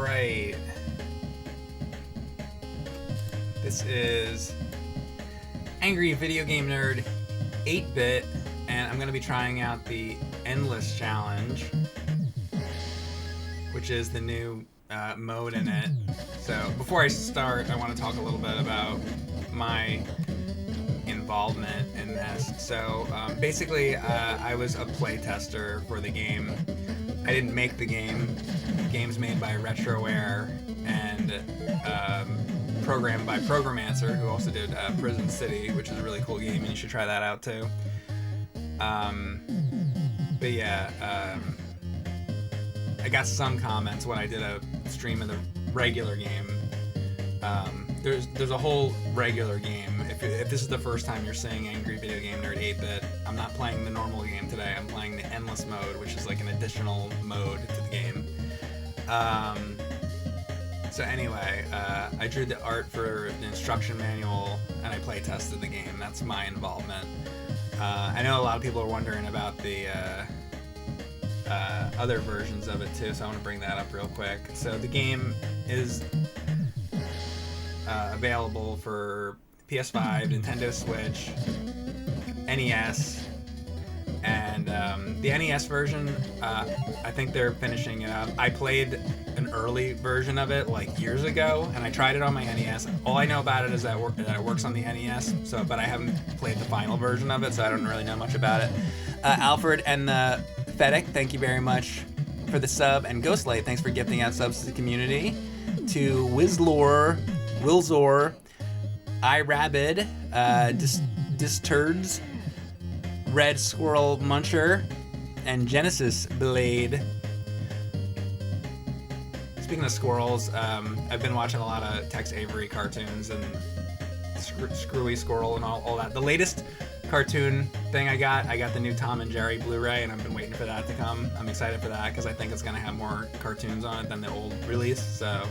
right. This is Angry Video Game Nerd 8 Bit, and I'm going to be trying out the Endless Challenge, which is the new mode in it. So before I start, I want to talk a little bit about my involvement in this. So basically, I was a playtester for the game. I didn't make the game. The game's made by Retroware and programmed by Programmancer, who also did Prison City, which is a really cool game, and you should try that out too. But yeah, I got some comments when I did a stream of the regular game. There's a whole regular game. If this is the first time you're seeing Angry Video Game Nerd 8-Bit, I'm not playing the normal game today. I'm playing the Endless mode, which is like an additional mode to the game. So anyway, I drew the art for the instruction manual, and I play tested the game. That's my involvement. I know a lot of people are wondering about the other versions of it too, so I want to bring that up real quick. So the game is available for PS5, Nintendo Switch, NES, and the NES version, I think they're finishing it up. I played an early version of it like years ago, and I tried it on my NES. All I know about it is that it works on the NES, but I haven't played the final version of it, so I don't really know much about it. Alfred and the Fedek, thank you very much for the sub, and Ghostlight, thanks for gifting out subs to the community. To Wizlore, Wilzor, iRabbid, Disturds, Red Squirrel Muncher, and Genesis Blade. Speaking of squirrels, I've been watching a lot of Tex Avery cartoons and Screwy Squirrel and all that. The latest cartoon thing I got the new Tom and Jerry Blu-ray, and I've been waiting for that to come. I'm excited for that because I think it's going to have more cartoons on it than the old release, so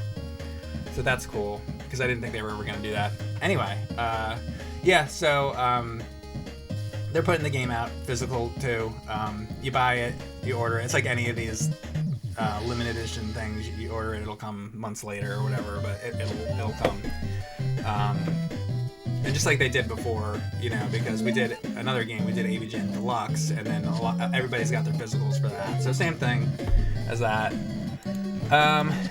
that's cool because I didn't think they were ever going to do that. Anyway, yeah, so they're putting the game out physical too. You buy it, you order it. It's like any of these limited edition things. You order it, it'll come months later or whatever, but it'll come. And just like they did before, you know, because we did another game, we did AVGN Deluxe, and then everybody's got their physicals for that. So same thing as that.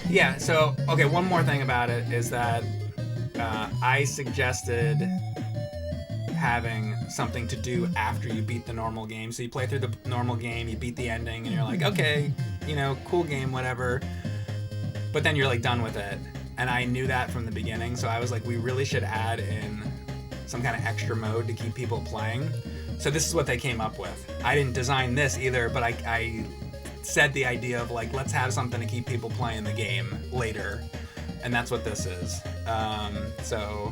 Yeah, so, okay, one more thing about it is that I suggested having something to do after you beat the normal game. So you play through the normal game, you beat the ending, and you're like, okay, you know, cool game, whatever. But then you're like done with it. And I knew that from the beginning, so I was like, we really should add in some kind of extra mode to keep people playing. So this is what they came up with. I didn't design this either, but I said the idea of like, let's have something to keep people playing the game later. And that's what this is. So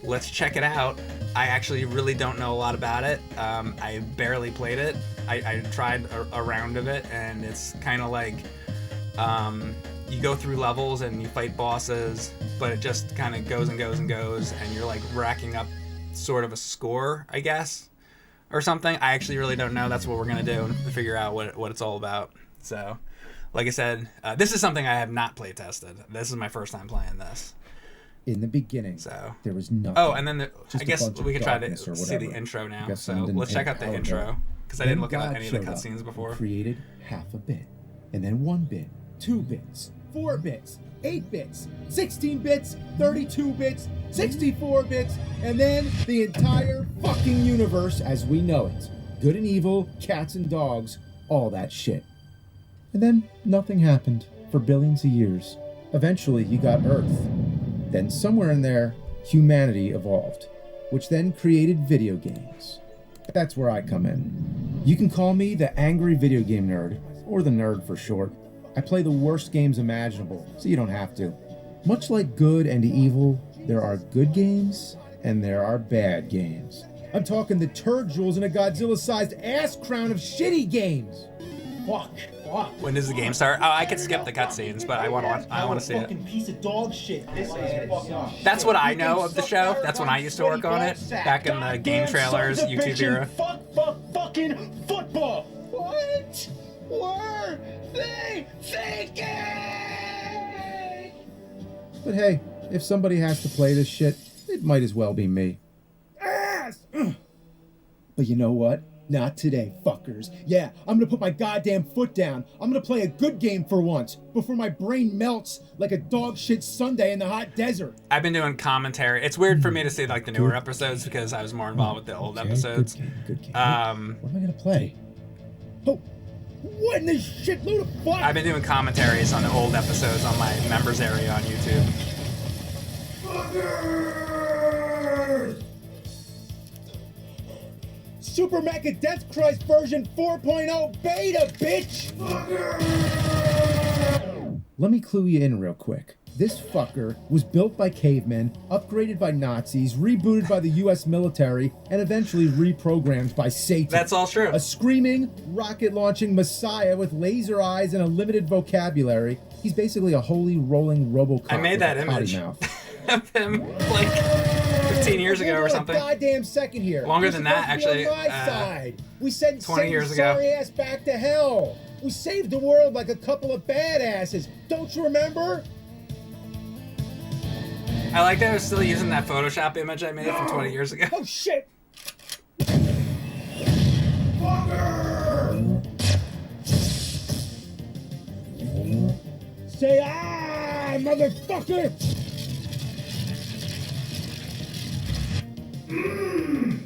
let's check it out. I actually really don't know a lot about it. I barely played it. I tried a round of it, and it's kind of like you go through levels and you fight bosses, but it just kind of goes and goes and goes, and you're like racking up sort of a score, I guess, or something. I actually really don't know. That's what we're gonna do to figure out what it's all about. So, like I said, this is something I have not play tested. This is my first time playing this. In the beginning, so there was nothing. Oh, and then I guess we could try to see the intro now. So let's check out the intro, because I didn't look at any of the cutscenes before. Created half a bit, and then 1 bit, 2 bits, 4 bits, 8 bits, 16 bits, 32 bits, 64 bits, and then the entire fucking universe as we know it. Good and evil, cats and dogs, all that shit. And then nothing happened for billions of years. Eventually, you got Earth. Then somewhere in there, humanity evolved, which then created video games. That's where I come in. You can call me the Angry Video Game Nerd, or the Nerd for short. I play the worst games imaginable, so you don't have to. Much like good and evil, there are good games, and there are bad games. I'm talking the turd jewels in a Godzilla-sized ass crown of shitty games. Fuck. When does the game start? Oh, I could skip the cutscenes, but I want to see it. Piece of dog shit. This is That's what I know of the show. That's when I used to work on it, back in the game trailers, YouTube era. Fucking football. What were they thinking? But hey, if somebody has to play this shit, it might as well be me. Ass! But you know what? Not today, fuckers. Yeah, I'm gonna put my goddamn foot down. I'm gonna play a good game for once, before my brain melts like a dog shit sundae in the hot desert. I've been doing commentary. It's weird for me to see like the newer episodes because I was more involved with the old episodes. Good game. Um, what am I gonna play? Oh, what in this shitload of fuck? I've been doing commentaries on the old episodes on my members area on YouTube. Fuckers! Super Mecha Death Christ version 4.0 beta, bitch! Fucker! Let me clue you in real quick. This fucker was built by cavemen, upgraded by Nazis, rebooted by the US military, and eventually reprogrammed by Satan. That's all true. A screaming, rocket-launching messiah with laser eyes and a limited vocabulary. He's basically a holy rolling Robocop. I made that with a potty image mouth. of him like 15 years ago or something. Hold on a goddamn second here. Longer than that, actually. On my side. We sent 20 years ago. sorry ass back to hell. We saved the world like a couple of badasses. Don't you remember? I like that I was still using that Photoshop image I made from 20 years ago. Oh shit! Fucker! Say motherfucker!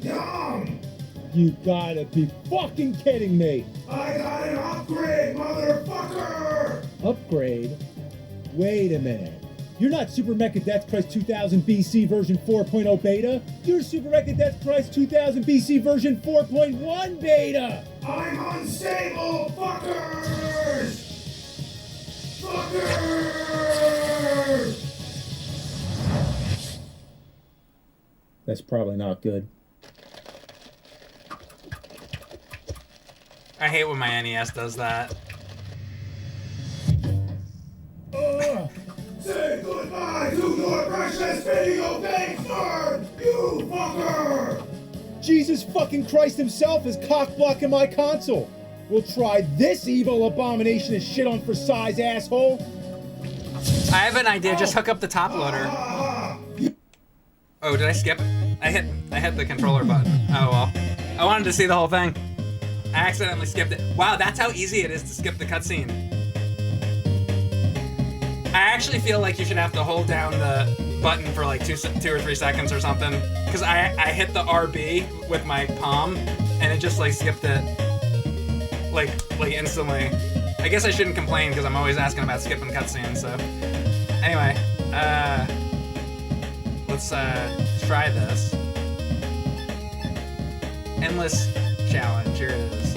Yum! You gotta be fucking kidding me! I got an upgrade, motherfucker! Upgrade? Wait a minute. You're not Super Mecha Death Christ 2000 BC version 4.0 beta. You're Super Mecha Death Christ 2000 BC version 4.1 beta. I'm unstable, fuckers! Fuckers! That's probably not good. I hate when my NES does that. Say goodbye to your precious video games, nerd! You fucker! Jesus fucking Christ himself is cock-blocking my console. We'll try this evil abomination of shit on for size, asshole. I have an idea. Just hook up the top loader. Oh, did I skip? I hit the controller button. Oh well. I wanted to see the whole thing. I accidentally skipped it. Wow, that's how easy it is to skip the cutscene. I actually feel like you should have to hold down the button for like 2 or 3 seconds or something, because I hit the RB with my palm and it just like skipped it like instantly. I guess I shouldn't complain because I'm always asking about skipping cutscenes. So anyway, let's try this endless challenge. Here it is.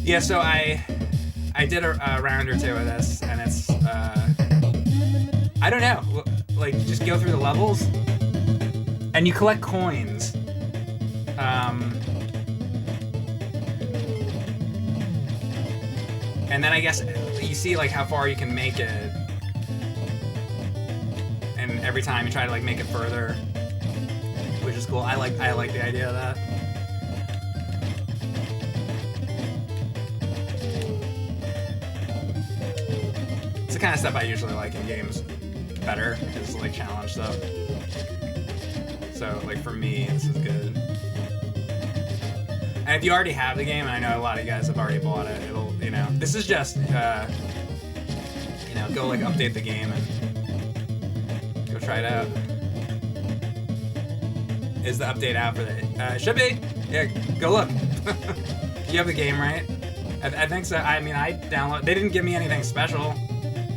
Yeah, so I did a round or two of this, and it's, I don't know, like, you just go through the levels, and you collect coins. And then I guess you see, like, how far you can make it, and every time you try to, like, make it further, which is cool. I like the idea of that. It's the kind of stuff I usually like in games better, is like challenge stuff. So like for me, this is good. And if you already have the game, and I know a lot of you guys have already bought it, it'll, you know, this is just, you know, go like update the game and go try it out. Is the update out for the, should be. Yeah, go look. You have the game, right? I think so. I mean, I downloaded, they didn't give me anything special.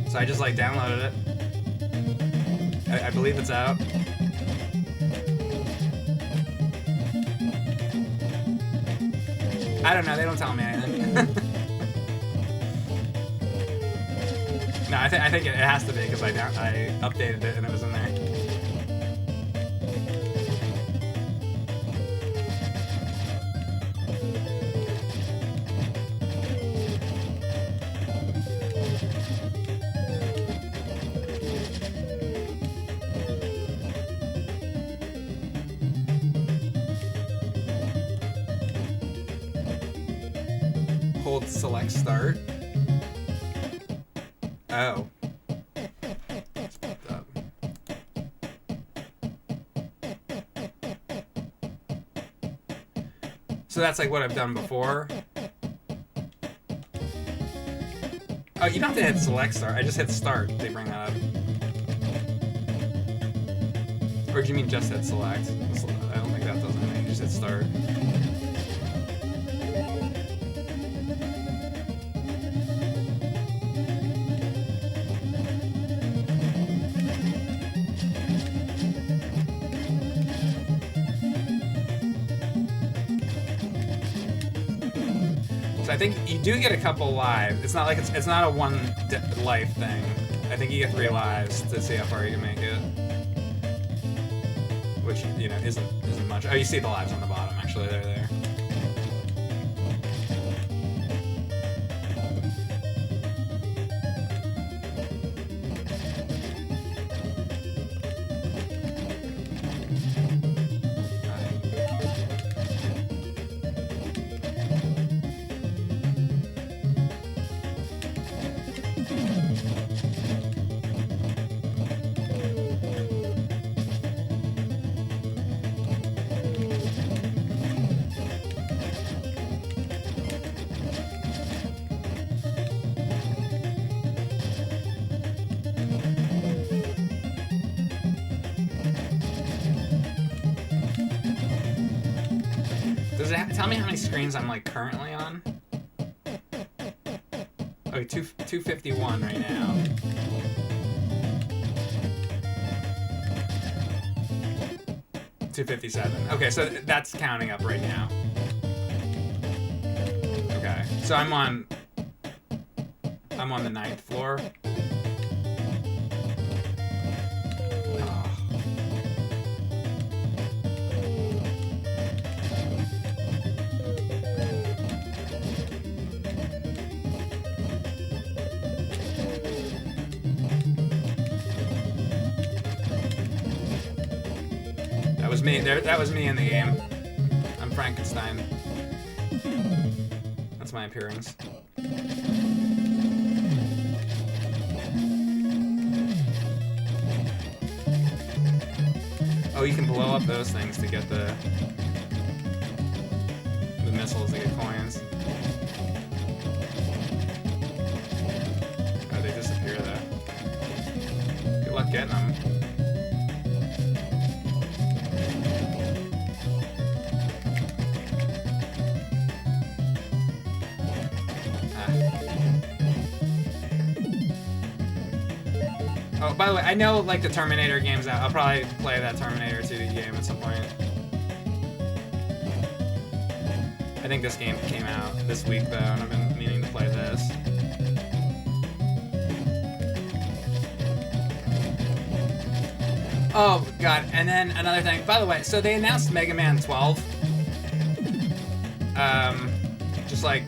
So I just like downloaded it. I believe it's out. I don't know, they don't tell me anything. No, I think it has to be because I updated it and it was in there. Hold select start. Oh. So that's like what I've done before. Oh, you don't have to hit select start. I just hit start. They bring that up. Or do you mean just hit select? I don't think that does anything. You just hit start. So I think you do get a couple lives. It's not like it's not a one life thing. I think you get 3 lives to see how far you can make it, which you know isn't much. Oh, you see the lives on the bottom. Actually, they're there. Does it tell me how many screens I'm like currently on? Okay, 251 right now. $257. Okay, so that's counting up right now. Okay, so I'm on the 9th floor. That was me in the game. I'm Frankenstein. That's my appearance. Oh, you can blow up those things to get the missiles to get coins. Oh, they disappear though. Good luck getting them. Oh, by the way, I know like the Terminator game's out. I'll probably play that Terminator 2D game at some point. I think this game came out this week though, and I've been meaning to play this. Oh god, and then another thing. By the way, so they announced Mega Man 12. Just like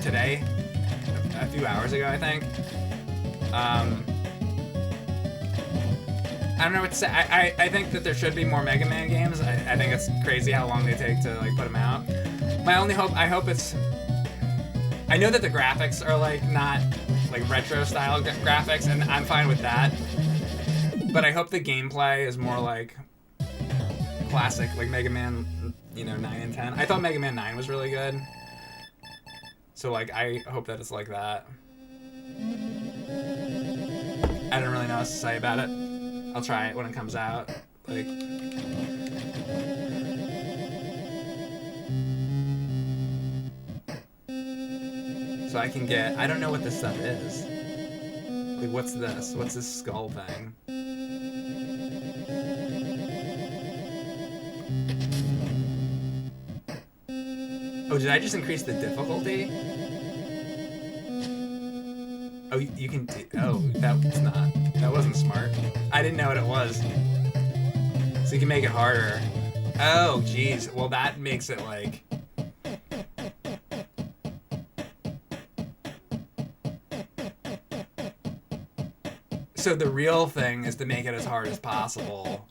today, a few hours ago, I think. I don't know what to say. I think that there should be more Mega Man games. I think it's crazy how long they take to like put them out. My only hope, I hope it's. I know that the graphics are like not like retro style graphics, and I'm fine with that. But I hope the gameplay is more like classic, like Mega Man, you know, 9 and 10. I thought Mega Man 9 was really good. So like, I hope that it's like that. I don't really know what to say about it. I'll try it when it comes out. Like, so I can get. I don't know what this stuff is. Like, what's this? What's this skull thing? Oh, did I just increase the difficulty? Oh, you can. Oh, that's not. That wasn't smart. I didn't know what it was. So you can make it harder. Oh, geez. Well, that makes it like. So the real thing is to make it as hard as possible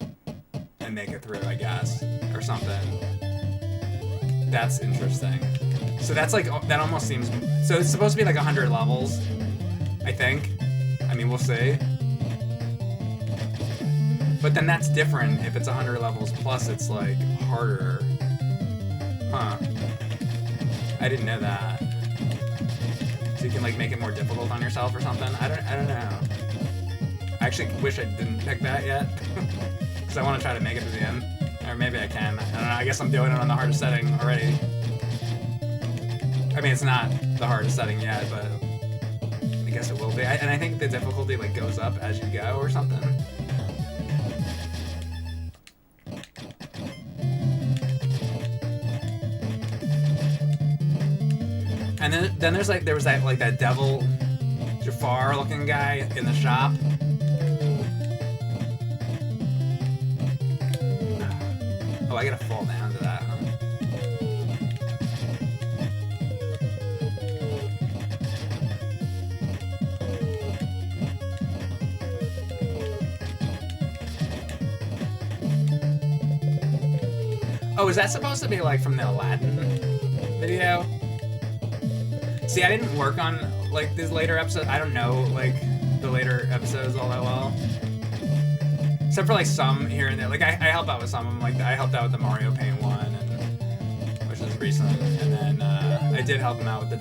and make it through, I guess, or something. That's interesting. So that's like, that almost seems. So it's supposed to be like 100 levels, I think. I mean, we'll see. But then that's different if it's 100 levels plus it's like harder. Huh. I didn't know that. So you can like make it more difficult on yourself or something. I don't know. I actually wish I didn't pick that yet, because I want to try to make it to the end. Or maybe I can. I don't know. I guess I'm doing it on the hardest setting already. I mean, it's not the hardest setting yet, but I guess it will be. And I think the difficulty like goes up as you go or something. And then there was that devil Jafar looking guy in the shop. Oh, I gotta fall down to that, huh? Oh, is that supposed to be like from the Aladdin video? See, I didn't work on like these later episodes. I don't know like the later episodes all that well. Except for like some here and there. Like I help out with some of them. Like I helped out with the Mario Paint one, and which is recent. And then I did help him out with the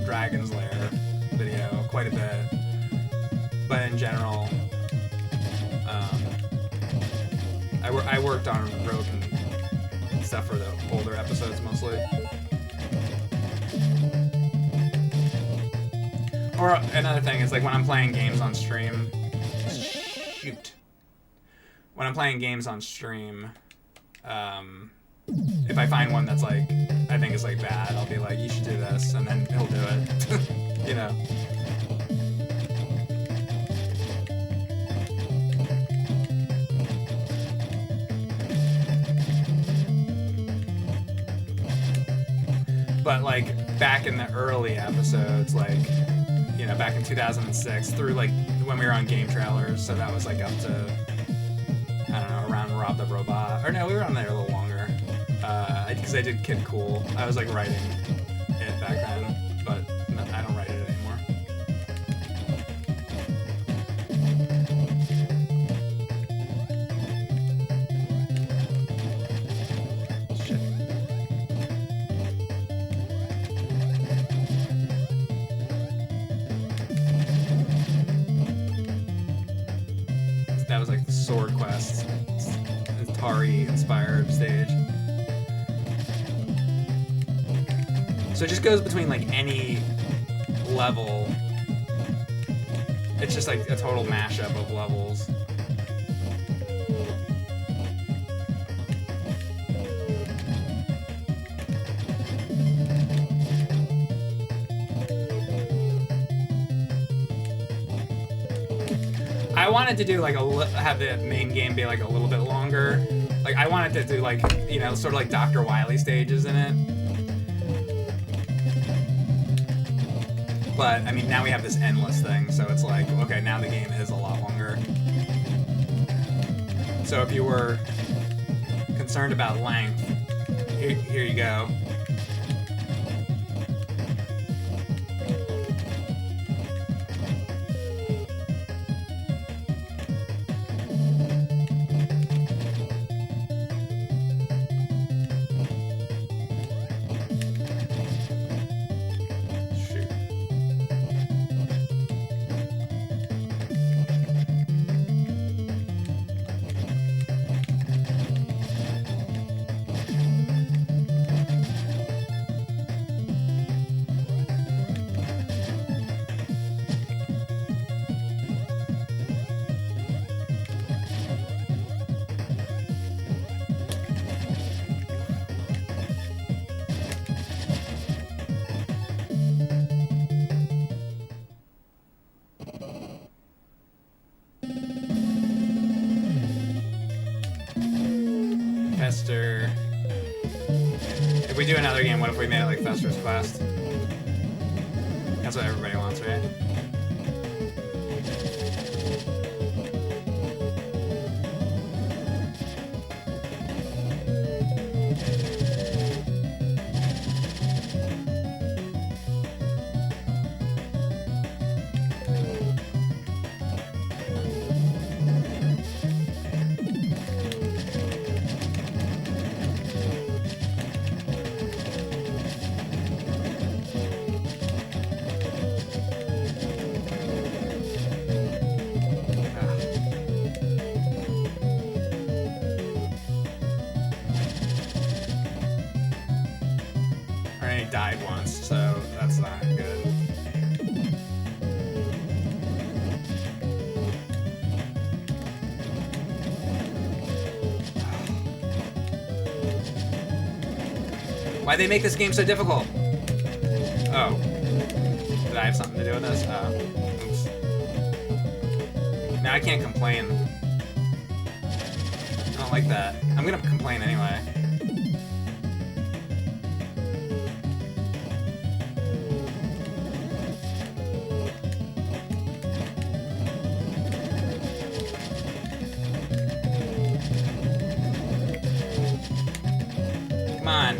Dragon's Lair video quite a bit. But in general, I worked on Rogue and stuff for the older episodes mostly. Or another thing is like when I'm playing games on stream. Shoot. When I'm playing games on stream, if I find one that's like I think is like bad, I'll be like, you should do this, and then he'll do it. You know. But like back in the early episodes, like, you know, back in 2006 through like when we were on game trailers, so that was like up to, I don't know, around Rob the Robot. Or no, we were on there a little longer. Because I did Kid Cool. I was like writing it back then, but no, I don't write it anymore. Shit. That was like the Sword Quest, Atari inspired stage. So it just goes between like any level. It's just like a total mashup of levels. I wanted to do like have the main game be like a little bit longer. Like I wanted to do like, you know, sort of like Dr. Wily stages in it. But I mean, now we have this endless thing, so it's like, okay, now the game is a lot longer. So if you were concerned about length, here you go. Fester. If we do another game, what if we made it like Fester's Quest? That's what everybody wants, right? already died once, so that's not good. Why'd they make this game so difficult? Oh. Did I have something to do with this? Oops. Now I can't complain. I don't like that. I'm gonna complain anyway. Come on.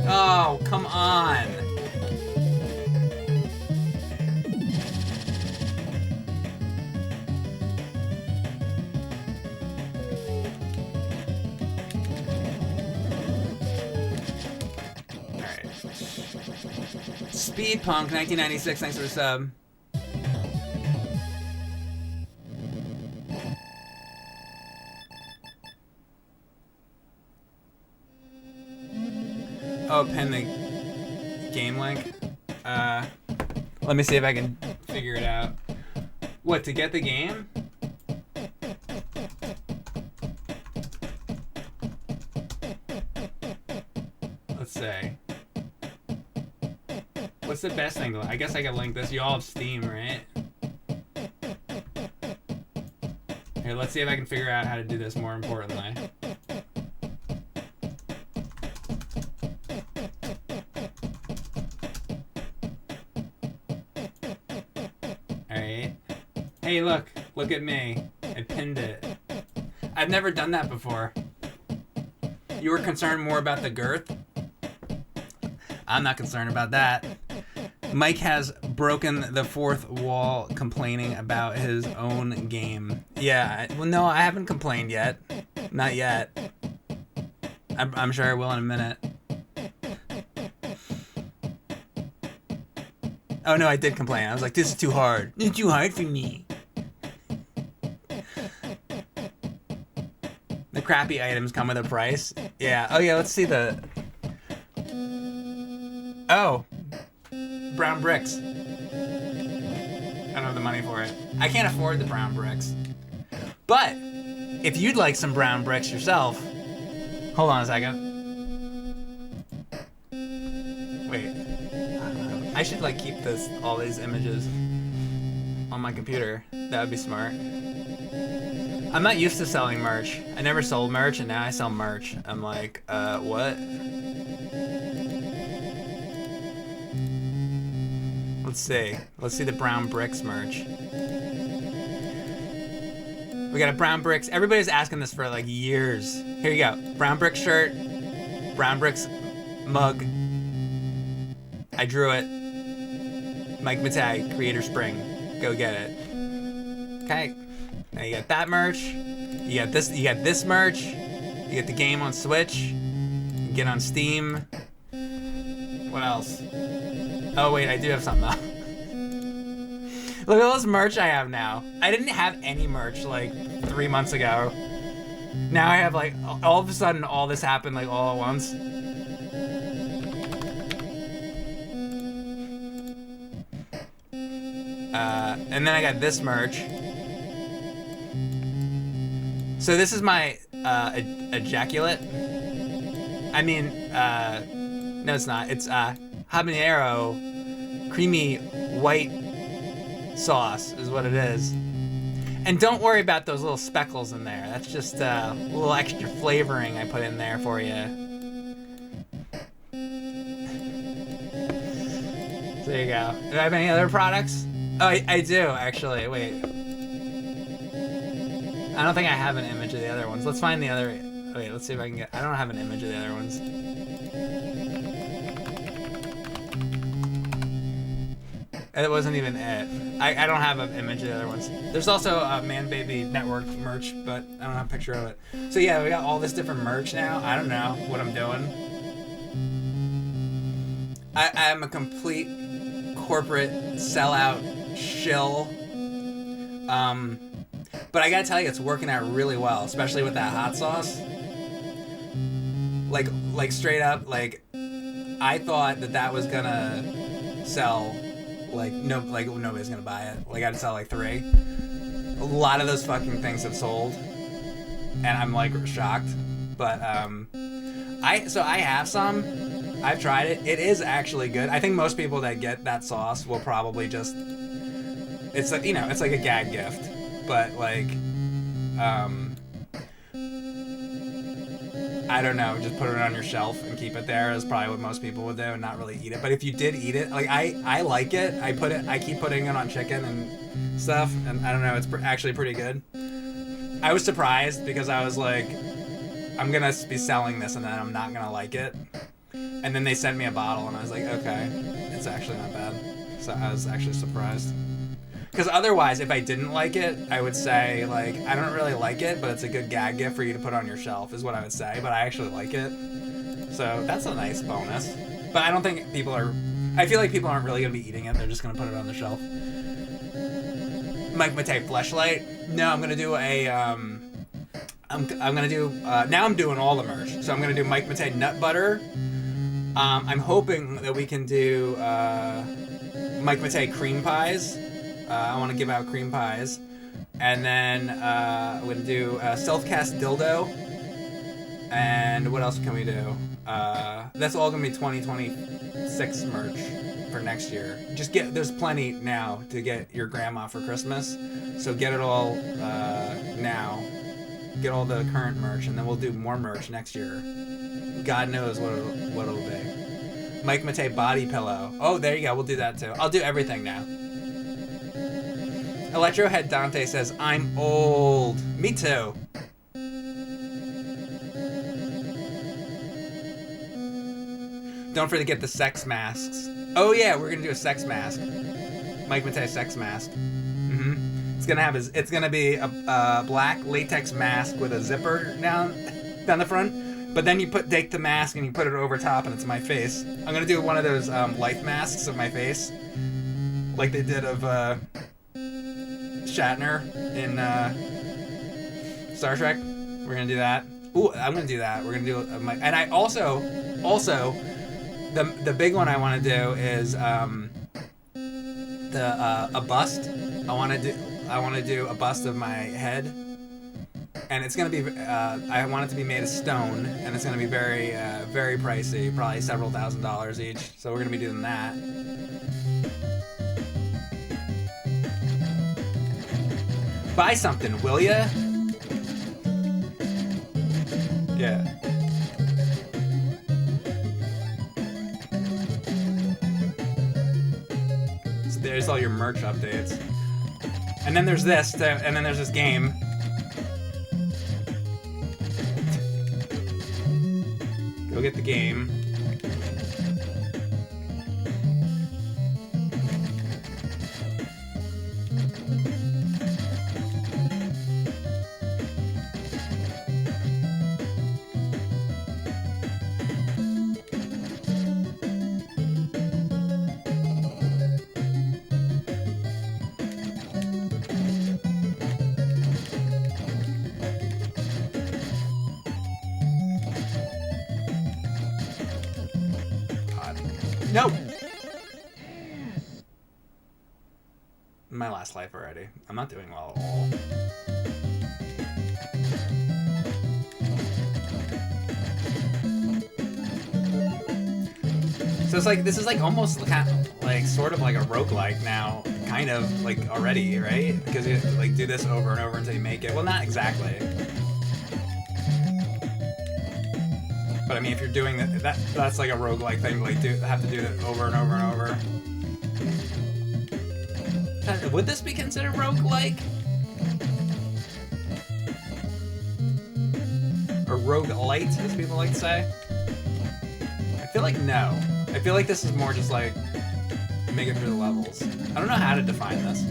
Oh, come on. Alright. Speedpunk 1996, thanks for the sub. Oh, pin the game link. Let me see if I can figure it out. What, to get the game? Let's see. What's the best thing? I guess I can link this. You all have Steam, right? Here, let's see if I can figure out how to do this more importantly. Hey, look at me. I pinned it. I've never done that before. You were concerned more about the girth? I'm not concerned about that. Mike has broken the fourth wall complaining about his own game. Yeah, well, no, I haven't complained yet. Not yet. I'm sure I will in a minute. Oh, no, I did complain. I was like, this is too hard. It's too hard for me. The crappy items come with a price. Yeah. Oh, yeah, let's see the... Oh. Brown bricks. I don't have the money for it. I can't afford the brown bricks. But, if you'd like some brown bricks yourself... Hold on a second. Wait. I should, like, keep all these images on my computer. That would be smart. I'm not used to selling merch. I never sold merch, and now I sell merch. I'm like, what? Let's see. Let's see the brown bricks merch. We got a brown bricks. Everybody's asking this for like years. Here you go. Brown bricks shirt. Brown bricks mug. I drew it. Mike Matei, Creator Spring. Go get it. Okay. Now you got that merch. You got this merch. You get the game on Switch. You can get on Steam. What else? Oh wait, I do have something else. Look at all this merch I have now. I didn't have any merch like 3 months ago. Now I have like, all of a sudden all this happened like all at once. And then I got this merch. So this is my ejaculate. I mean, no it's not. It's habanero creamy white sauce is what it is. And don't worry about those little speckles in there. That's just a little extra flavoring I put in there for you. So there you go. Do I have any other products? Oh, I do, actually. Wait. I don't think I have an image of the other ones. Let's find the other... Wait, let's see if I can get... I don't have an image of the other ones. It wasn't even it. I don't have an image of the other ones. There's also a Man Baby Network merch, but I don't have a picture of it. So yeah, we got all this different merch now. I don't know what I'm doing. I'm a complete corporate sellout shill. But I gotta tell you, it's working out really well, especially with that hot sauce. like straight up, like I thought that was gonna sell, like nobody's gonna buy it. Like I'd sell like 3. A lot of those fucking things have sold, and I'm like shocked. But I have some. I've tried it. It is actually good. I think most people that get that sauce will probably just, it's like, you know, it's like a gag gift, but like I don't know, just put it on your shelf and keep it there is probably what most people would do, and not really eat it. But if you did eat it, like I like it. I keep putting it on chicken and stuff, and I don't know, it's actually pretty good. I was surprised because I was like, I'm gonna be selling this and then I'm not gonna like it. And then they sent me a bottle and I was like, okay, it's actually not bad. So I was actually surprised. Because otherwise, if I didn't like it, I would say, like, I don't really like it, but it's a good gag gift for you to put on your shelf, is what I would say. But I actually like it. So that's a nice bonus. But I don't think people are... I feel like people aren't really going to be eating it. They're just going to put it on the shelf. Mike Matei Fleshlight. No, I'm going to do a... I'm going to do... now I'm doing all the merch. So I'm going to do Mike Matei Nut Butter. I'm hoping that we can do Mike Matei Cream Pies. I want to give out cream pies. And then I'm going to do Self-Cast Dildo. And what else can we do? That's all going to be 2026 merch for next year. There's plenty now to get your grandma for Christmas. So get it all now. Get all the current merch, and then we'll do more merch next year. God knows what it'll be. Mike Matei Body Pillow. Oh, there you go. We'll do that too. I'll do everything now. Electrohead Dante says, I'm old. Me too. Don't forget to get the sex masks. Oh yeah, we're gonna do a sex mask. Mike Matei sex mask. It's gonna be a black latex mask with a zipper down the front. But then you take the mask and you put it over top, and it's my face. I'm gonna do one of those life masks of my face, like they did of Shatner in Star Trek. We're gonna do that. Ooh, I'm gonna do that. We're gonna do and I also the big one I want to do is a bust. I want to do a bust of my head, and it's gonna be I want it to be made of stone, and it's gonna be very very pricey, probably several $1,000s each. So we're gonna be doing that. Buy something, will ya? Yeah. So there's all your merch updates. And then there's this, and then there's this game. Go get the game. Nope. My last life already. I'm not doing well at all. So it's like, this is like almost kind of like sort of like a roguelike now, kind of like already, right? Because you like do this over and over until you make it. Well, not exactly. But I mean, if you're doing that's like a roguelike thing, like have to do it over and over and over. Would this be considered roguelike? Or roguelite, as people like to say? I feel like no. I feel like this is more just like make it through the levels. I don't know how to define this.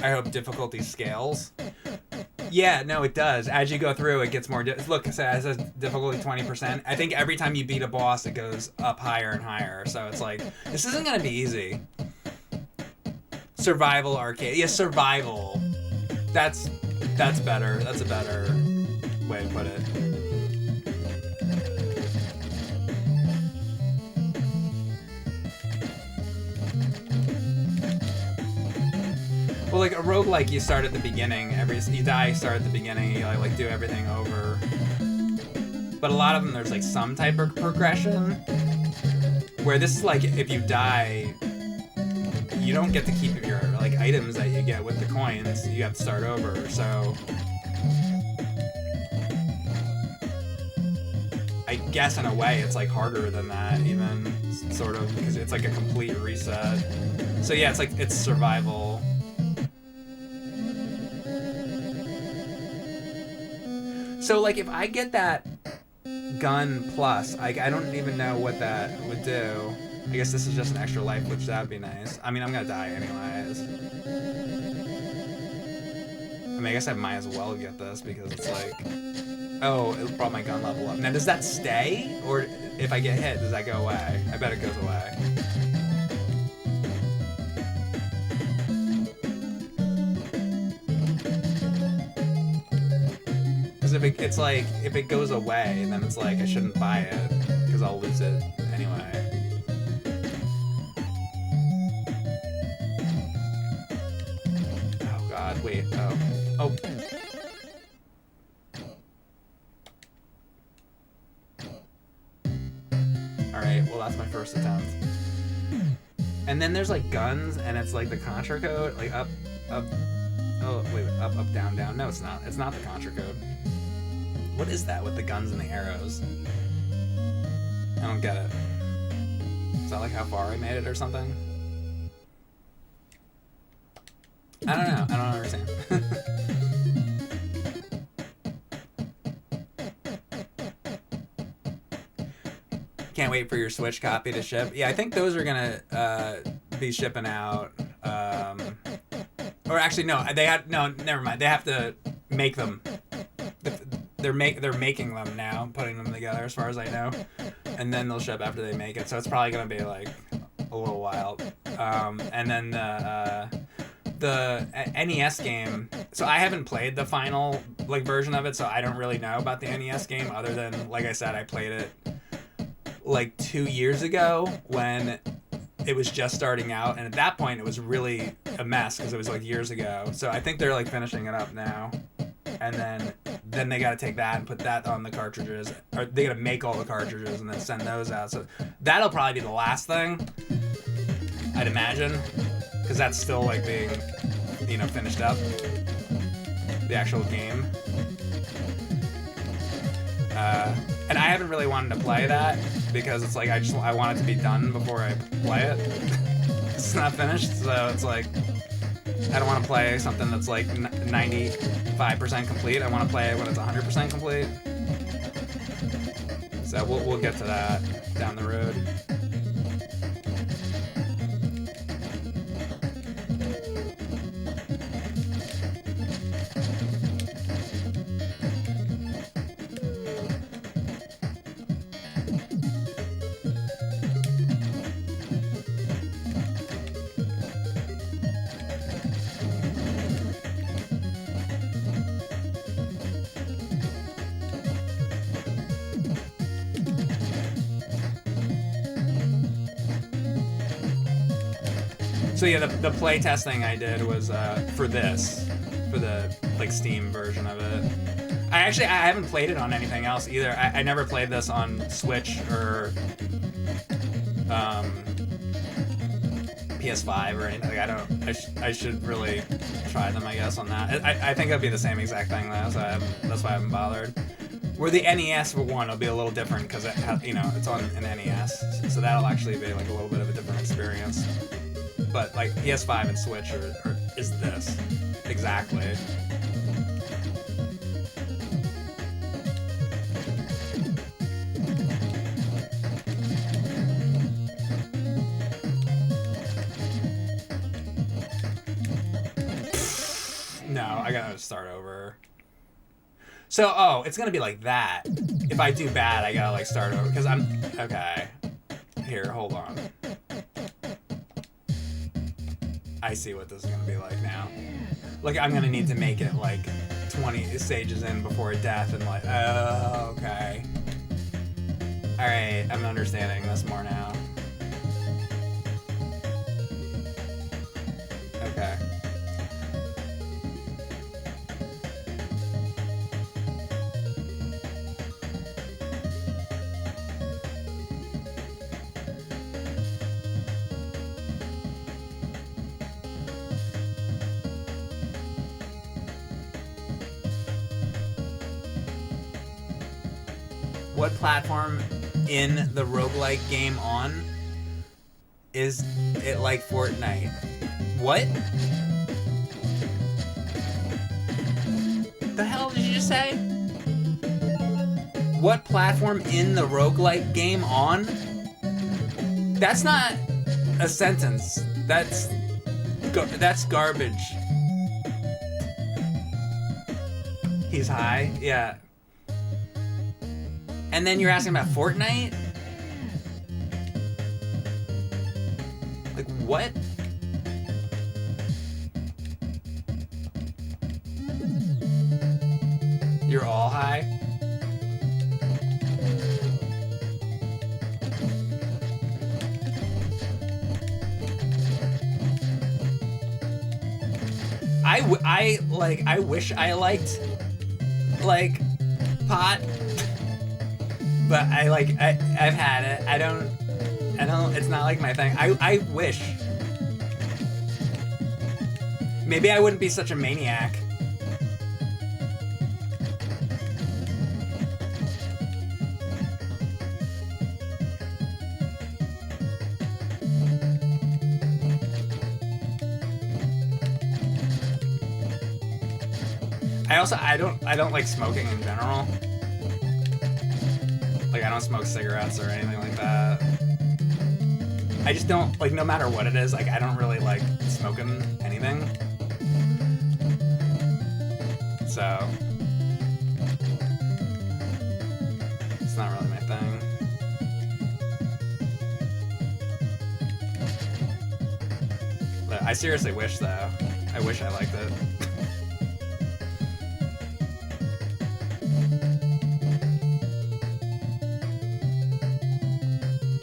I hope difficulty scales. Yeah, no, it does. As you go through, it gets more. Look, it says difficulty 20%. I think every time you beat a boss, it goes up higher and higher. So it's like, this isn't gonna be easy. Survival arcade. Yeah, survival. That's better. That's a better way to put it. Well, like a roguelike, you start at the beginning. You die, start at the beginning. You like do everything over. But a lot of them, there's like some type of progression. Where this is like, if you die, you don't get to keep your like items that you get with the coins. You have to start over. So I guess in a way, it's like harder than that, even sort of, because it's like a complete reset. So yeah, it's like it's survival. So, like, if I get that gun plus, I don't even know what that would do. I guess this is just an extra life, which that would be nice. I mean, I'm gonna die anyways. I mean, I guess I might as well get this, because it's like... Oh, it brought my gun level up. Now, does that stay? Or if I get hit, does that go away? I bet it goes away. It's like, if it goes away, then it's like I shouldn't buy it, because I'll lose it anyway. Oh god, wait, oh. Alright, well that's my first attempt. And then there's like guns, and it's like the Contra code, like up, oh wait, up, down, down. No, it's not. It's not the Contra code. What is that with the guns and the arrows? I don't get it. Is that like how far I made it or something? I don't know. I don't understand. Can't wait for your Switch copy to ship. Yeah, I think those are gonna be shipping out. Or actually, no. No. Never mind. They have to make them. They're making them now, putting them together, as far as I know, and then they'll ship after they make it. So it's probably gonna be like a little while. And then the NES game. So I haven't played the final like version of it, so I don't really know about the NES game other than, like I said, I played it like 2 years ago when it was just starting out, and at that point it was really a mess because it was like years ago. So I think they're like finishing it up now, and then they got to take that and put that on the cartridges, or they got to make all the cartridges and then send those out. So that'll probably be the last thing, I'd imagine, because that's still like being, finished up, the actual game. And I haven't really wanted to play that because it's like I want it to be done before I play it. It's not finished, so it's like I don't want to play something that's like 95% complete. I want to play it when it's 100% complete. So we'll get to that down the road. So yeah, the play testing I did was for the like Steam version of it. I haven't played it on anything else either. I never played this on Switch or PS5 or anything. Like, I should really try them, I guess, on that. I think it'll be the same exact thing though, so that's why I haven't bothered. Where the NES one will be a little different because it's on an NES, so that'll actually be like a little bit of a different experience. But like PS5 and Switch is this exactly. No, I gotta start over. So, oh, it's gonna be like that. If I do bad, I gotta like start over, because I'm, okay. Here, hold on. I see what this is gonna be like now. Like, I'm gonna need to make it like 20 stages in before death, and like, oh, okay. Alright, I'm understanding this more now. Okay. What platform in the roguelike game on is it like Fortnite? What? The hell did you just say? What platform in the roguelike game on? That's not a sentence. That's garbage. He's high? Yeah. And then you're asking about Fortnite? Like, what? You're all high? I wish I liked, like, pot. But I've had it. I don't, it's not like my thing. I wish. Maybe I wouldn't be such a maniac. I don't like smoking in general. Like, I don't smoke cigarettes or anything like that. I just don't, like, no matter what it is, like, I don't really like smoking anything. So, it's not really my thing. But I seriously wish, though. I wish I liked it.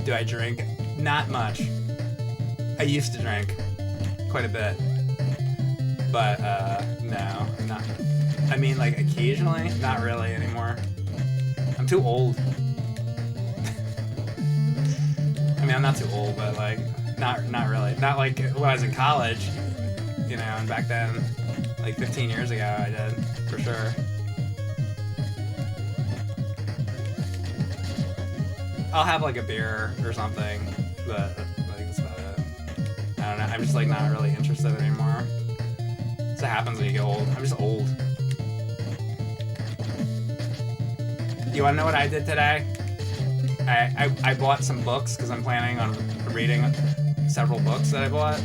Do I drink? Not much. I used to drink quite a bit. But, no, not. I mean, like, occasionally, not really anymore. I'm too old. I mean, I'm not too old, but, like, not really. Not like when I was in college, you know, and back then, like 15 years ago, I did, for sure. I'll have like a beer or something, but I think that's about it. I don't know, I'm just like not really interested anymore. So it happens when you get old. I'm just old. You wanna know what I did today? I bought some books because I'm planning on reading several books that I bought.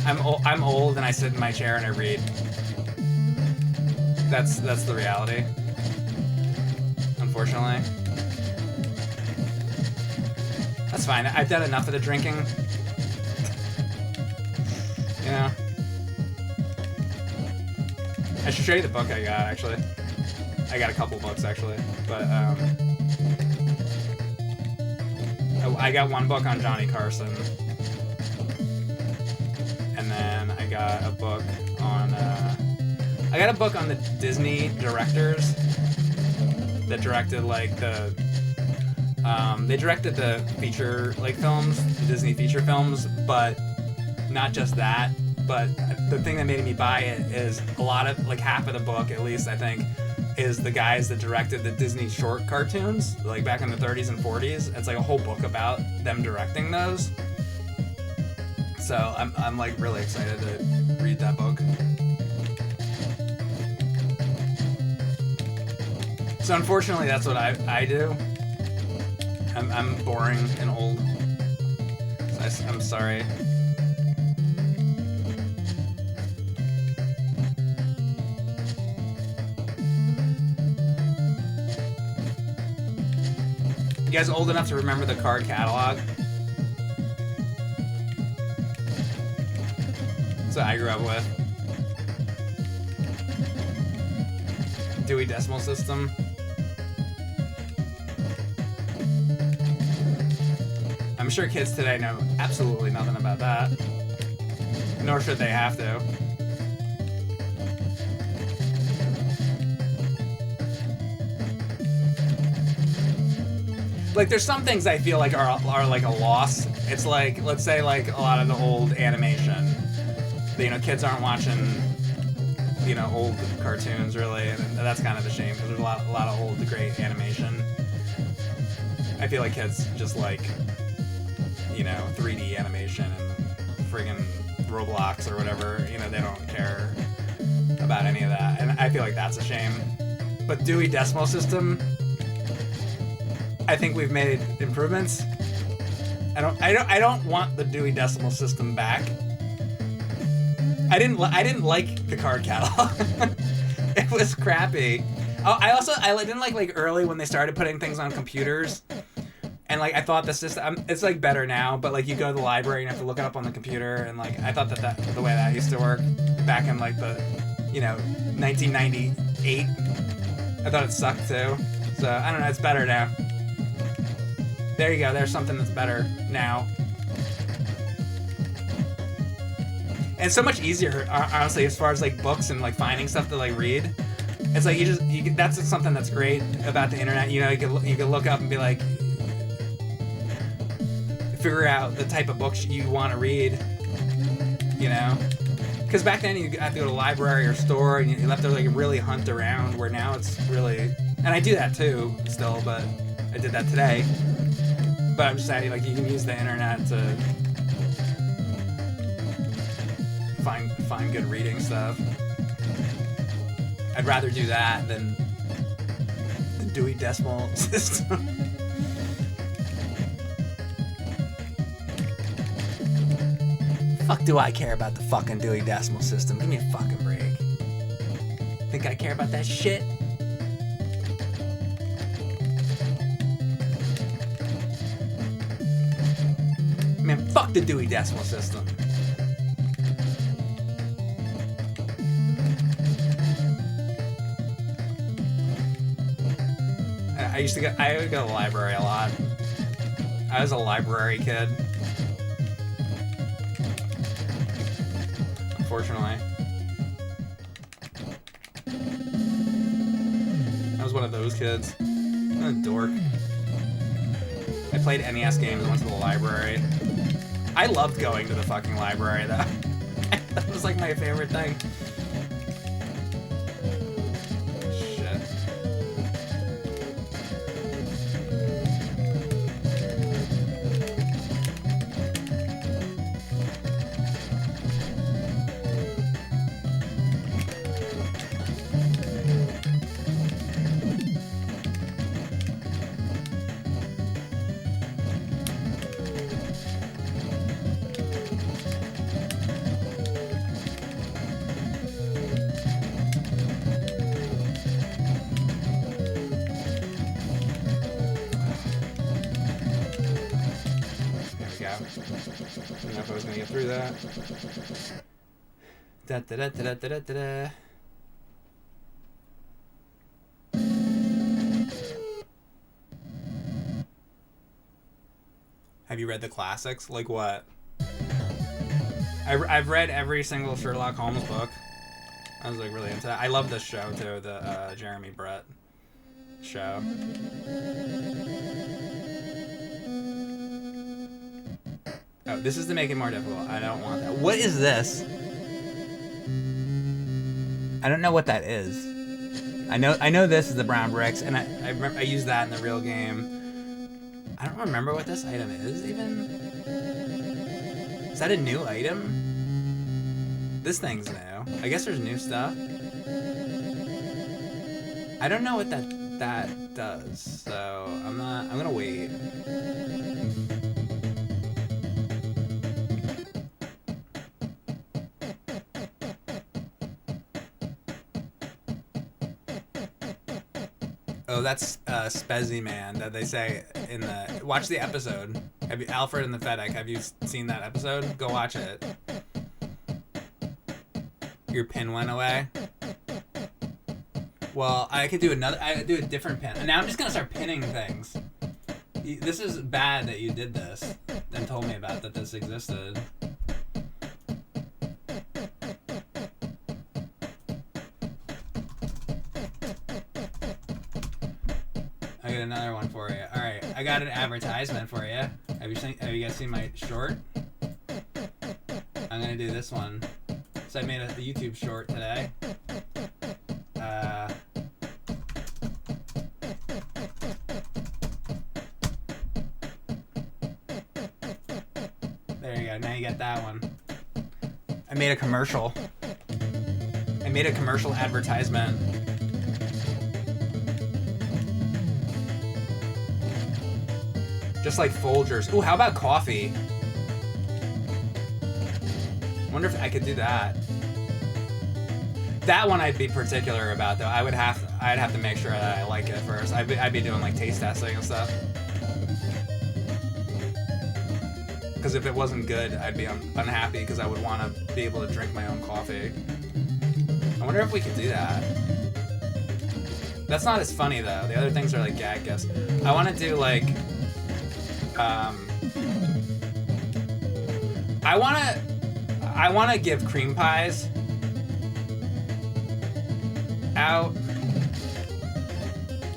I'm old and I sit in my chair and I read. That's the reality. Unfortunately. That's fine. I've done enough of the drinking. You know? I should show you the book I got, actually. I got a couple books, actually. But, I got one book on Johnny Carson. And then I got a book on, I got a book on the Disney directors that directed, like, they directed the feature, like, films, the Disney feature films, but not just that. But the thing that made me buy it is a lot of, like, half of the book, at least, I think, is the guys that directed the Disney short cartoons, like, back in the 30s and 40s. It's, like, a whole book about them directing those. So I'm like, really excited to read that book. So, unfortunately, that's what I do. I'm boring and old. So I'm sorry. guys old enough to remember the card catalog? That's what I grew up with. Dewey Decimal System. I'm sure kids today know absolutely nothing about that. Nor should they have to. Like, there's some things I feel like are like a loss. It's like, let's say, like, a lot of the old animation. You know, kids aren't watching, you know, old cartoons, really, and that's kind of a shame, because there's a lot of old, great animation. I feel like kids just like, you know, 3D animation and friggin' Roblox or whatever, you know, they don't care about any of that, and I feel like that's a shame. But Dewey Decimal System, I think we've made improvements. I don't want the Dewey Decimal System back. I didn't like the card catalog. It was crappy. Oh, I didn't like early when they started putting things on computers. And like I thought the system, it's like better now, but like you go to the library and you have to look it up on the computer, and like I thought that the way that used to work back in like the, you know, 1998, I thought it sucked too. So I don't know, it's better now. There you go, there's something that's better now. And it's so much easier, honestly, as far as like books and like finding stuff to like read. It's like that's something that's great about the internet. You know, you can look up and be like, figure out the type of books you want to read. You know, because back then you had to go to a library or store and you have to like really hunt around. Where now it's really, and I do that too still, but I did that today. But I'm just saying, like, you can use the internet to find good reading stuff. I'd rather do that than the Dewey Decimal System. Fuck do I care about the fucking Dewey Decimal System? Give me a fucking break. Think I care about that shit? Man, fuck the Dewey Decimal System. I would go to the library a lot. I was a library kid. Unfortunately. I was one of those kids. I'm a dork. I played NES games and went to the library. I loved going to the fucking library, though. That was like my favorite thing. Shit. I don't know if I was gonna get through that. Da da da da da da da da. Have you read the classics? Like what? I've read every single Sherlock Holmes book. I was like really into that. I love this show too, the Jeremy Brett show. Oh, this is to make it more difficult. I don't want that. What is this? I don't know what that is. I know this is the brown bricks, and I remember I used that in the real game. I don't remember what this item is even. Is that a new item? This thing's new. I guess there's new stuff. I don't know what that does, so I'm gonna wait. Oh, that's Spezzy Man that they say in the... Watch the episode. Have you, Alfred and the FedEx, have you seen that episode? Go watch it. Your pin went away. Well, I could do another... I could do a different pin. And now I'm just going to start pinning things. This is bad that you did this and told me about that this existed. I got another one for you. All right, I got an advertisement for you. Have you guys seen my short? I'm gonna do this one. So I made a YouTube short today. There you go. Now you get that one. I made a commercial. I made a commercial advertisement. Just like Folgers. Ooh, how about coffee? Wonder if I could do that. That one I'd be particular about though. I'd have to make sure that I like it first. I'd be doing like taste testing and stuff. Because if it wasn't good, I'd be unhappy because I would want to be able to drink my own coffee. I wonder if we could do that. That's not as funny though. The other things are like gag gifts. I want to do like I want to give cream pies out.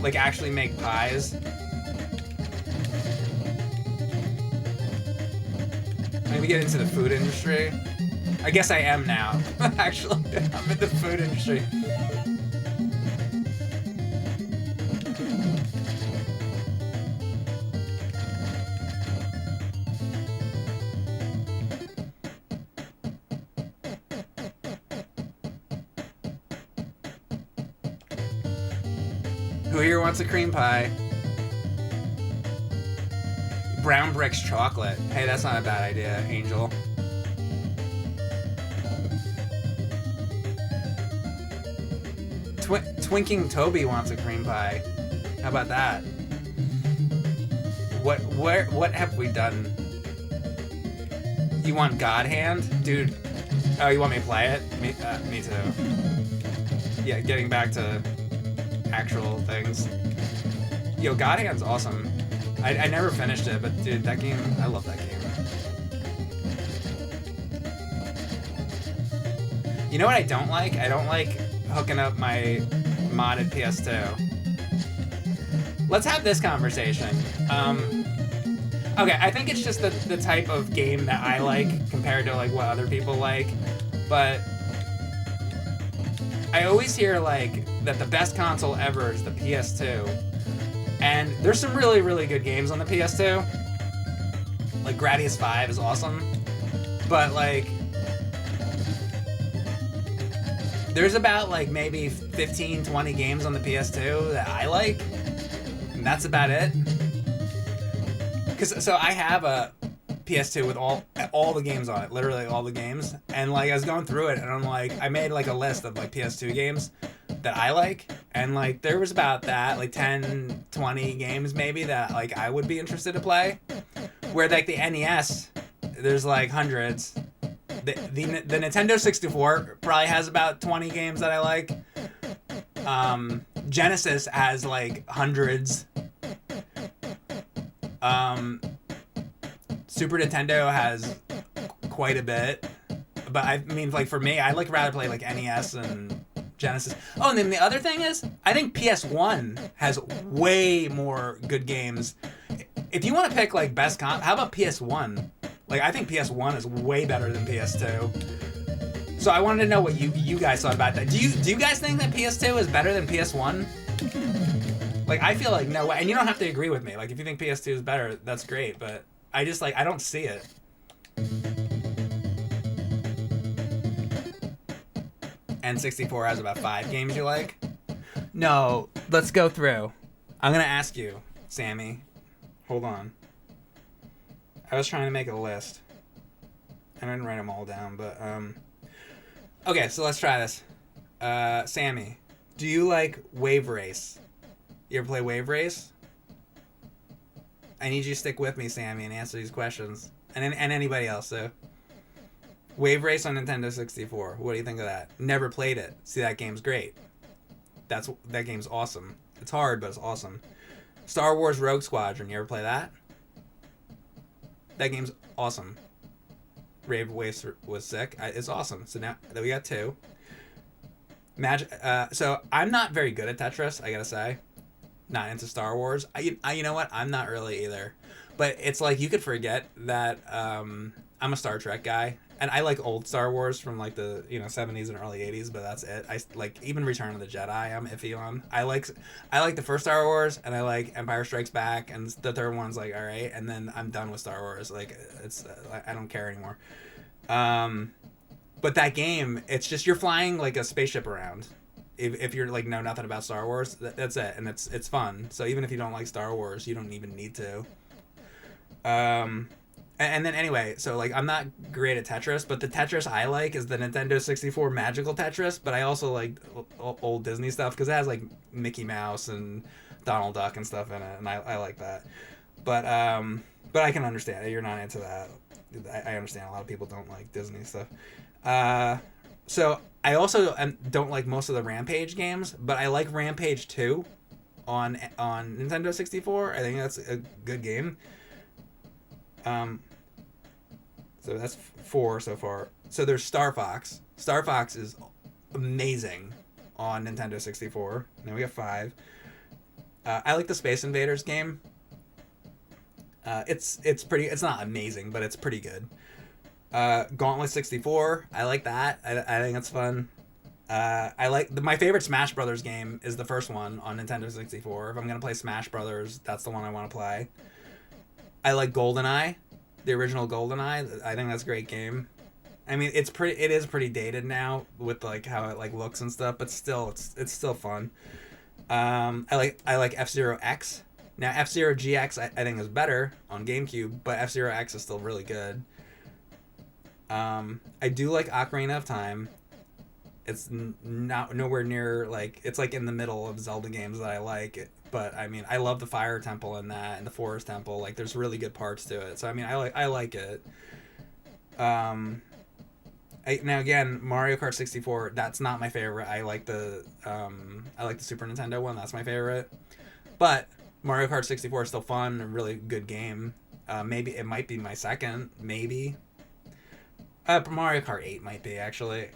Like actually make pies. Maybe get into the food industry. I guess I am now. Actually, I'm in the food industry. Who here wants a cream pie? Brown Bricks chocolate. Hey, that's not a bad idea, Angel. Twinking Toby wants a cream pie. How about that? What have we done? You want God Hand? Dude. Oh, you want me to play it? Me too. Yeah, getting back to actual things. Yo, God Hand's awesome. I never finished it, but dude, that game, I love that game. You know what I don't like? I don't like hooking up my modded PS2. Let's have this conversation. Okay, I think it's just the type of game that I like compared to like what other people like, but I always hear like that the best console ever is the PS2. And there's some really, really good games on the PS2. Like Gradius 5 is awesome. But like there's about like maybe 15, 20 games on the PS2 that I like. And that's about it. So I have a PS2 with all the games on it, literally all the games. And like I was going through it and I'm like, I made like a list of like PS2 games that I like, and like there was about that like 10, 20 games maybe that like I would be interested to play. Where like the NES, there's like hundreds. The Nintendo 64 probably has about 20 games that I like. Genesis has like hundreds. Super Nintendo has quite a bit. But I mean, like for me, I'd like rather play like NES and Genesis. Oh, and then the other thing is, I think PS1 has way more good games. If you want to pick like best how about PS1? Like I think PS1 is way better than PS2. So I wanted to know what you guys thought about that. Do you guys think that PS2 is better than PS1? Like I feel like no way. And you don't have to agree with me. Like if you think PS2 is better, that's great. But I just like I don't see it. N64 has about 5 games you like? No, let's go through. I'm gonna ask you, Sammy. Hold on. I was trying to make a list. I didn't write them all down, but okay, so let's try this. Sammy, do you like Wave Race? You ever play Wave Race? I need you to stick with me, Sammy, and answer these questions. And anybody else, so. Wave Race on Nintendo 64. What do you think of that? Never played it. See, that game's great. That game's awesome. It's hard, but it's awesome. Star Wars Rogue Squadron. You ever play that? That game's awesome. Wave Race was sick. It's awesome. So now that we got 2. So I'm not very good at Tetris, I gotta say. Not into Star Wars. You know what? I'm not really either. But it's like you could forget that I'm a Star Trek guy. And I like old Star Wars from like the 70s and early 80s, but that's it. I like even Return of the Jedi I'm iffy on. I like the first Star Wars, and I like Empire Strikes Back, and the third one's like alright, and then I'm done with Star Wars. Like I don't care anymore. But that game, it's just you're flying like a spaceship around. If you're like know nothing about Star Wars, that's it, and it's fun. So even if you don't like Star Wars, you don't even need to. And then anyway, so like I'm not great at Tetris, but the Tetris I like is the Nintendo 64 Magical Tetris, but I also like old Disney stuff because it has like Mickey Mouse and Donald Duck and stuff in it, and I like that. But I can understand it. You're not into that. I understand a lot of people don't like Disney stuff. So I also don't like most of the Rampage games, but I like Rampage 2 on Nintendo 64. I think that's a good game. So that's 4 so far. So there's Star Fox. Star Fox is amazing on Nintendo 64. Now we have 5. I like the Space Invaders game. It's not amazing, but it's pretty good. Gauntlet 64. I like that. I think it's fun. I like my favorite Smash Brothers game is the first one on Nintendo 64. If I'm gonna play Smash Brothers, that's the one I want to play. I like GoldenEye, the original GoldenEye. I think that's a great game. I mean, it is pretty dated now with like how it like looks and stuff, but still, it's still fun. I like F-Zero X. Now F-Zero GX I think is better on GameCube, but F-Zero X is still really good. I do like Ocarina of Time. It's not nowhere near like it's like in the middle of Zelda games that I like. But I mean, I love the Fire Temple in that and the Forest Temple. Like, there's really good parts to it. So I mean, I like it. Now again, Mario Kart 64. That's not my favorite. I like the Super Nintendo one. That's my favorite. But Mario Kart 64 is still fun. A really good game. Maybe it might be my second. Maybe. Mario Kart 8 might be actually.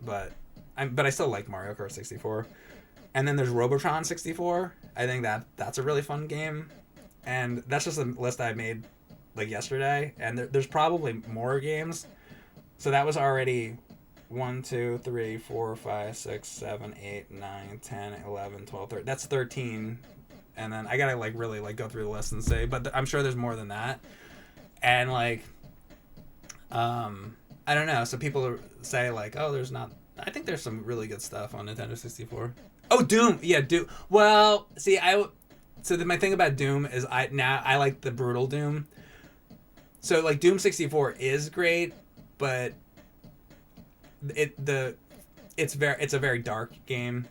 But I still like Mario Kart 64. And then there's Robotron 64. I think that's a really fun game. And that's just a list I made like yesterday. And there's probably more games. So that was already 1, 2, 3, 4, 5, 6, 7, 8, 9, 10, 11, 12, 13. That's 13. And then I gotta like really like go through the list and say, but I'm sure there's more than that. And like, I don't know. So people say like, oh, there's not. I think there's some really good stuff on Nintendo 64. Oh, Doom. Yeah, Doom. Well, see, my thing about Doom is I like the brutal Doom. So like Doom 64 is great, but it's a very dark game,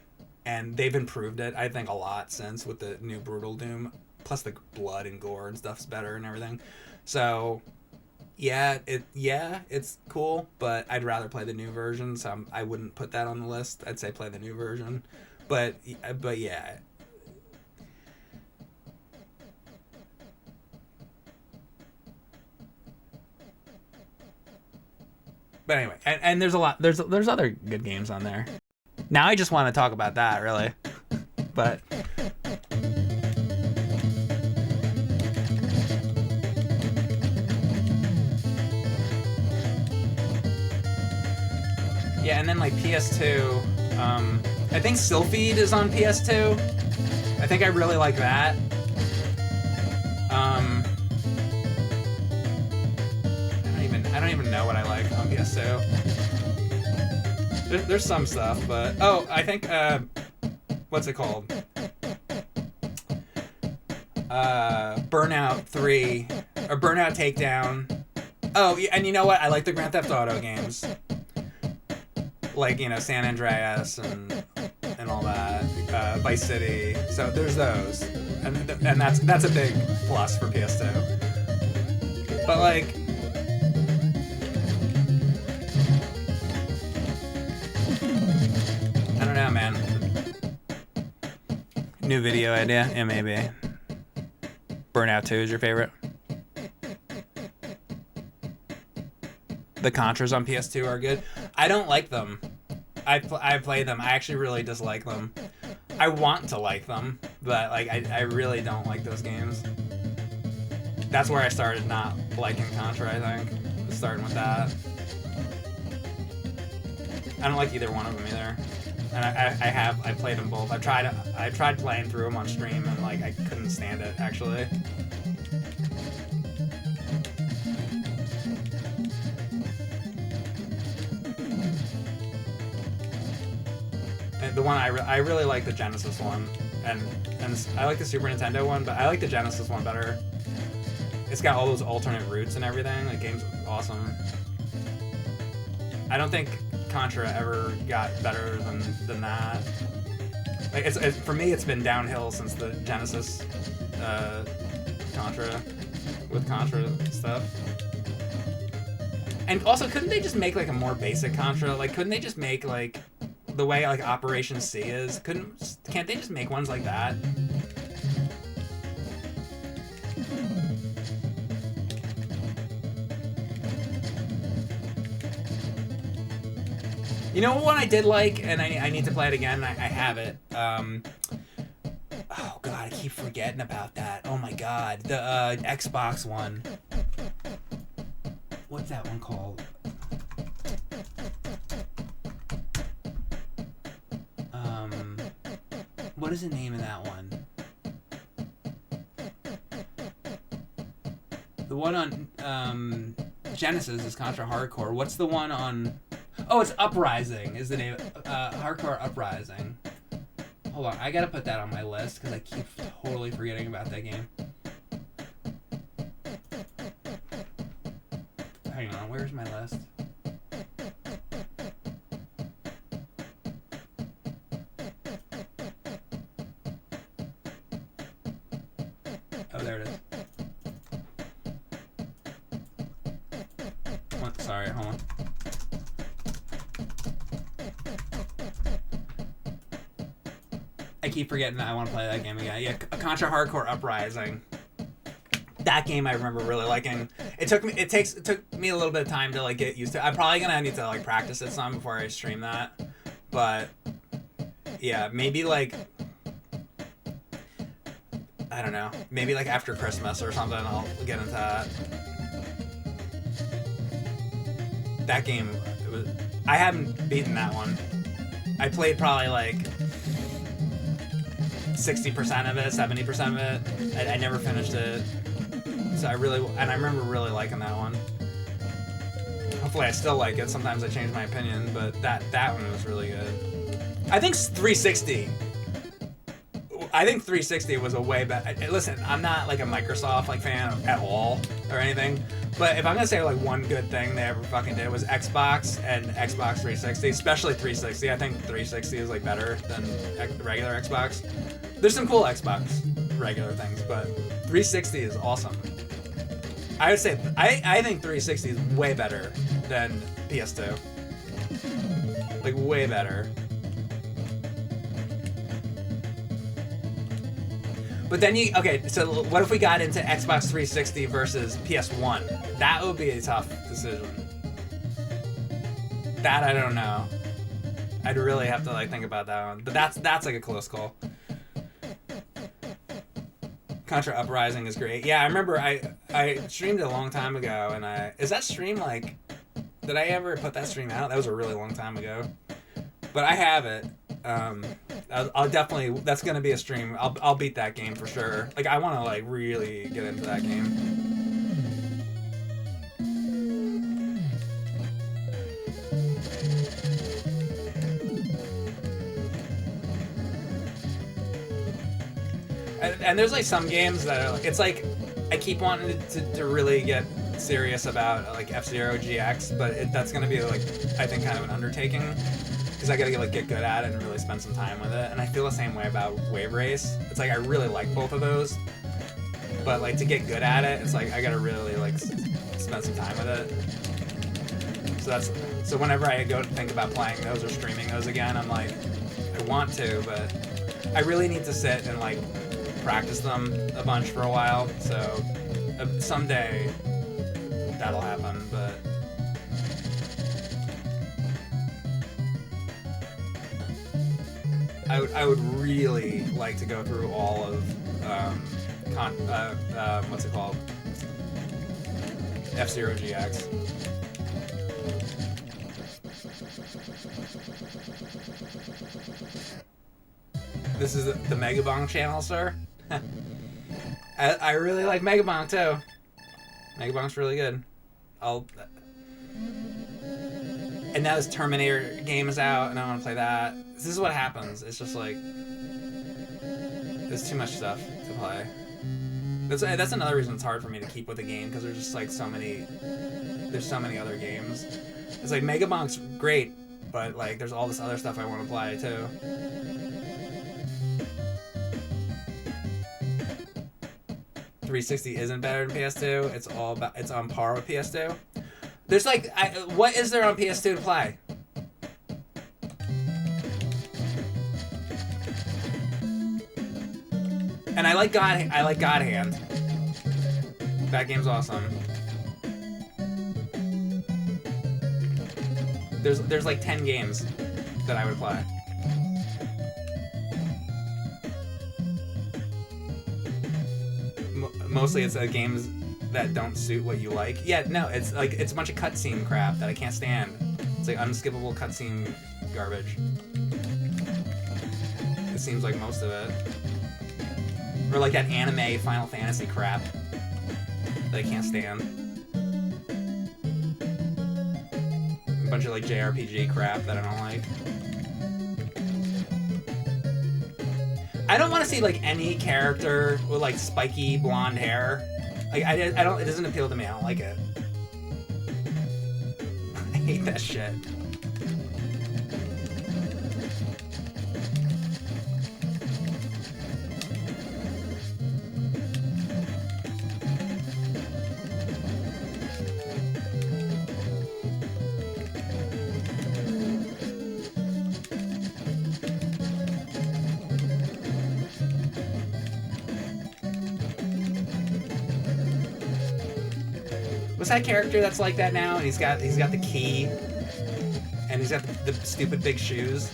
and they've improved it I think a lot since with the new brutal Doom. Plus the blood and gore and stuff's better and everything. So it's cool, but I'd rather play the new version, so I wouldn't put that on the list. I'd say play the new version. But yeah. But anyway, and there's a lot. There's other good games on there. Now I just want to talk about that, really. But yeah, and then like PS2. I think Sylphid is on PS2. I think I really like that. I don't even know what I like on PS2. There's some stuff, but I think what's it called? Burnout 3 or Burnout Takedown. Oh, yeah, and you know what? I like the Grand Theft Auto games. Like, San Andreas and all that. Vice City. So there's those, and that's a big plus for PS2. But like, I don't know, man. New video idea? Yeah, maybe. Burnout 2 is your favorite? The Contras on PS2 are good. I don't like them. I played them. I actually really dislike them. I want to like them, but like I really don't like those games. That's where I started not liking Contra, I think. Starting with that. I don't like either one of them either. And I played them both. I tried playing through them on stream and like I couldn't stand it actually. And the one I really like the Genesis one, and I like the Super Nintendo one, but I like the Genesis one better. It's got all those alternate routes and everything. The game's awesome. I don't think Contra ever got better than that. Like for me, it's been downhill since the Genesis Contra with Contra stuff. And also, couldn't they just make like a more basic Contra? Like, couldn't they just make like the way like Operation C is? Can't they just make ones like that? You know what one I did like, and I need to play it again. I have it. Oh god, I keep forgetting about that. Oh my god, the Xbox one. What's that one called? What is the name of that one? The one on Genesis is Contra Hardcore. What's the one on? Oh, it's Uprising is the name. Hardcore Uprising. Hold on, I gotta put that on my list because I keep totally forgetting about that game. Hang on, where's my list? Oh, there it is. Sorry, hold on. I keep forgetting that I want to play that game again. Yeah, Contra Hardcore Uprising. That game I remember really liking. It took me a little bit of time to like get used to. I'm probably gonna need to like practice it some before I stream that. But yeah, maybe like I don't know. Maybe like after Christmas or something I'll get into that. That game I haven't beaten that one. I played probably like 60% of it, 70% of it. I never finished it. So I remember really liking that one. Hopefully I still like it. Sometimes I change my opinion, but that one was really good. I think 360 was a way better. Listen, I'm not like a Microsoft like fan at all or anything, but if I'm gonna say like one good thing they ever fucking did was Xbox and Xbox 360, especially 360. I think 360 is like better than regular Xbox. There's some cool Xbox regular things, but 360 is awesome. I would say I think 360 is way better than PS2. Like way better. But then so what if we got into Xbox 360 versus PS1? That would be a tough decision. That I don't know. I'd really have to like think about that one. But that's like a close call. Contra Uprising is great. Yeah, I remember I streamed it a long time ago, and is that stream like, did I ever put that stream out? That was a really long time ago. But I have it. I'll definitely, that's gonna be a stream. I'll beat that game for sure. Like I want to like really get into that game. And there's like some games that are, it's like I keep wanting to really get serious about like F-Zero GX, but that's gonna be like I think kind of an undertaking. because I gotta get good at it and really spend some time with it. And I feel the same way about Wave Race. It's like I really like both of those, but like to get good at it, it's like I gotta really like spend some time with it. So whenever I go to think about playing those or streaming those again, I'm like, I want to, but I really need to sit and like practice them a bunch for a while. So someday that'll happen, but. I would really like to go through all of what's it called? F-Zero GX. This is the Megabong channel, sir. I really like Megabong too. Megabong's really good. And now this Terminator game is out, and I want to play that. This is what happens. It's just like there's too much stuff to play. That's another reason it's hard for me to keep with a game, because there's just like so many. There's so many other games. It's like Megabong's great, but like there's all this other stuff I want to play too. .360 isn't better than PS2. It's on par with PS2. There's like, what is there on PS2 to play? And I like God Hand. That game's awesome. There's like 10 games that I would play. Mostly it's games that don't suit what you like. Yeah, no, it's like it's a bunch of cutscene crap that I can't stand. It's like unskippable cutscene garbage. It seems like most of it. Or like that anime Final Fantasy crap that I can't stand. A bunch of like JRPG crap that I don't like. I don't want to see like any character with like spiky blonde hair. Like I don't. It doesn't appeal to me. I don't like it. I hate that shit. What's that character that's like that now? And he's got the key, and he's got the stupid big shoes.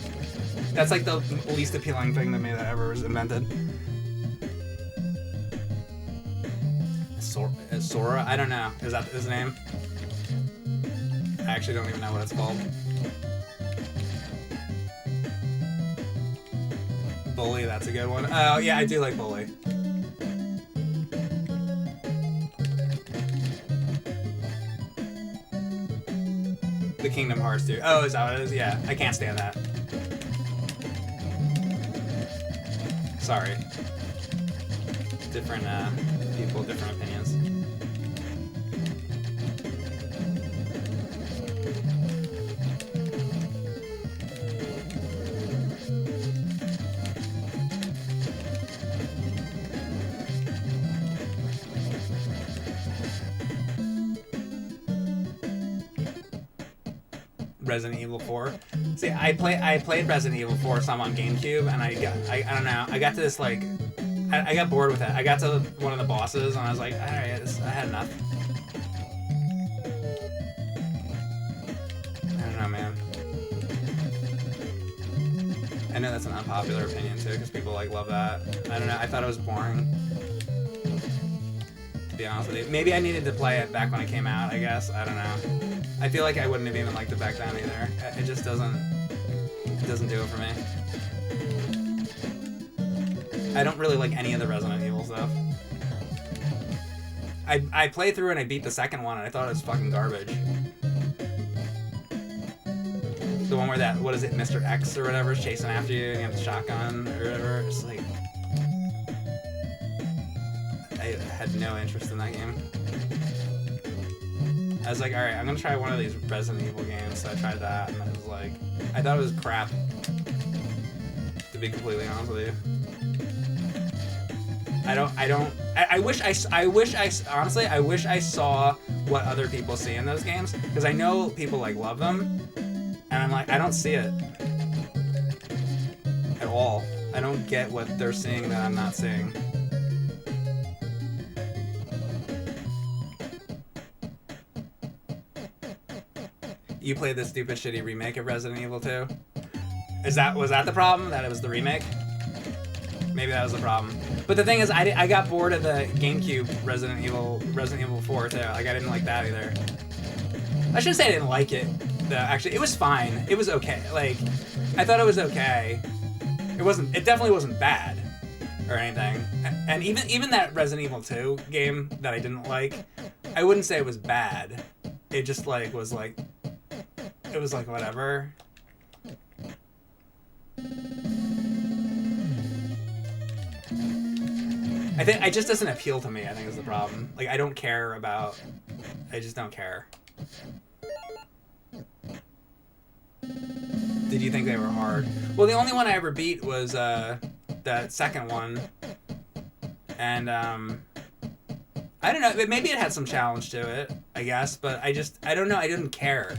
That's like the least appealing thing to me that ever was invented. Sora? I don't know. Is that his name? I actually don't even know what it's called. Bully, that's a good one. Oh yeah, I do like Bully. The Kingdom Hearts 2. Oh, is that what it is? Yeah, I can't stand that. Sorry. Different people, different opinions. Resident Evil 4. See, I played Resident Evil 4 some on GameCube, and I don't know. I got to this like, I got bored with it. I got to one of the bosses, and I was like, all right, I had enough. I don't know, man. I know that's an unpopular opinion too, because people like love that. I don't know. I thought it was boring. To be honest with you, maybe I needed to play it back when it came out. I guess I don't know. I feel like I wouldn't have even liked it back then either. It just doesn't do it for me. I don't really like any of the Resident Evil stuff. I played through and I beat the second one and I thought it was fucking garbage. The one where that, what is it, Mr. X or whatever is chasing after you and you have the shotgun or whatever. It's like, I had no interest in that game. I was like, all right, I'm gonna try one of these Resident Evil games. So I tried that, and I was like, I thought it was crap. To be completely honest with you, I wish honestly, I wish I saw what other people see in those games, because I know people like love them, and I'm like, I don't see it at all. I don't get what they're seeing that I'm not seeing. You played this stupid shitty remake of Resident Evil 2? Was that the problem? That it was the remake? Maybe that was the problem. But the thing is, I got bored of the GameCube Resident Evil 4 too. Like, I didn't like that either. I shouldn't say I didn't like it, though. Actually, it was fine. It was okay. Like, I thought it was okay. It definitely wasn't bad or anything. And even that Resident Evil 2 game that I didn't like, I wouldn't say it was bad. It just like was like, it was like whatever. I think it just doesn't appeal to me, I think is the problem. Like, I don't care about, I just don't care. Did you think they were hard? Well, the only one I ever beat was that second one. And I don't know, maybe it had some challenge to it, I guess, but I don't know, I didn't care.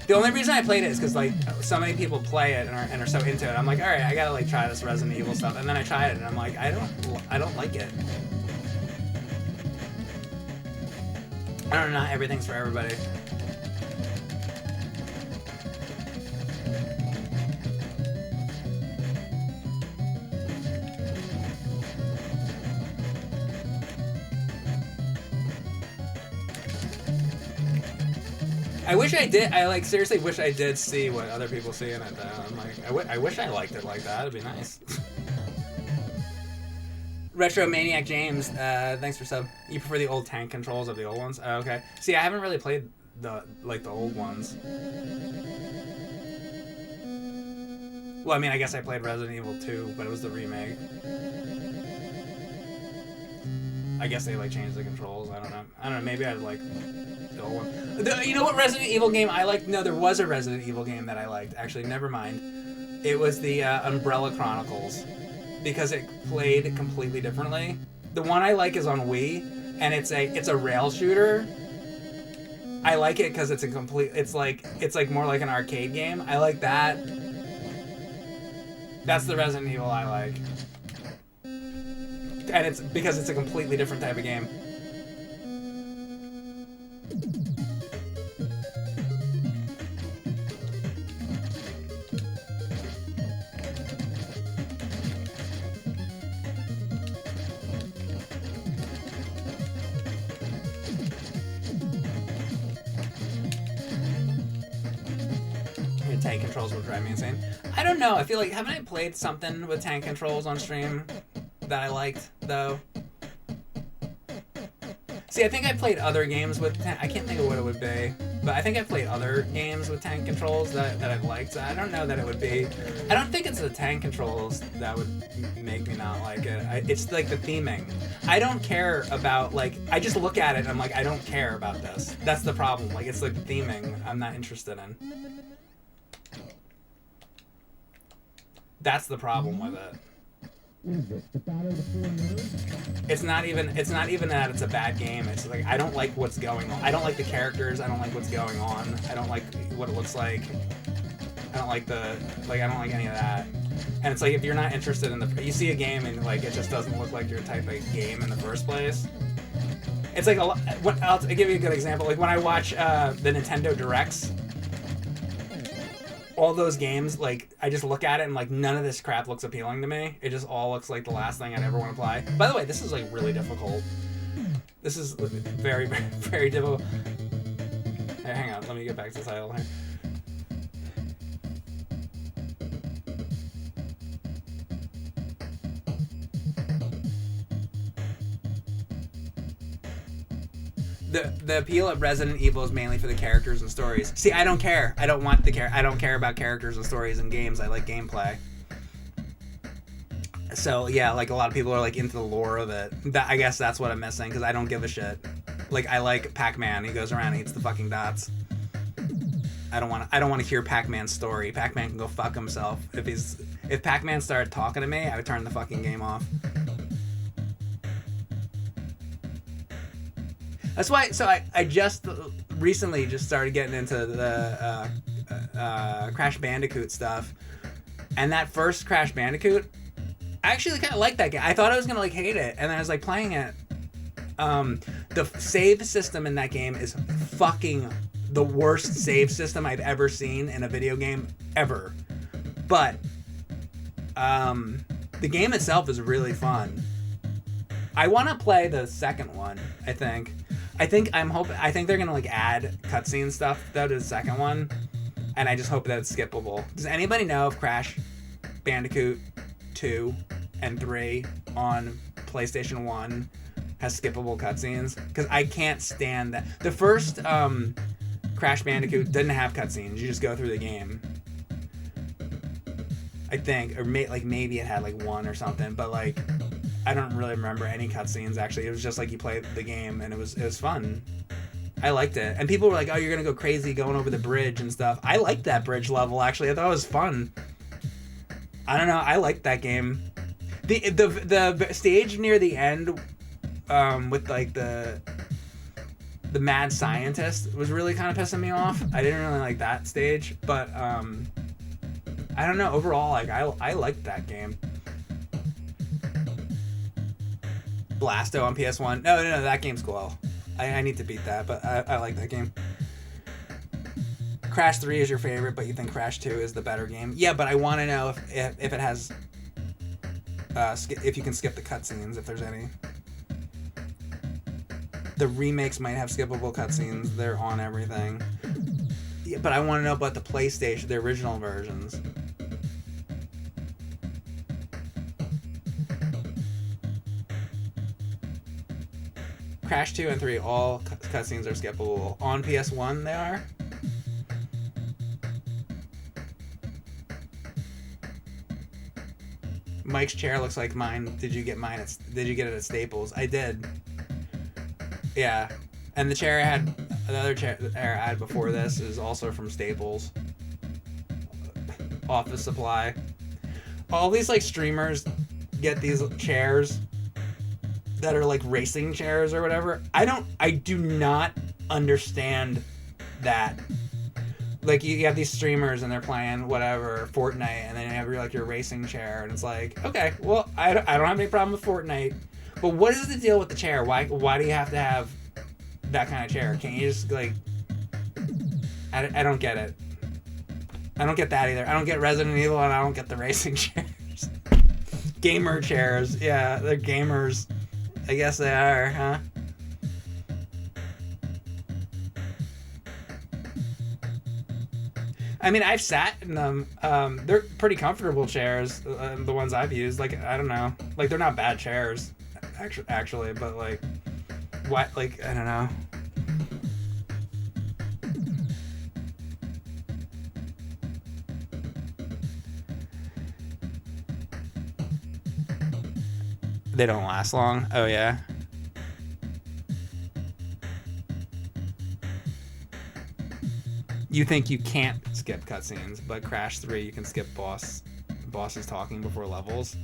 The only reason I played it is because, like, so many people play it and are so into it. I'm like, all right, I gotta, like, try this Resident Evil stuff. And then I tried it, and I'm like, I don't like it. I don't know, not everything's for everybody. I wish I did. I like seriously wish I did see what other people see in it though. I'm like, I wish I liked it like that. It'd be nice. Retro Maniac James, thanks for sub. You prefer the old tank controls of the old ones? Oh, okay. See, I haven't really played the old ones. Well, I mean, I guess I played Resident Evil 2, but it was the remake. I guess they like changed the controls. I don't know. Maybe I'd like the old one. You know what Resident Evil game I liked? No, there was a Resident Evil game that I liked. Actually, never mind. It was the Umbrella Chronicles, because it played completely differently. The one I like is on Wii, and it's a rail shooter. I like it because it's like more like an arcade game. I like that. That's the Resident Evil I like. And it's because it's a completely different type of game. Tank controls would drive me insane. I don't know. I feel like, haven't I played something with tank controls on stream that I liked, though? See, I think I played other games with I can't think of what it would be, but I think I played other games with tank controls that I've liked. So I don't know that it would be. I don't think it's the tank controls that would make me not like it. It's like the theming. I don't care about, like, I just look at it and I'm like, I don't care about this. That's the problem. Like, it's like the theming I'm not interested in. That's the problem with it. It's not even that it's a bad game. It's like, I don't like what's going on. I don't like the characters. I don't like what's going on. I don't like what it looks like. I don't like I don't like any of that. And it's like, if you're not interested in you see a game and like it just doesn't look like your type of game in the first place. It's like I'll give you a good example. Like when I watch the Nintendo Directs, all those games, like, I just look at it and, like, none of this crap looks appealing to me. It just all looks like the last thing I'd ever want to play. By the way, this is, like, really difficult. This is very, very, very difficult. Hey, hang on. Let me get back to the title here. The appeal of Resident Evil is mainly for the characters and stories. See, I don't care. I don't care about characters and stories in games. I like gameplay. So yeah, like a lot of people are like into the lore of it. I guess that's what I'm missing, because I don't give a shit. Like I like Pac-Man. He goes around and eats the fucking dots. I don't want to hear Pac-Man's story. Pac-Man can go fuck himself. If Pac-Man started talking to me, I would turn the fucking game off. That's why. So I just recently just started getting into the Crash Bandicoot stuff, and that first Crash Bandicoot, I actually kind of liked that game. I thought I was gonna like hate it, and then I was like playing it. The save system in that game is fucking the worst save system I've ever seen in a video game ever. But the game itself is really fun. I want to play the second one. I think they're gonna like add cutscene stuff though to the second one, and I just hope that it's skippable. Does anybody know if Crash Bandicoot 2 and 3 on PlayStation 1 has skippable cutscenes? Because I can't stand that. The first Crash Bandicoot didn't have cutscenes. You just go through the game. I think, or maybe it had like one or something, but like I don't really remember any cutscenes actually. It was just like you play the game and it was fun. I liked it. And people were like, "Oh, you're gonna go crazy going over the bridge and stuff." I liked that bridge level actually. I thought it was fun. I don't know. I liked that game. The stage near the end with like the mad scientist was really kind of pissing me off. I didn't really like that stage, but I don't know. Overall, like I liked that game. Blasto on PS1. No, that game's cool. I need to beat that, but I like that game. Crash 3 is your favorite, but you think Crash 2 is the better game. Yeah, but I want to know if it has if you can skip the cutscenes, if there's any. The remakes might have skippable cutscenes. They're on everything. Yeah, but I want to know about the PlayStation, the original versions. Crash 2 and 3, all cutscenes are skippable. On PS1, they are. Mike's chair looks like mine. Did you get it at Staples? I did. Yeah. And the chair the other chair I had before this is also from Staples. Office Supply. All these like streamers get these chairs that are like racing chairs or whatever. I do not understand that. Like you have these streamers and they're playing whatever Fortnite, and then you have your racing chair, and it's like, okay, well I don't have any problem with Fortnite, but what is the deal with the chair? Why do you have to have that kind of chair? Can't you just like? I don't get it. I don't get that either. I don't get Resident Evil, and I don't get the racing chairs. Gamer chairs, yeah, they're gamers. I guess they are, huh? I mean, I've sat in them. They're pretty comfortable chairs, the ones I've used. Like, I don't know. Like, they're not bad chairs, actually, but, like, what? Like, I don't know. They don't last long. Oh, yeah. You think you can't skip cutscenes, but Crash 3 you can skip bosses talking before levels.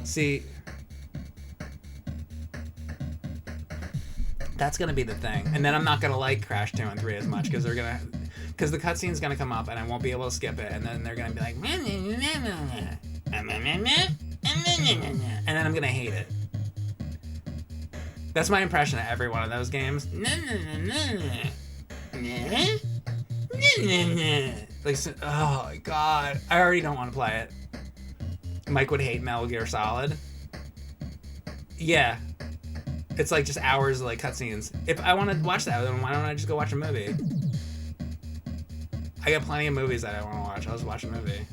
See, that's gonna be the thing, and then I'm not gonna like Crash 2 and 3 as much because the cutscene's gonna come up and I won't be able to skip it, and then they're gonna be like, and then I'm gonna hate it. That's my impression of every one of those games. Like, oh my god, I already don't want to play it. Mike would hate Metal Gear Solid. Yeah, it's like just hours of like cutscenes. If I want to watch that, then why don't I just go watch a movie? I got plenty of movies that I want to watch. I'll just watch a movie.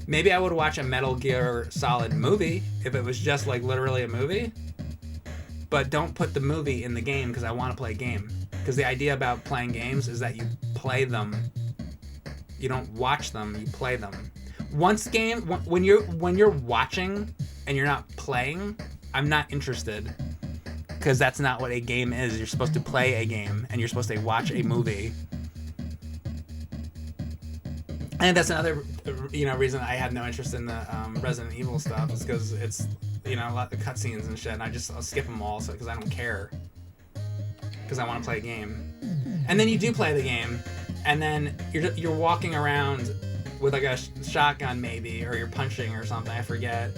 Maybe I would watch a Metal Gear Solid movie if it was just like literally a movie. But don't put the movie in the game because I want to play a game. Because the idea about playing games is that you play them. You don't watch them, you play them. When you're watching and you're not playing, I'm not interested. because that's not what a game is. You're supposed to play a game, and you're supposed to watch a movie. And that's another, reason I had no interest in the Resident Evil stuff is because it's, a lot of cutscenes and shit, and I'll skip them all because I don't care. Because I want to play a game. And then you do play the game, and then you're walking around with like a shotgun maybe, or you're punching or something, I forget.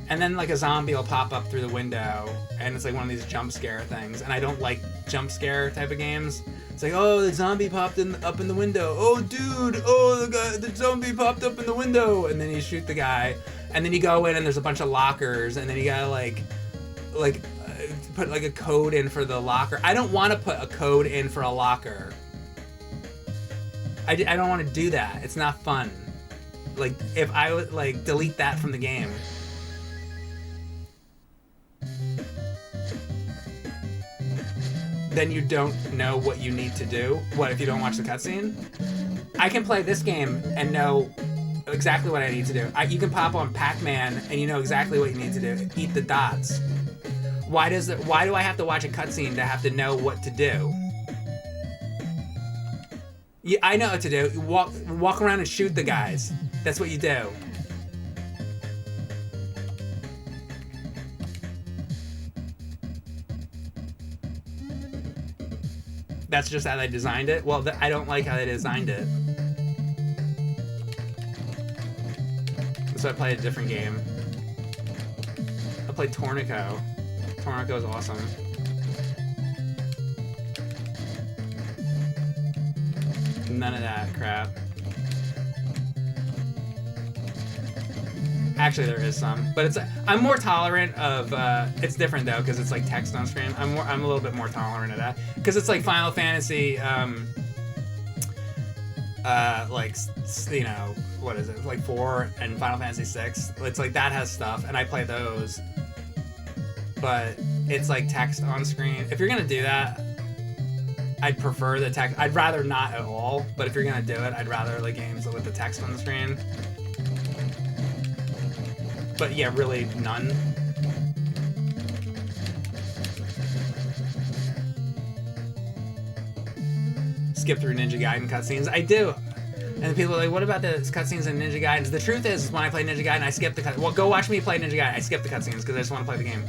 And then like a zombie will pop up through the window, and it's like one of these jump scare things. And I don't like jump scare type of games. It's like, oh, the zombie popped up in the window. Oh, dude, the zombie popped up in the window. And then you shoot the guy, and then you go in and there's a bunch of lockers, and then you gotta like put like a code in for the locker. I don't want to put a code in for a locker. I don't want to do that. It's not fun. Like, if I would like delete that from the game. Then you don't know what you need to do. What if you don't watch the cutscene? I can play this game and know exactly what I need to do. You can pop on Pac-Man and you know exactly what you need to do. Eat the dots. Why do I have to watch a cutscene to have to know what to do? Yeah, I know what to do. Walk around and shoot the guys. That's what you do. That's just how they designed it? Well, I don't like how they designed it. So I played a different game. I played Tornico. Tornico is awesome. None of that crap. Actually, there is some, but I'm more tolerant of. It's different though, because it's like text on screen. I'm a little bit more tolerant of that, because it's like Final Fantasy. What is it? Like 4 and Final Fantasy 6. It's like that has stuff, and I play those. But it's like text on screen. If you're gonna do that, I'd prefer the text. I'd rather not at all. But if you're gonna do it, I'd rather like games with the text on the screen. But yeah, really none. Skip through Ninja Gaiden cutscenes. I do. And people are like, what about the cutscenes in Ninja Gaiden? The truth is, when I play Ninja Gaiden, I skip the cutscenes. Well, go watch me play Ninja Gaiden. I skip the cutscenes because I just want to play the game.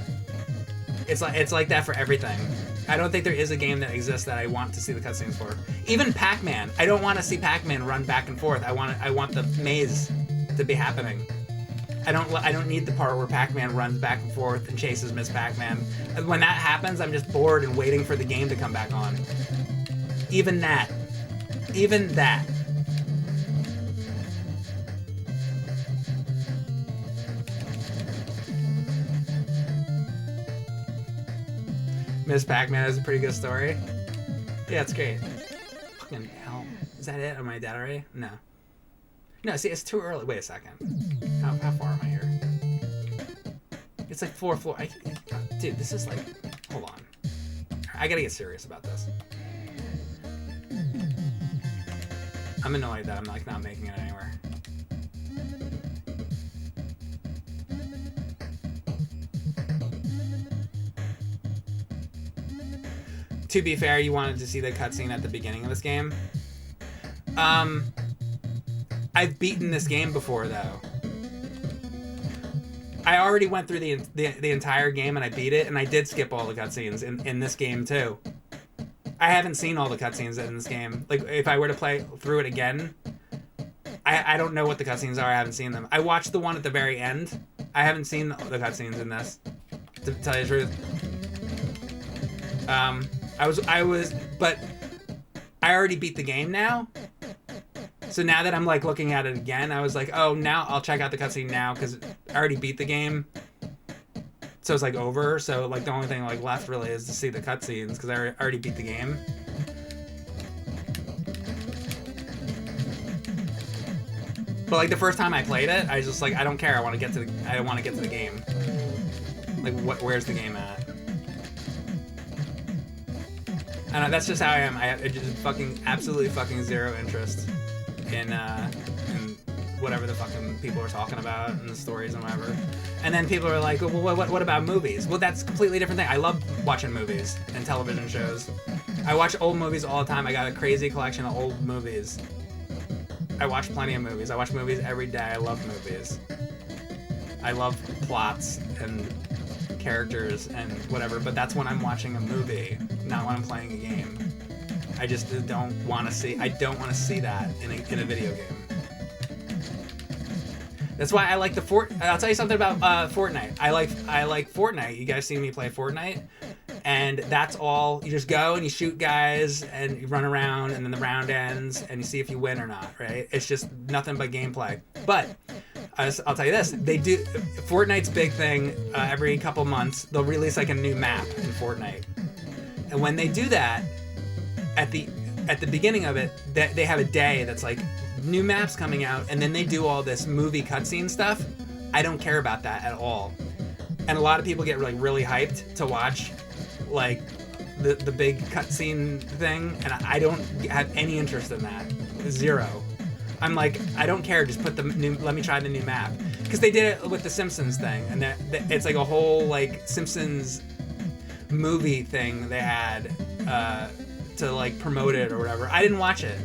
It's like that for everything. I don't think there is a game that exists that I want to see the cutscenes for. Even Pac-Man. I don't want to see Pac-Man run back and forth. I want the maze to be happening. I don't need the part where Pac-Man runs back and forth and chases Miss Pac-Man. When that happens, I'm just bored and waiting for the game to come back on. Even that. Miss Pac-Man has a pretty good story. Yeah, it's great. Fucking hell. Is that it? Am I dead already? No. No, see, it's too early. Wait a second. How far am I here? It's like 4 floors. Dude, this is like... Hold on. I gotta get serious about this. I'm annoyed that I'm like not making it anywhere. To be fair, you wanted to see the cutscene at the beginning of this game. I've beaten this game before, though. I already went through the entire game and I beat it, and I did skip all the cutscenes in this game, too. I haven't seen all the cutscenes in this game. Like, if I were to play through it again, I don't know what the cutscenes are. I haven't seen them. I watched the one at the very end. I haven't seen the cutscenes in this, to tell you the truth. But I already beat the game now. So now that I'm like looking at it again, I was like, oh, now I'll check out the cutscene now because I already beat the game. So it's like over. So like the only thing like left really is to see the cutscenes because I already beat the game. But like the first time I played it, I was just like, I don't care. I want to get to the game. Like where's the game at? And that's just how I am. I just absolutely fucking zero interest in whatever the fucking people are talking about and the stories and whatever. And then people are like, well, what about movies? Well, that's a completely different thing. I love watching movies and television shows. I watch old movies all the time. I got a crazy collection of old movies. I watch plenty of movies. I watch movies every day. I love movies. I love plots and characters and whatever, but that's when I'm watching a movie, not when I'm playing a game. I just don't want to see. I don't want to see that in a video game. That's why I like I'll tell you something about Fortnite. I like Fortnite. You guys see me play Fortnite, and that's all. You just go and you shoot guys and you run around, and then the round ends, and you see if you win or not. Right? It's just nothing but gameplay. But I'll tell you this: Fortnite's big thing. Every couple months, they'll release like a new map in Fortnite, and when they do that, at the beginning of it, they have a day that's like new maps coming out, and then they do all this movie cutscene stuff. I don't care about that at all, and a lot of people get really hyped to watch like the big cutscene thing, and I don't have any interest in that. Zero. I'm like, I don't care. Just put let me try the new map, because they did it with the Simpsons thing, and that it's like a whole like Simpsons movie thing they had to like promote it or whatever. I didn't watch it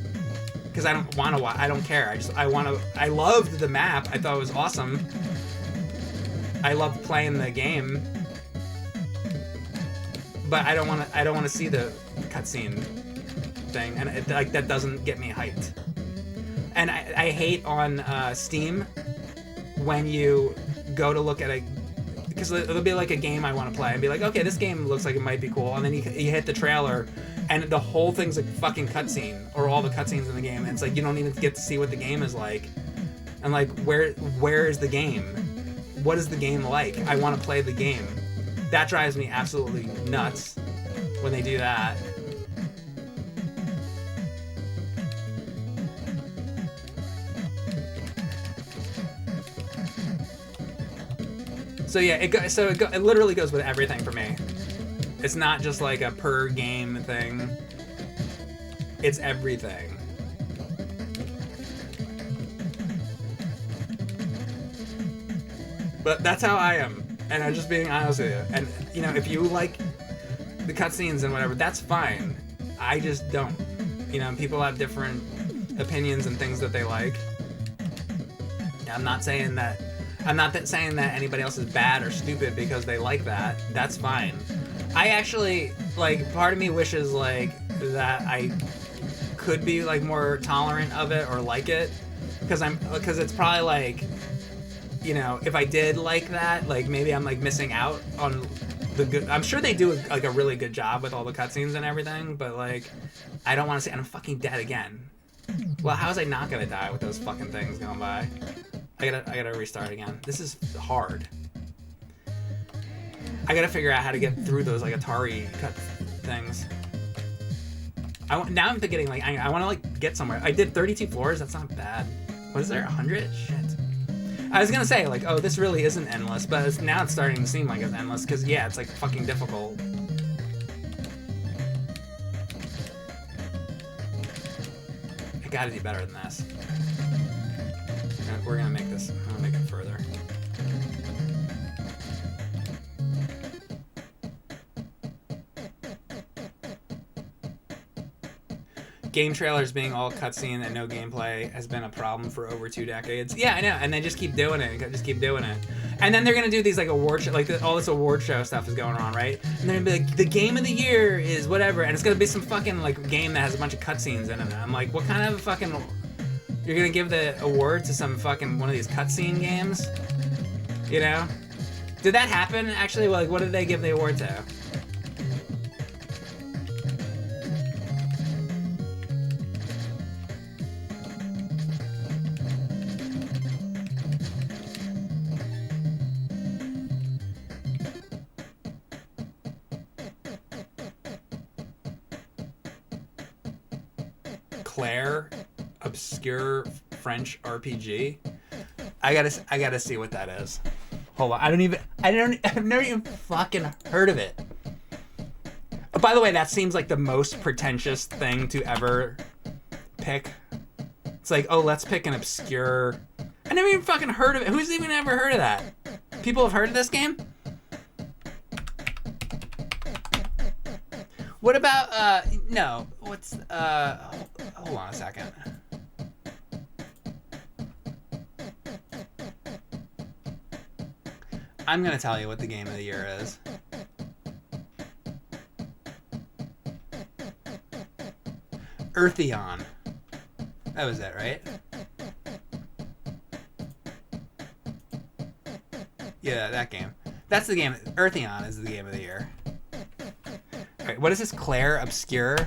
because I don't want to watch. I don't care. I loved the map. I thought it was awesome. I loved playing the game, but I don't want to see the cutscene thing, and that doesn't get me hyped. And I hate on Steam when you go to look at because it'll be like a game I want to play and be like, okay, this game looks like it might be cool, and then you hit the trailer and the whole thing's a fucking cutscene, or all the cutscenes in the game, and it's like you don't even get to see what the game is like. And like, where is the game? What is the game like? I want to play the game. That drives me absolutely nuts when they do that. So yeah, it literally goes with everything for me. It's not just like a per game thing. It's everything. But that's how I am, and I'm just being honest with you. And you know, if you like the cutscenes and whatever, that's fine. I just don't. You know, people have different opinions and things that they like. I'm not saying that anybody else is bad or stupid because they like that. That's fine. I actually, like, part of me wishes, like, that I could be, like, more tolerant of it or like it. Because it's probably, like, you know, if I did like that, like, maybe I'm, like, missing out on the good... I'm sure they do, like, a really good job with all the cutscenes and everything, but, like, I don't want to see... And I'm fucking dead again. Well, how was I not gonna die with those fucking things going by? I gotta restart again. This is hard. I gotta figure out how to get through those like Atari cut things. Now I'm thinking like I want to like get somewhere. I did 32 floors. That's not bad. What is there? 100? Shit. I was gonna say like, oh, this really isn't endless, but now it's starting to seem like it's endless because yeah, it's like fucking difficult. I gotta do better than this. We're gonna make this. I'm gonna make it further. Game trailers being all cutscene and no gameplay has been a problem for over 2 decades. Yeah, I know, and they just keep doing it. And then they're gonna do these like award show, like all this award show stuff is going on, right? And they're gonna be like, the game of the year is whatever, and it's gonna be some fucking like game that has a bunch of cutscenes in it. I'm like, what kind of fucking? You're gonna give the award to some fucking one of these cutscene games? You know? Did that happen actually? Like, what did they give the award to? Claire, obscure French RPG. I gotta see what that is. Hold on, I've never even fucking heard of it. By the way, that seems like the most pretentious thing to ever pick. It's like, oh, let's pick an obscure I never even fucking heard of it. Who's even ever heard of that? People have heard of this game? What about, no, what's, hold on a second. I'm gonna tell you what the game of the year is. Eartheon. That was it, right? Yeah, that game. That's the game. Eartheon is the game of the year. All right, what is this? Claire Obscure?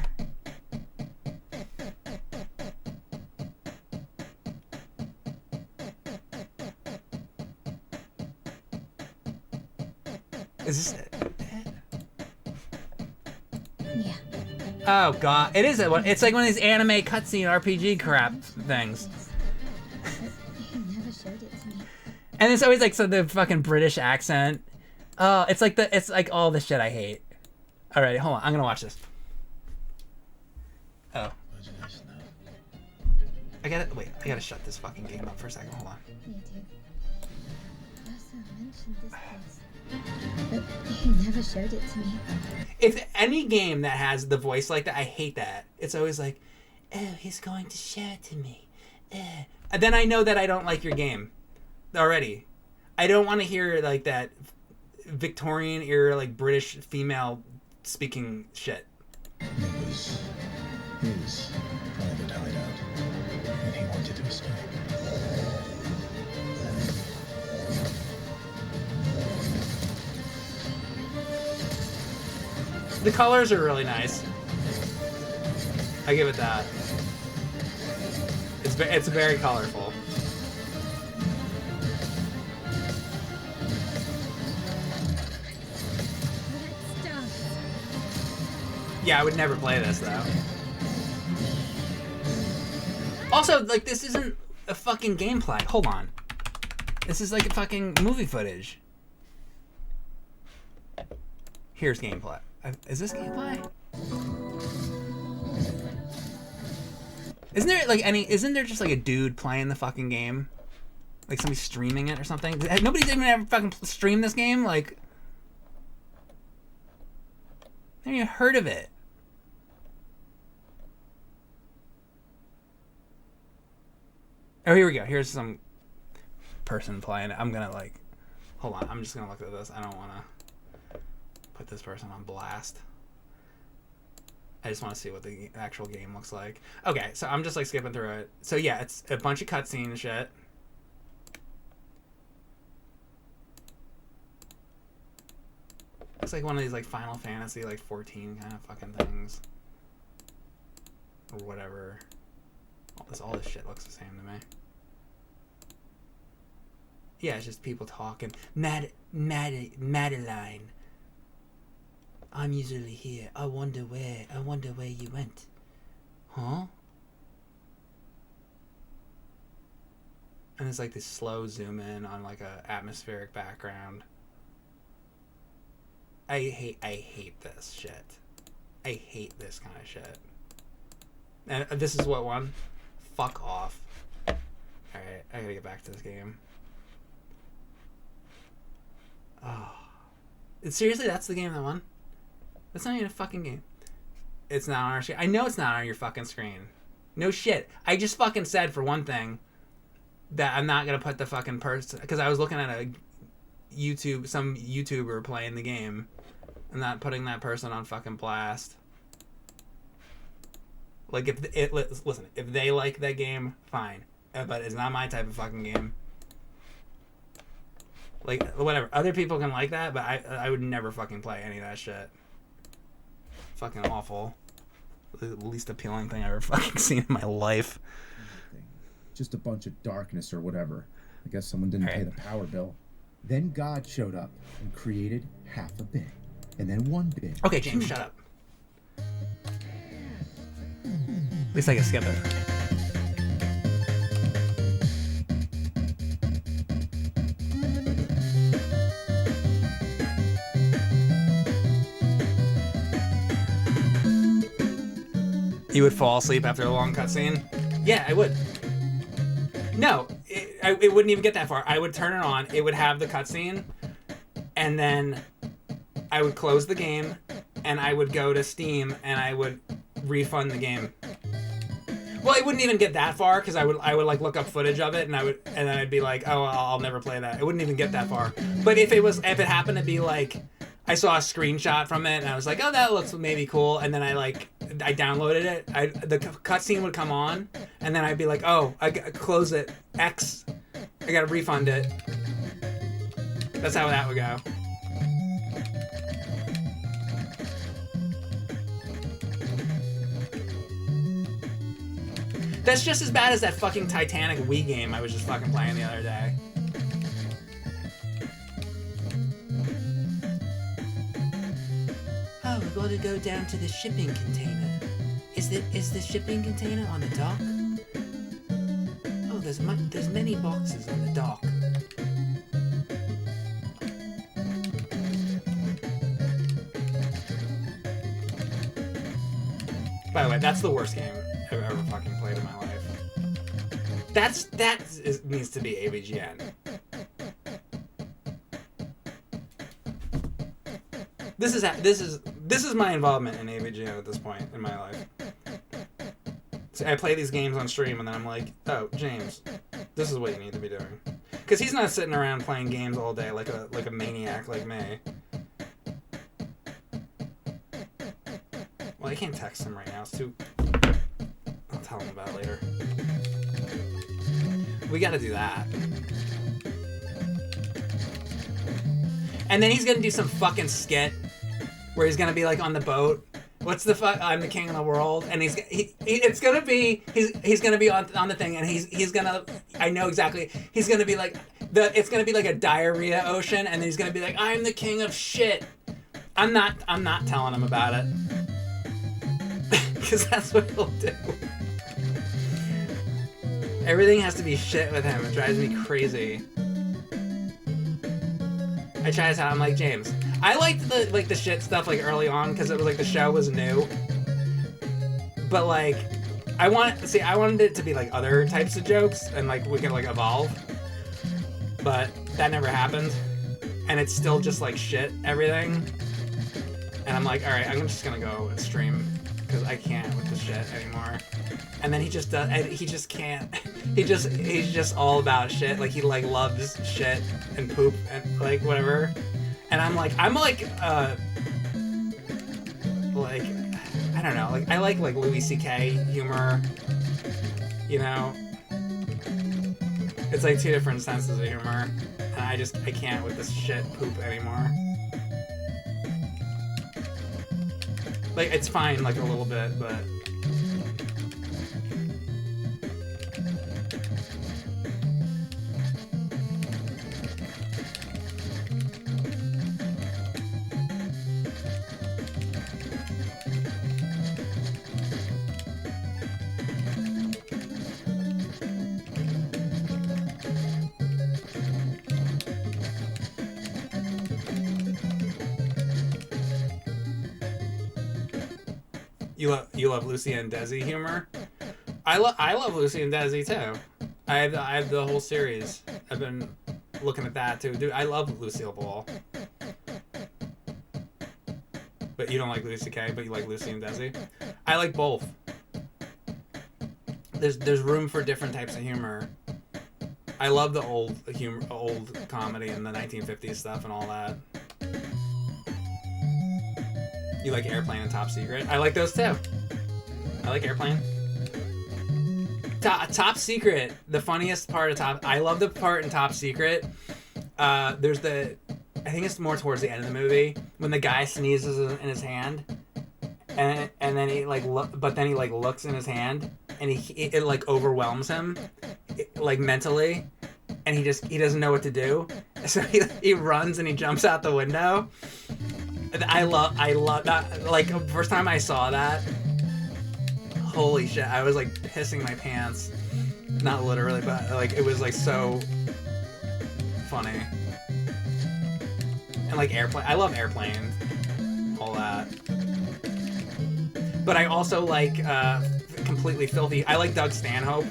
Is this it? Yeah. Oh god, it is. It's like one of these anime cutscene RPG crap things. You never showed it to me. And it's always like the fucking British accent. Oh, it's like all the shit I hate. All right, hold on. I'm gonna watch this. Oh. I gotta shut this fucking game up for a second. Hold on. Me too. Also mentioned this place, but you never showed it to me. If any game that has the voice like that, I hate that. It's always like, oh, he's going to show it to me. And then I know that I don't like your game already. I don't want to hear like that Victorian era, like British female speaking shit. It was his private hideout, and he wanted to escape. The colors are really nice. I give it that. It's very colorful. Yeah, I would never play this though. Also, like, this isn't a fucking gameplay. Hold on. This is like a fucking movie footage. Here's gameplay. Is this gameplay? Isn't there just like a dude playing the fucking game? Like somebody streaming it or something? Nobody's even ever fucking streamed this game? Like, I haven't even heard of it. Oh, here we go. Here's some person playing it. I'm gonna like, hold on. I'm just gonna look at this. I don't want to put this person on blast. I just want to see what the actual game looks like. Okay, so I'm just like skipping through it. So yeah, it's a bunch of cutscene shit. Looks like one of these like Final Fantasy like 14 kind of fucking things. Or whatever. All this shit looks the same to me. Yeah, it's just people talking. Madeline. I'm usually here. I wonder where you went. Huh? And it's like this slow zoom in on like a atmospheric background. I hate this shit. I hate this kind of shit. And this is what one? Fuck off. Alright, I gotta get back to this game. Oh. Seriously, that's the game that won? That's not even a fucking game. It's not on our screen. I know it's not on your fucking screen. No shit. I just fucking said, for one thing, that I'm not gonna put the fucking person... Because I was looking at some YouTuber playing the game. I'm not putting that person on fucking blast. Like, listen, if they like that game, fine. But it's not my type of fucking game. Like, whatever. Other people can like that, but I would never fucking play any of that shit. Fucking awful. The least appealing thing I've ever fucking seen in my life. Just a bunch of darkness or whatever. I guess someone didn't pay the power bill. Then God showed up and created half a bit. And then 1 bit. Okay, James, shut up. At least I can skip it. You would fall asleep after a long cutscene? Yeah, I would. No, it wouldn't even get that far. I would turn it on. It would have the cutscene, and then I would close the game, and I would go to Steam, and I would refund the game. Well, it wouldn't even get that far because I would like look up footage of it, and then I'd be like, oh, I'll never play that. It wouldn't even get that far. But if it happened to be like, I saw a screenshot from it, and I was like, oh, that looks maybe cool, and then I downloaded it. The cutscene would come on, and then I'd be like, oh, I close it. X. I gotta refund it. That's how that would go. That's just as bad as that fucking Titanic Wii game I was just fucking playing the other day. Oh, we're going to go down to the shipping container. Is the shipping container on the dock? Oh, there's many boxes on the dock. By the way, that's the worst game I've ever fucking played in my life. That needs to be AVGN. This is my involvement in AVGN at this point in my life. So I play these games on stream and then I'm like, oh, James, this is what you need to be doing. Because he's not sitting around playing games all day like a maniac like me. Well, I can't text him right now. It's too... I'll tell him about it later. We gotta do that. And then he's gonna do some fucking skit where he's gonna be like on the boat. What's the fuck? I'm the king of the world, and he's gonna be on the thing, and he's gonna. I know exactly. He's gonna be like it's gonna be like a diarrhea ocean, and then he's gonna be like, I'm the king of shit. I'm not telling him about it. Because that's what he'll do. Everything has to be shit with him. It drives me crazy. I try to tell him, like, James, I liked the shit stuff like early on because it was like the show was new. But like, I wanted it to be like other types of jokes and like we could like evolve. But that never happened. And it's still just like shit, everything. And I'm like, alright, I'm just gonna go stream. Because I can't with the shit anymore. And then he just does, he just can't. He's just all about shit. Like he like loves shit and poop and like whatever. And I'm like I don't know, like I like Louis C.K. humor. You know? It's like two different senses of humor. And I can't with this shit poop anymore. Like, it's fine, like, a little bit, but... You love Lucy and Desi humor? I love Lucy and Desi too. I have the whole series. I've been looking at that too. Dude, I love Lucille Ball. But you don't like Lucy K, but you like Lucy and Desi? I like both. There's room for different types of humor. I love the old comedy and the 1950s stuff and all that. You like Airplane and Top Secret? I like those too. I like Airplane. Top Secret, the funniest part of I love the part in Top Secret. There's I think it's more towards the end of the movie when the guy sneezes in his hand, and then he looks in his hand and it like overwhelms him, like mentally, and he doesn't know what to do, so he runs and he jumps out the window. I love that. Like, first time I saw that, holy shit, I was like pissing my pants. Not literally, but like it was like so funny. And like Airplane, I love Airplane, all that. But I also like Completely Filthy. I like Doug Stanhope.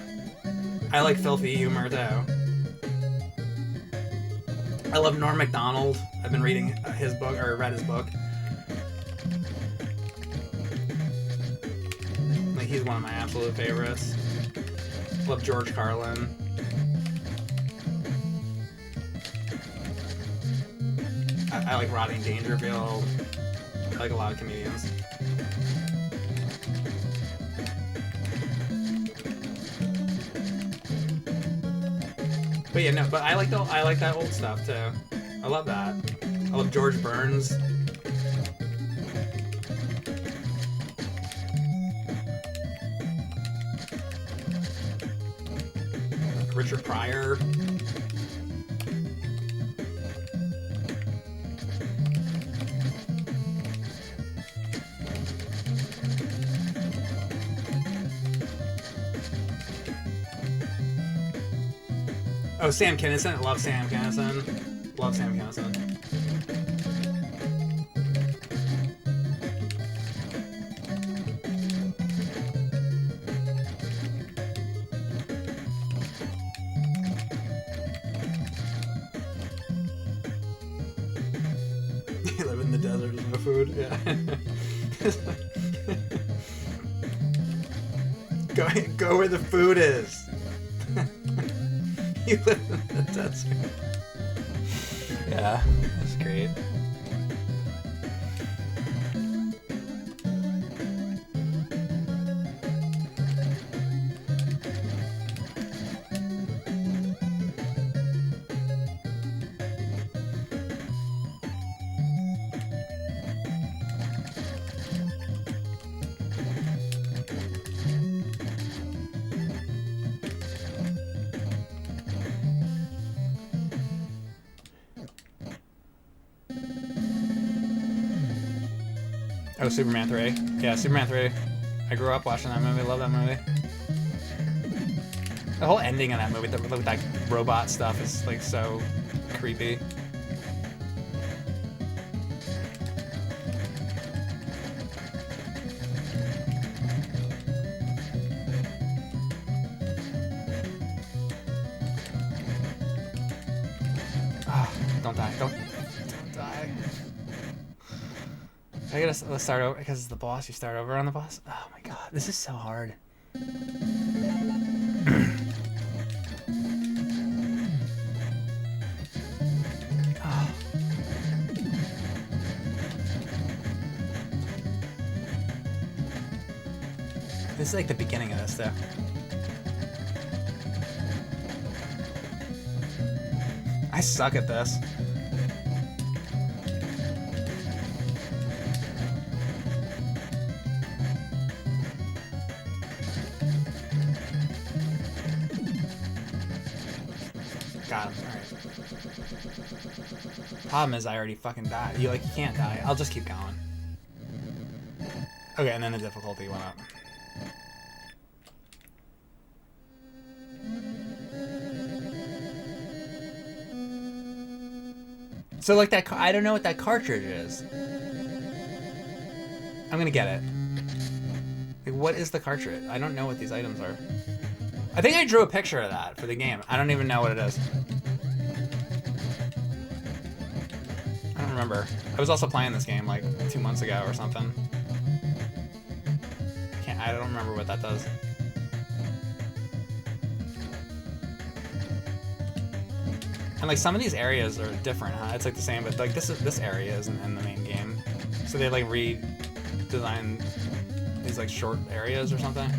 I like filthy humor too. I love Norm Macdonald. I've been reading his book, or read his book. Like, he's one of my absolute favorites. Love George Carlin. I like Rodney Dangerfield. I like a lot of comedians. But yeah, no, but I like that old stuff too. I love that. I love George Burns. Richard Pryor. Oh, Sam Kinison. I love Sam Kinison. Love Sam Kinison. You live in the desert, there's no food. Yeah. Go where the food is. You live in the desert. Yeah, that's great. Oh, Superman 3. Yeah, Superman 3. I grew up watching that movie. Love that movie. The whole ending of that movie, with that robot stuff, is like so creepy. Ah, don't die. Don't die. I gotta let's start over because it's the boss. You start over on the boss. Oh my god, this is so hard. Oh. This is like the beginning of this, though. I suck at this. Got him. Alright. Problem is, I already fucking died. You can't die. I'll just keep going. Okay, and then the difficulty went up. So like that, I don't know what that cartridge is. I'm gonna get it. Like, what is the cartridge? I don't know what these items are. I think I drew a picture of that for the game. I don't even know what it is. I don't remember. I was also playing this game like 2 months ago or something. I don't remember what that does. And like some of these areas are different, huh? It's like the same, but like this area isn't in the main game. So they like redesigned these like short areas or something.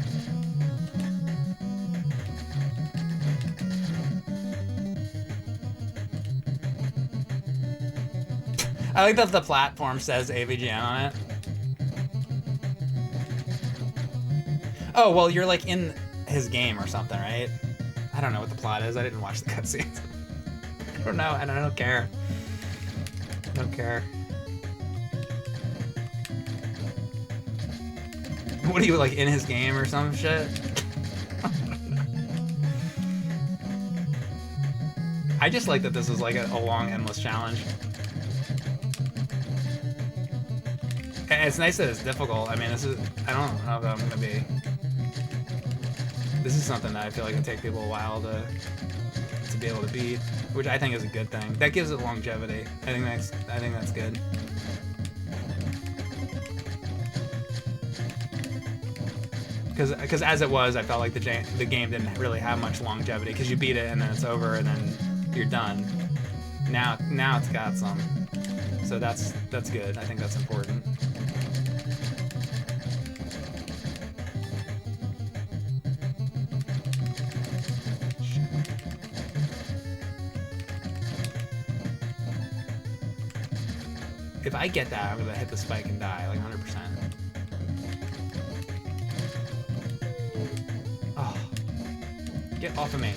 I like that the platform says AVGN on it. Oh, well, you're like in his game or something, right? I don't know what the plot is. I didn't watch the cutscenes. I don't know, and I don't care. I don't care. What are you, like, in his game or some shit? I just like that this is like a long, endless challenge. And it's nice that it's difficult. I mean, this is, I don't know if I'm gonna be. This is something that I feel like it'll take people a while to to be able to beat, which I think is a good thing. That gives it longevity. I think that's good. Because as it was, I felt like the game didn't really have much longevity, because you beat it and then it's over and then you're done. Now it's got some, so that's good. I think that's important. If I get that, I'm gonna hit the spike and die like 100%. Oh, get off of me.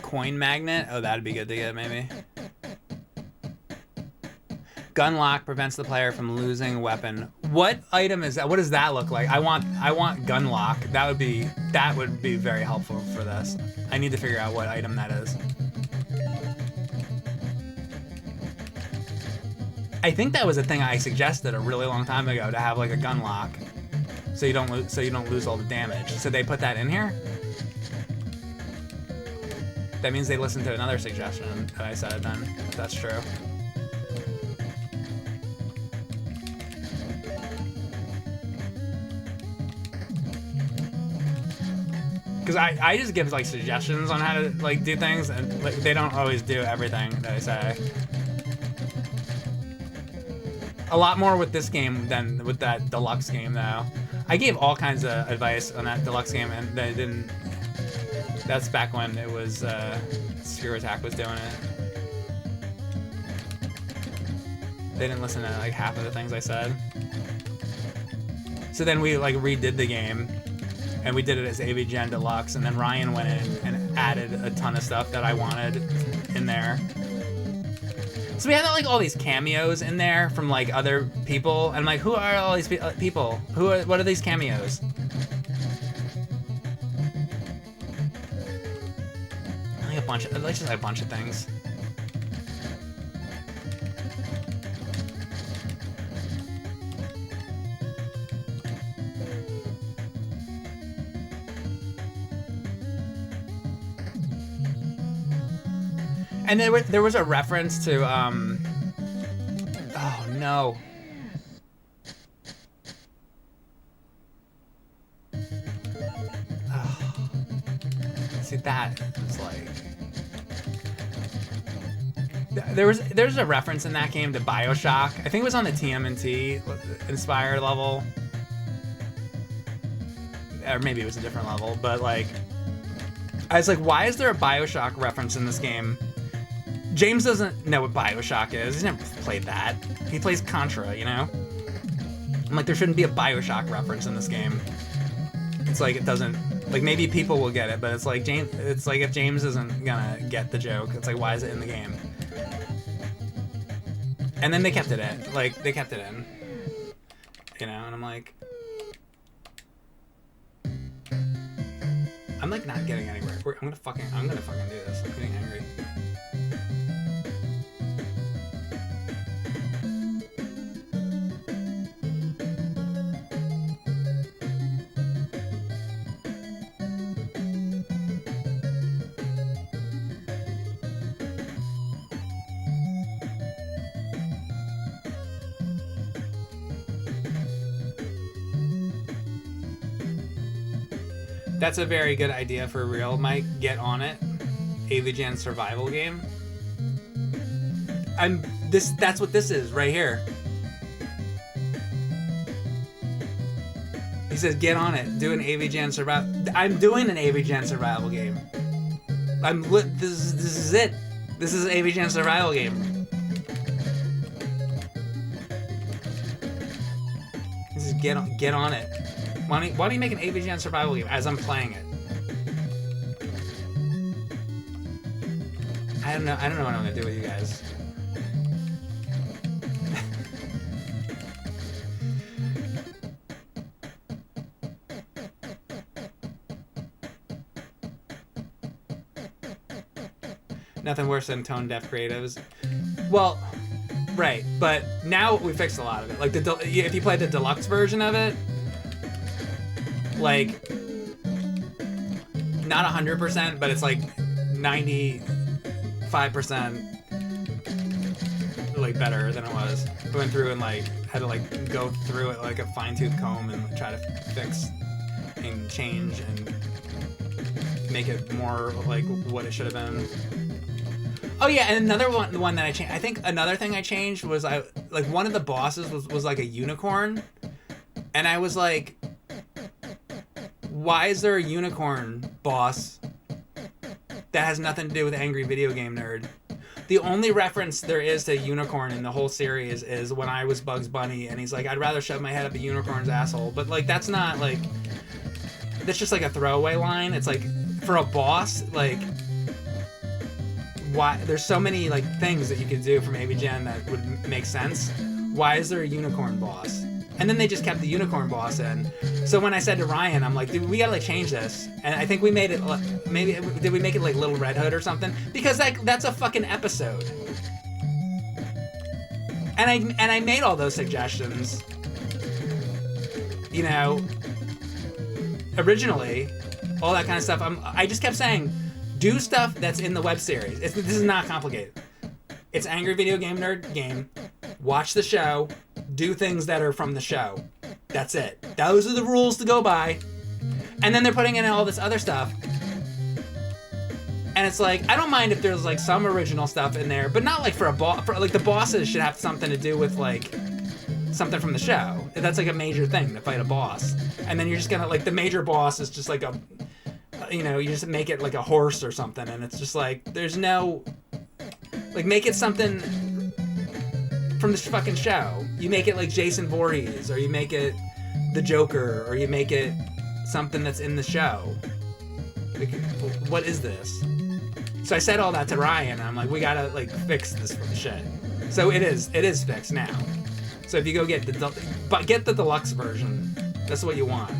Coin magnet? Oh, that'd be good to get, maybe. Gun lock prevents the player from losing a weapon. What item is that? What does that look like? I want gun lock. That would be very helpful for this. I need to figure out what item that is. I think that was a thing I suggested a really long time ago, to have like a gun lock, so you don't lose all the damage. So they put that in here. That means they listened to another suggestion that I said then, if that's true. Because I just give like suggestions on how to like do things, and like, they don't always do everything that I say. A lot more with this game than with that deluxe game, though. I gave all kinds of advice on that deluxe game, and they didn't. That's back when it was Screw Attack was doing it. They didn't listen to like half of the things I said. So then we like redid the game, and we did it as AVGN Deluxe, and then Ryan went in and added a ton of stuff that I wanted in there. So we had like all these cameos in there from like other people, and I'm like, who are all these people? What are these cameos? Like just a bunch of things. And there was a reference to oh no. Oh. See, that was like, there's a reference in that game to BioShock. I think it was on the TMNT inspired level, or maybe it was a different level. But like, I was like, why is there a BioShock reference in this game? James doesn't know what BioShock is. He's never played that. He plays Contra, you know? I'm like, there shouldn't be a BioShock reference in this game. It's like, it doesn't, like, maybe people will get it, but it's like, it's like if James isn't gonna get the joke, it's like, why is it in the game? And then they kept it in. Like, they kept it in. You know, and I'm like, I'm like not getting anywhere. I'm gonna fucking do this. I'm getting angry. That's a very good idea for real, Mike. Get on it. AVGN survival game. That's what this is right here. He says, get on it. Do an AVGN survival. I'm doing an AVGN survival game. This is it. This is an AVGN survival game. He says, get on it. Why don't you make an AVGN survival game as I'm playing it? I don't know what I'm gonna do with you guys. Nothing worse than tone deaf creatives. Well, Right, but now we fixed a lot of it. Like if you play the deluxe version of it, like not 100%, but it's like 95% like better than it was. I went through and like had to like go through it like a fine-tooth comb and try to fix and change and make it more like what it should have been. Oh yeah, and another one that I changed. I think another thing I changed was one of the bosses was like a unicorn, and I was like, why is there a unicorn boss that has nothing to do with Angry Video Game Nerd? The only reference there is to unicorn in the whole series is when I was Bugs Bunny, and he's like, I'd rather shove my head up a unicorn's asshole. But like, that's not like, that's just like a throwaway line. It's like, for a boss, like, why? There's so many like things that you could do from AVGN that would make sense. Why is there a unicorn boss? And then they just kept the unicorn boss in. So when I said to Ryan, I'm like, dude, we gotta like change this. And I think we made it, maybe, did we make it like Little Red Hood or something? Because that's a fucking episode. And I made all those suggestions, you know, originally, all that kind of stuff. I just kept saying, do stuff that's in the web series. This is not complicated. It's Angry Video Game Nerd game. Watch the show. Do things that are from the show. That's it. Those are the rules to go by. And then they're putting in all this other stuff. And it's like, I don't mind if there's like some original stuff in there, but not like for like the bosses should have something to do with like something from the show. That's like a major thing to fight a boss. And then you're just gonna like the major boss is just like a, you know, you just make it like a horse or something, and it's just like there's no, like, make it something from this fucking show. You make it like Jason Voorhees, or you make it the Joker, or you make it something that's in the show. Like, what is this? So I said all that to Ryan, and I'm like, we gotta like fix this shit. So it is fixed now. So if you go get the deluxe version, that's what you want.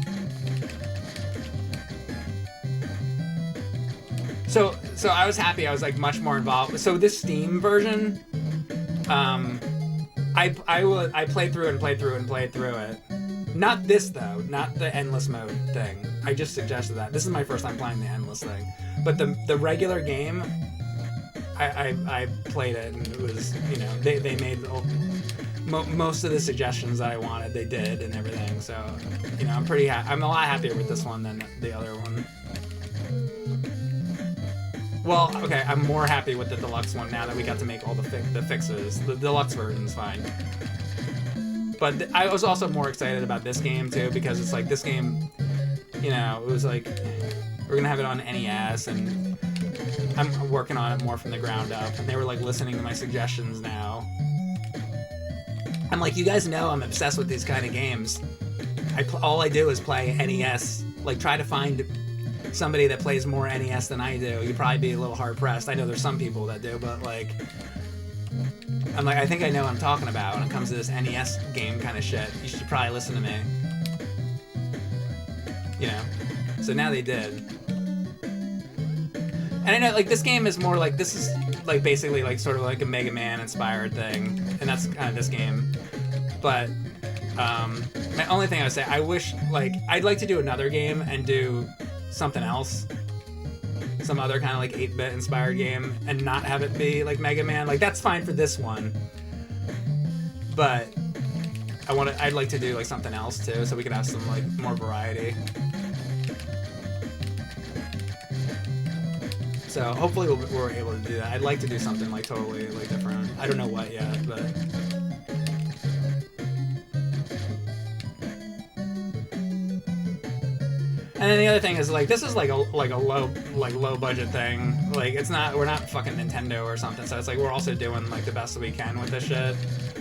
So I was happy. I was like much more involved. So this Steam version, I played through it. Not this though, not the endless mode thing. I just suggested that. This is my first time playing the endless thing. But the regular game, I played it, and it was, you know, they made most of the suggestions that I wanted. They did and everything. So, you know, I'm a lot happier with this one than the other one. Well, okay, I'm more happy with the deluxe one now that we got to make all the fixes. The deluxe version's fine. But I was also more excited about this game, too, because it's like, this game, you know, it was like, we're gonna have it on NES, and I'm working on it more from the ground up, and they were like listening to my suggestions now. I'm like, you guys know I'm obsessed with these kind of games. All I do is play NES, like try to find somebody that plays more NES than I do. You'd probably be a little hard pressed. I know there's some people that do, but like, I'm like, I think I know what I'm talking about when it comes to this NES game kind of shit. You should probably listen to me. You know? So now they did. And I know, like, this game is more like, this is like basically like sort of like a Mega Man inspired thing, and that's kind of this game. But my only thing I would say, I wish, like, I'd like to do another game and do something else, some other kind of like 8-bit inspired game, and not have it be like Mega Man. Like, that's fine for this one, but I'd like to do like something else too, so we could have some like more variety. So hopefully we're able to do that. I'd like to do something like totally like different. I don't know what yet, but. And then the other thing is, like, this is like a low budget thing. Like, we're not fucking Nintendo or something. So it's like we're also doing like the best we can with this shit.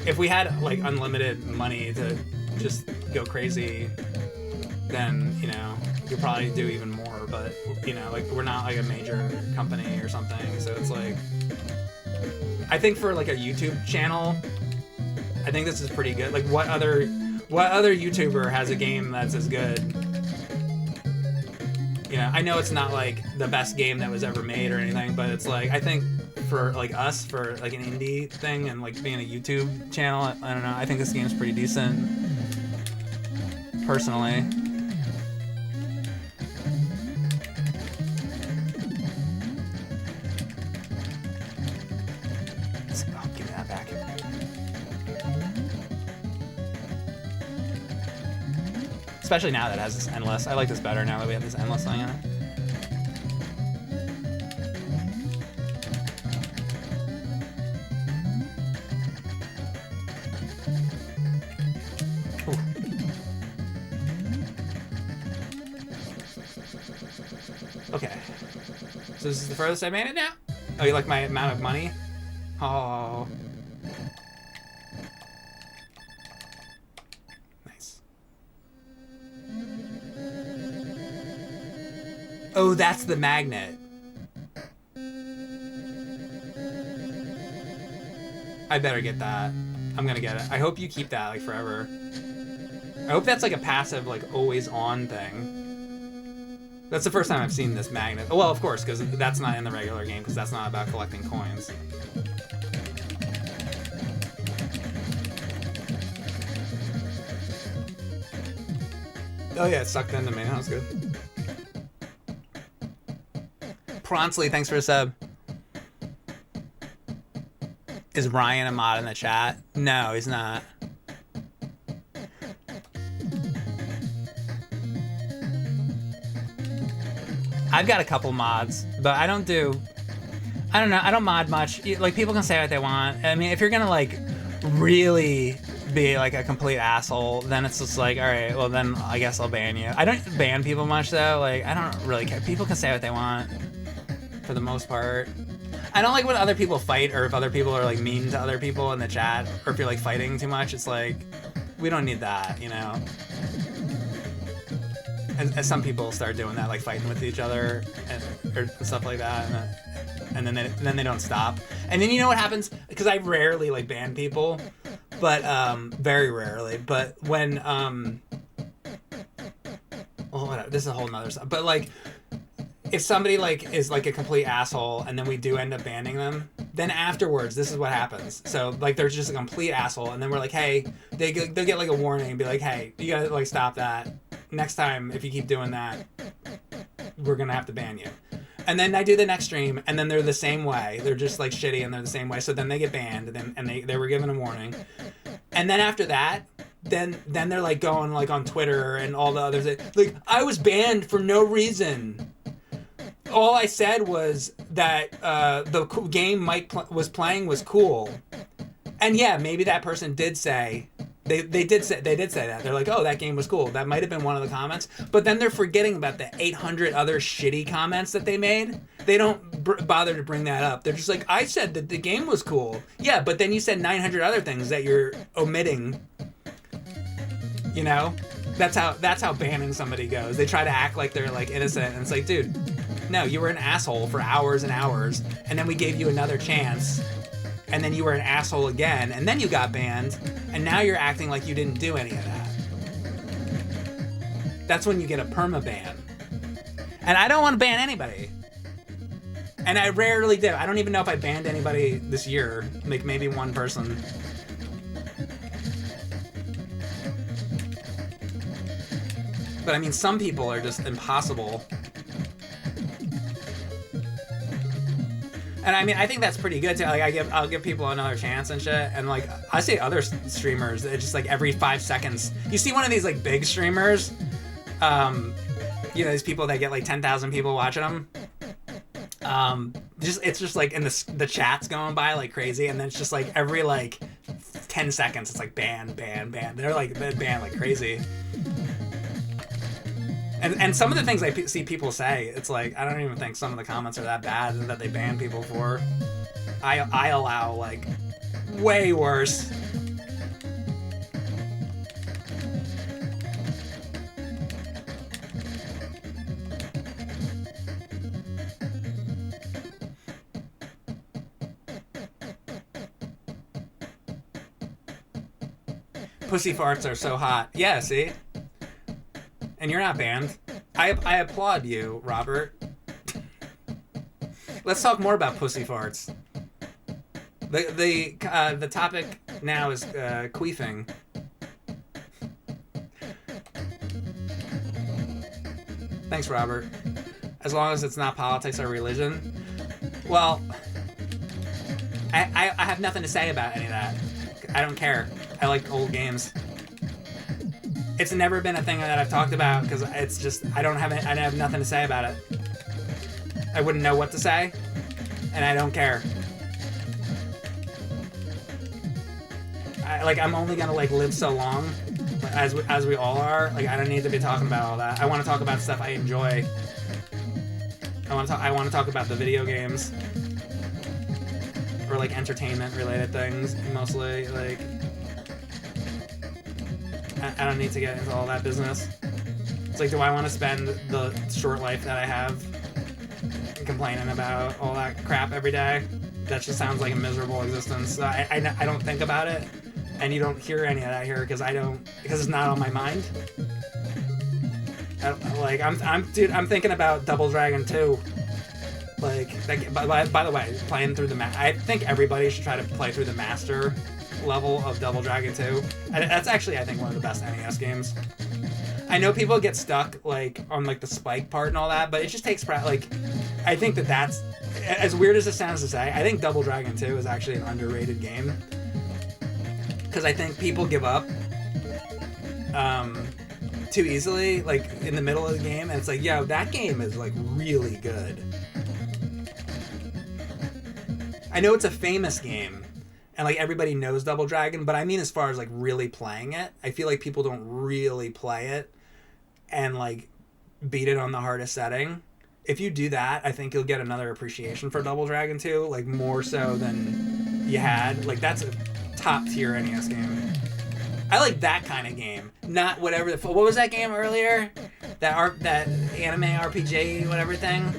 If we had like unlimited money to just go crazy, then, you know, we could probably do even more. But, you know, like, we're not like a major company or something. So it's like, I think for like a YouTube channel, I think this is pretty good. Like, what other YouTuber has a game that's as good You know, I know it's not like the best game that was ever made or anything, but it's like I think for like us, for like an indie thing and like being a YouTube channel, I don't know. I think this game's pretty decent, personally. Oh, give me that back. Especially now that it has this endless. I like this better now that we have this endless thing on it. Okay. So this is the furthest I made it now? Oh, you like my amount of money? Oh. Nice. Oh, that's the magnet. I better get that. I'm gonna get it. I hope you keep that like forever. I hope that's like a passive, like always on thing. That's the first time I've seen this magnet. Oh, well, of course, because that's not in the regular game, because that's not about collecting coins. Oh yeah, it sucked into me. That was good. Pronsley, thanks for a sub. Is Ryan a mod in the chat? No, he's not. I've got a couple mods, but I don't know, I don't mod much. Like, people can say what they want. I mean, if you're gonna, like, really be, like, a complete asshole, then it's just like, alright, well, then I guess I'll ban you. I don't ban people much, though. Like, I don't really care. People can say what they want, for the most part. I don't like when other people fight, or if other people are, like, mean to other people in the chat, or if you're, like, fighting too much. It's like, we don't need that, you know? And some people start doing that, like fighting with each other or stuff like that, and then they don't stop. And then you know what happens? Because I rarely like ban people, but very rarely. But when well, whatever. This is a whole nother stuff. But like, if somebody like is like a complete asshole, and then we do end up banning them, then afterwards, this is what happens. So like, they're just a complete asshole, and then we're like, hey, they'll get like a warning and be like, hey, you gotta like stop that. Next time, if you keep doing that, we're gonna have to ban you. And then I do the next stream, and then they're the same way. They're just like shitty, and they're the same way. So then they get banned, and they were given a warning. And then after that, then they're like going like on Twitter and all the others. Like, I was banned for no reason. All I said was that the game Mike was playing was cool. And yeah, maybe that person did say. They did say that. They're like, oh, that game was cool. That might have been one of the comments. But then they're forgetting about the 800 other shitty comments that they made. They don't bother to bring that up. They're just like, I said that the game was cool. Yeah, but then you said 900 other things that you're omitting. You know? That's how banning somebody goes. They try to act like they're like innocent, and it's like, dude, no, you were an asshole for hours and hours, and then we gave you another chance. And then you were an asshole again, and then you got banned, and now you're acting like you didn't do any of that. That's when you get a perma-ban. And I don't want to ban anybody. And I rarely do. I don't even know if I banned anybody this year. Like, maybe one person. But I mean, some people are just impossible. And I mean, I think that's pretty good too. Like, I'll give people another chance and shit. And like, I see other streamers that just like every 5 seconds, you see one of these like big streamers, you know, these people that get like 10,000 people watching them. It's just like in the chat's going by like crazy, and then it's just like every like 10 seconds, it's like ban. They're banned like crazy. And some of the things I see people say, it's like, I don't even think some of the comments are that bad that they ban people for. I allow, like, way worse. Pussy farts are so hot. Yeah, see? And you're not banned. I applaud you, Robert. Let's talk more about pussy farts. The topic now is queefing. Thanks, Robert. As long as it's not politics or religion. Well, I have nothing to say about any of that. I don't care. I like old games. It's never been a thing that I've talked about because it's just I have nothing to say about it. I wouldn't know what to say, and I don't care. I'm only gonna live so long, as we all are. I don't need to be talking about all that. I want to talk about stuff I enjoy. I want to talk about the video games, or entertainment related things mostly. I don't need to get into all that business. It's do I want to spend the short life that I have complaining about all that crap every day? That just sounds like a miserable existence. I don't think about it, and you don't hear any of that here because it's not on my mind. I'm thinking about Double Dragon 2. By the way, playing through I think everybody should try to play through the master level of Double Dragon 2. That's actually, I think, one of the best NES games. I know people get stuck on the spike part and all that, but it just takes I think that's as weird as it sounds to say. I think Double Dragon 2 is actually an underrated game because I think people give up too easily in the middle of the game, and it's yo, that game is really good. I know it's a famous game and everybody knows Double Dragon, but I mean as far as really playing it, I feel like people don't really play it and beat it on the hardest setting. If you do that, I think you'll get another appreciation for Double Dragon 2, more so than you had. That's a top tier NES game. I like that kind of game, not whatever what was that game earlier? That anime RPG whatever thing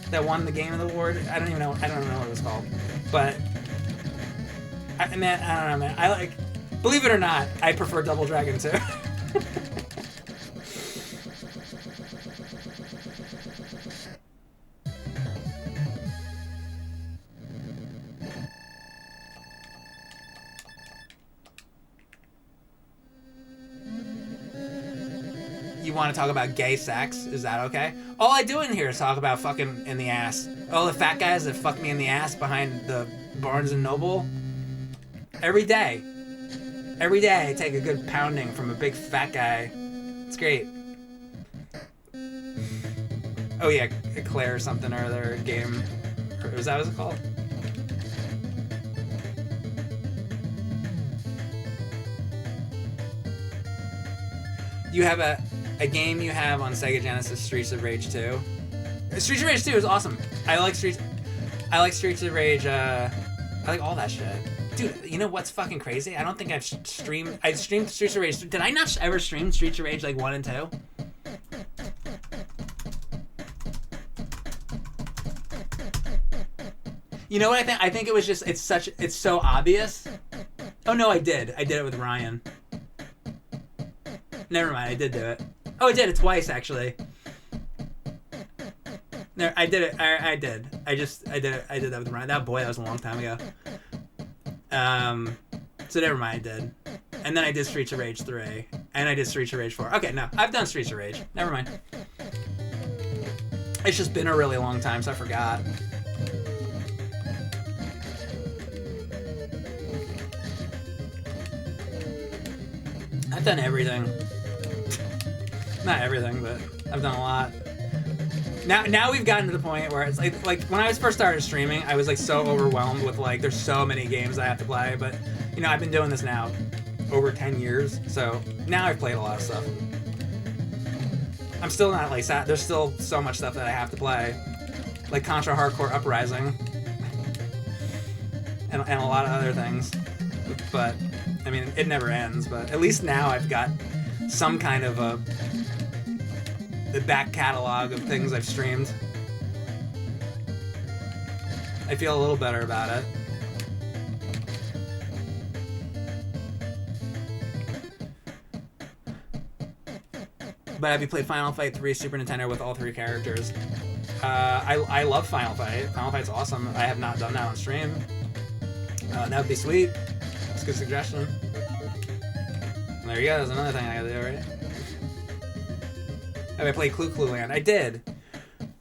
that won the Game of the Award. I don't know what it was called, but I don't know, man. Believe it or not, I prefer Double Dragon 2. You want to talk about gay sex? Is that okay? All I do in here is talk about fucking in the ass. Oh, the fat guys that fuck me in the ass behind the Barnes & Noble. Every day I take a good pounding from a big fat guy. It's great. Oh yeah, Claire or something or other game. Was that what it's called? You have a game you have on Sega Genesis, Streets of Rage 2. Streets of Rage 2 is awesome. I like Streets of Rage. I like all that shit. Dude, you know what's fucking crazy? I don't think I've streamed. I streamed Streets of Rage. Did I not ever stream Streets of Rage 1 and 2? You know what I think? I think it was just it's so obvious. Oh no, I did. I did it with Ryan. Never mind, I did do it. Oh, I did it twice actually. No, I did it. I did. I did it. I did that with Ryan. That was a long time ago. So never mind, I did. And then I did Streets of Rage 3. And I did Streets of Rage 4. Okay, no, I've done Streets of Rage. Never mind. It's just been a really long time, so I forgot. I've done everything. Not everything, but I've done a lot. Now we've gotten to the point where it's like when I first started streaming, I was so overwhelmed with there's so many games I have to play, but I've been doing this now over 10 years, so now I've played a lot of stuff. I'm still not sad. There's still so much stuff that I have to play, like Contra Hardcore Uprising and a lot of other things, but I mean it never ends. But at least now I've got some kind of the back catalog of things I've streamed. I feel a little better about it. But have you played Final Fight 3 Super Nintendo with all 3 characters? I love Final Fight. Final Fight's awesome. I have not done that on stream. That would be sweet. That's a good suggestion. And there you go. There's another thing I gotta do, right? Have I played Clue Clue Land? I did.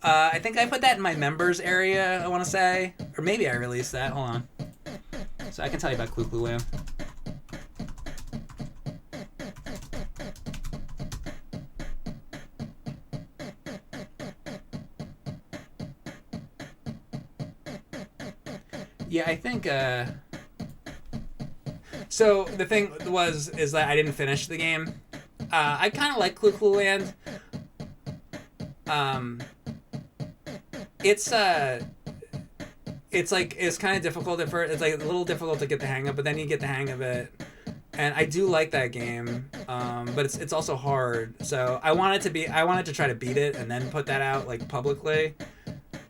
I think I put that in my members area, I want to say. Or maybe I released that. Hold on. So I can tell you about Clue Clue Land. Yeah, I think, so the thing is that I didn't finish the game. I kind of like Clue Clue Land. It's kind of difficult at first. It's like a little difficult to get the hang of, but then you get the hang of it. And I do like that game, but it's also hard. So I wanted to try to beat it and then put that out like publicly.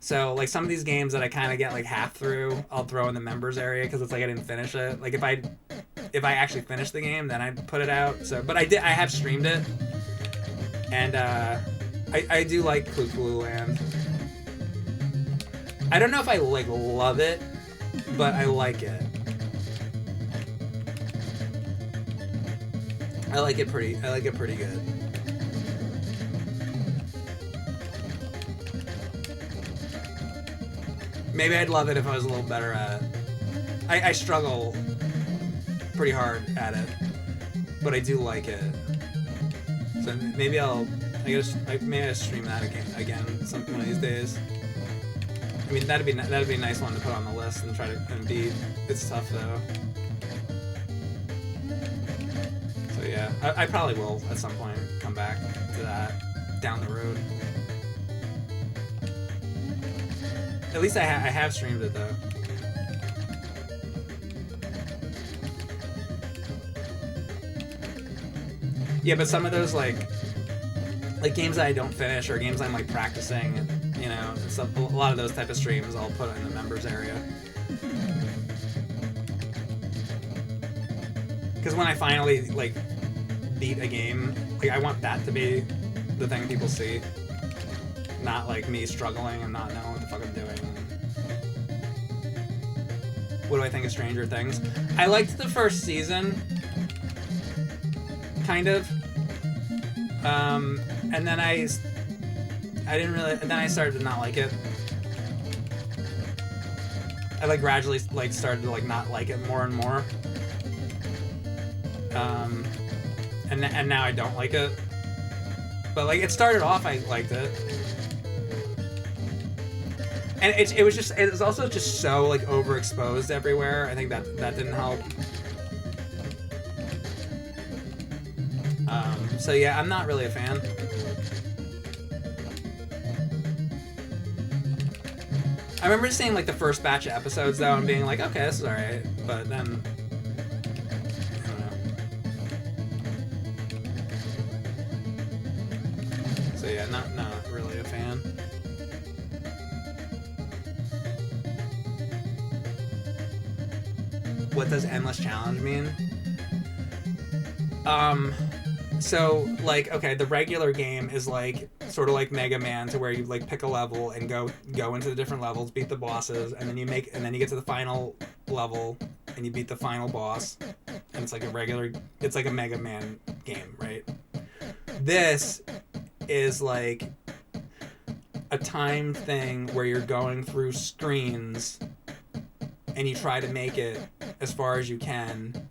So like some of these games that I kind of get like half through, I'll throw in the members area because it's like I didn't finish it. Like if I actually finish the game, then I'd put it out. So, but I have streamed it, and I do like Clue Clue Land. I don't know if I like love it, but I like it. I like it pretty good. Maybe I'd love it if I was a little better at it. I struggle pretty hard at it, but I do like it. So maybe I may stream that again one of these days. I mean, that'd be a nice one to put on the list and try to beat. It's tough though. So yeah, I probably will at some point come back to that down the road. At least I have streamed it though. Yeah, but some of those like games that I don't finish or games I'm like practicing, you know, a lot of those type of streams I'll put in the members area. Because when I finally like beat a game, like I want that to be the thing people see. Not like me struggling and not knowing what the fuck I'm doing. What do I think of Stranger Things? I liked the first season, kind of. And then I didn't really. And then I started to not like it. I like gradually like started to like not like it more and more. And now I don't like it. But like it started off, I liked it. And it was also just so like overexposed everywhere. I think that didn't help. So yeah, I'm not really a fan. I remember seeing like the first batch of episodes though and being like, okay, this is alright, but then I don't know. So yeah, not really a fan. What does endless challenge mean? So like, okay, the regular game is like sort of like Mega Man, to where you like pick a level and go into the different levels, beat the bosses, and then you get to the final level and you beat the final boss, and it's like a Mega Man game, right? This is like a timed thing where you're going through screens and you try to make it as far as you can.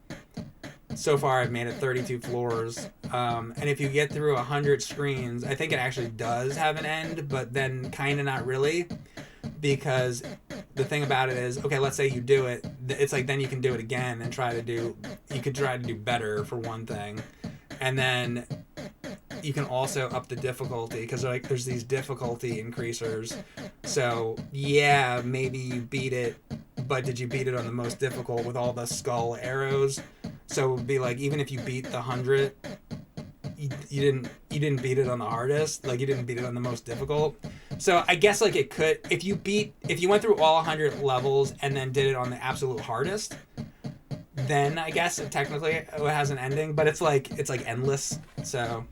So far, I've made it 32 floors. And if you get through 100 screens, I think it actually does have an end, but then kind of not really. Because the thing about it is, okay, let's say you do it. It's like then you can do it again and you could try to do better for one thing. And then you can also up the difficulty, because like there's these difficulty increasers. So yeah, maybe you beat it, but did you beat it on the most difficult with all the skull arrows? So it would be like, even if you beat the 100, you didn't beat it on the hardest, like you didn't beat it on the most difficult. So I guess like it could, if you went through all 100 levels and then did it on the absolute hardest, then I guess it technically has an ending, but it's like endless. So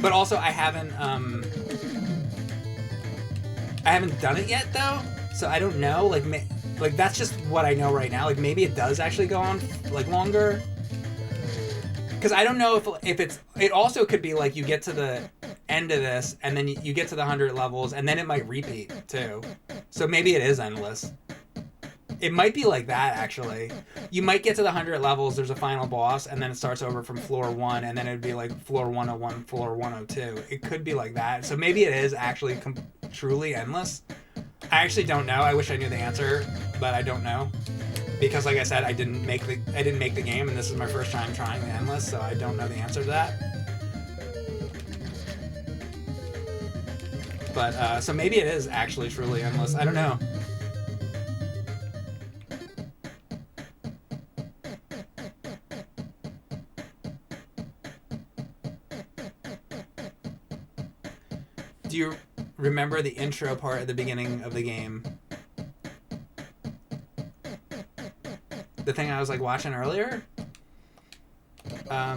But also, I haven't done it yet though, so I don't know. Like that's just what I know right now. Like maybe it does actually go on like longer. Because I don't know if it's... It also could be like you get to the end of this, and then you get to the 100 levels, and then it might repeat, too. So maybe it is endless. It might be like that, actually. You might get to the 100 levels, there's a final boss, and then it starts over from floor 1, and then it would be like floor 101, floor 102. It could be like that. So maybe it is actually truly endless. I actually don't know. I wish I knew the answer, but I don't know. Because, like I said, I didn't make the game, and this is my first time trying the endless, so I don't know the answer to that. But so maybe it is actually truly endless. I don't know. Do you remember the intro part at the beginning of the game? The thing I was like watching earlier. I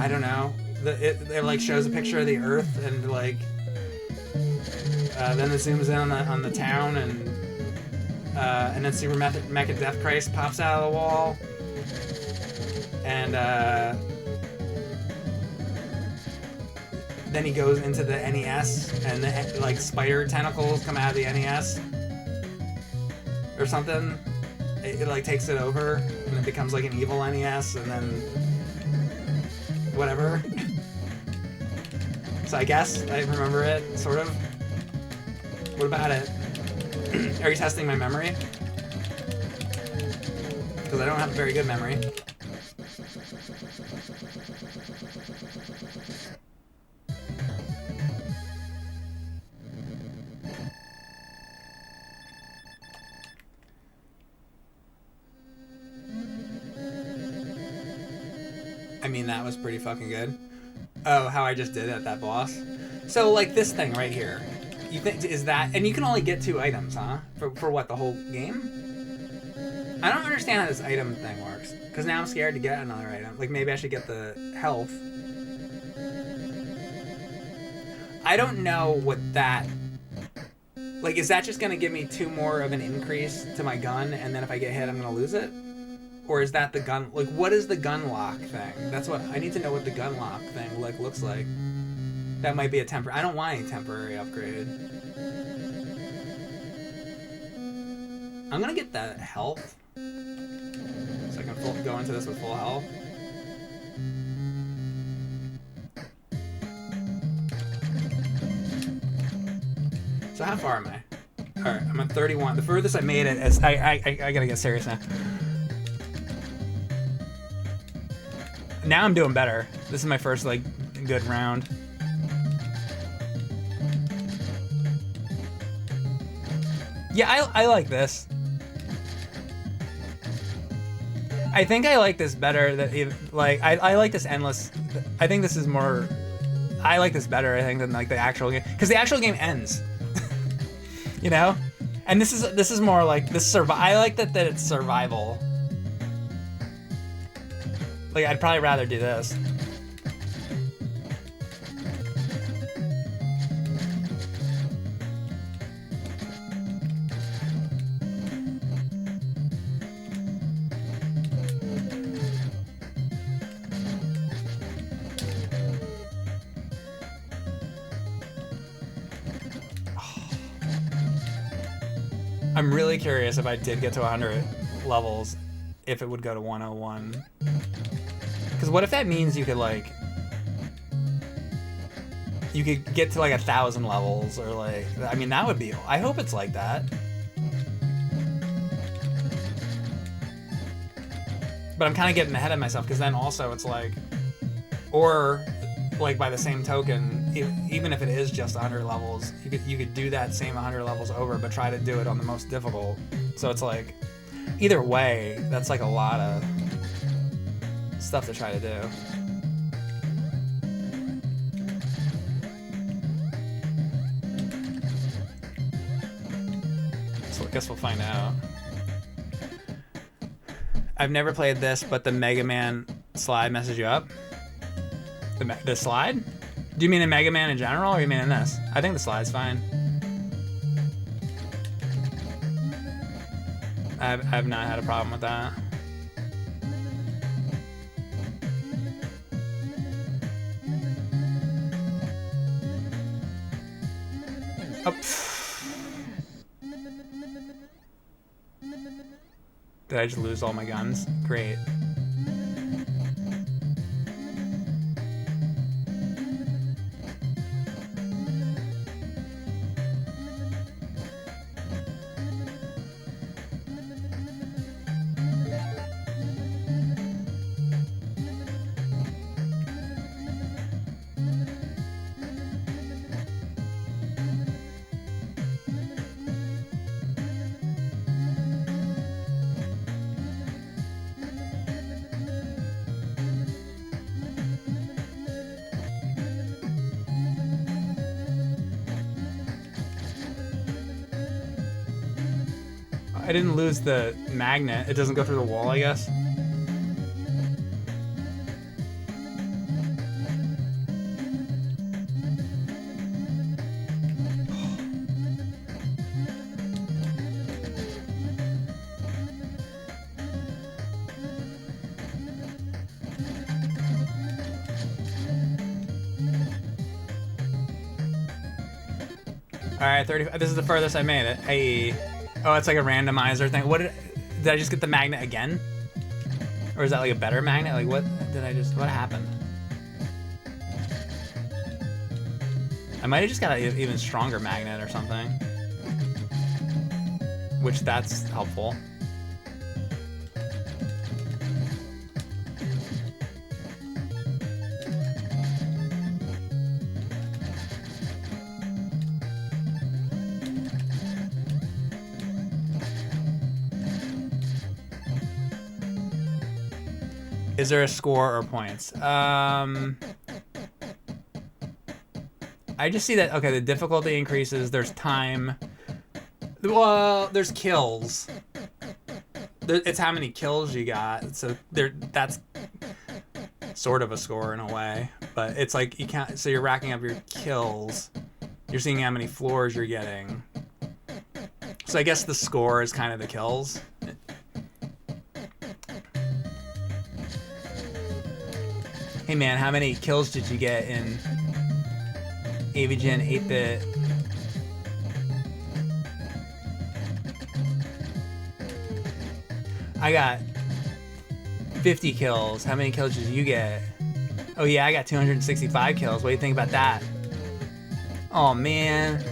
don't know. It like shows a picture of the Earth and like then it zooms in on the town and then Super Mecha Death Christ pops out of the wall and then he goes into the NES and the like spider tentacles come out of the NES. Or something. It like takes it over and it becomes like an evil NES and then whatever. So I guess I remember it, sort of. What about it? Are you testing my memory? Because I don't have a very good memory. I mean, that was pretty fucking good. Oh, how I just did at that boss. So, like, this thing right here. You think, is that... And you can only get 2 items, huh? For what, the whole game? I don't understand how this item thing works. Because now I'm scared to get another item. Like, maybe I should get the health. I don't know what that... Like, is that just going to give me 2 more of an increase to my gun, and then if I get hit, I'm going to lose it? Or is that the gun... Like, what is the gun lock thing? That's what... I need to know what the gun lock thing, like, looks like. That might be a temporary... I don't want any temporary upgrade. I'm gonna get that health. So I can go into this with full health. So how far am I? Alright, I'm at 31. The furthest I made it is... I gotta get serious now. Now I'm doing better. This is my first, like, good round. Yeah, I like this. I think I like this better. I like this endless. I think this is more... I like this better, I think, than, like, the actual game. Because the actual game ends. You know? And this is more like... I like that it's survival. Like, I'd probably rather do this. I'm really curious if I did get to 100 levels, if it would go to 101. Because what if that means you could, like... You could get to, like, 1,000 levels, or, like... I mean, that would be... I hope it's like that. But I'm kind of getting ahead of myself, because then also it's like... Or, like, by the same token, even if it is just 100 levels, you could do that same 100 levels over, but try to do it on the most difficult. So it's like... Either way, that's, like, a lot of... stuff to try to do. So I guess we'll find out. I've never played this, but the Mega Man slide messes you up. The slide? Do you mean in Mega Man in general, or you mean in this? I think the slide's fine. I've not had a problem with that. Oh. Did I just lose all my guns? Great. I didn't lose the magnet. It doesn't go through the wall, I guess. All right, 35. This is the furthest I made it. Hey. Oh, it's like a randomizer thing. What did I just get the magnet again? Or is that like a better magnet? Like what happened? I might have just got an even stronger magnet or something. Which that's helpful. Is there a score or points? I just see that, okay, the difficulty increases, there's time. Well, there's kills. It's how many kills you got, so that's sort of a score in a way. But it's like, you can't, so you're racking up your kills. You're seeing how many floors you're getting. So I guess the score is kind of the kills. Hey man, how many kills did you get in AVGN 8 Bit? I got 50 kills. How many kills did you get? Oh yeah, I got 265 kills. What do you think about that? Oh man.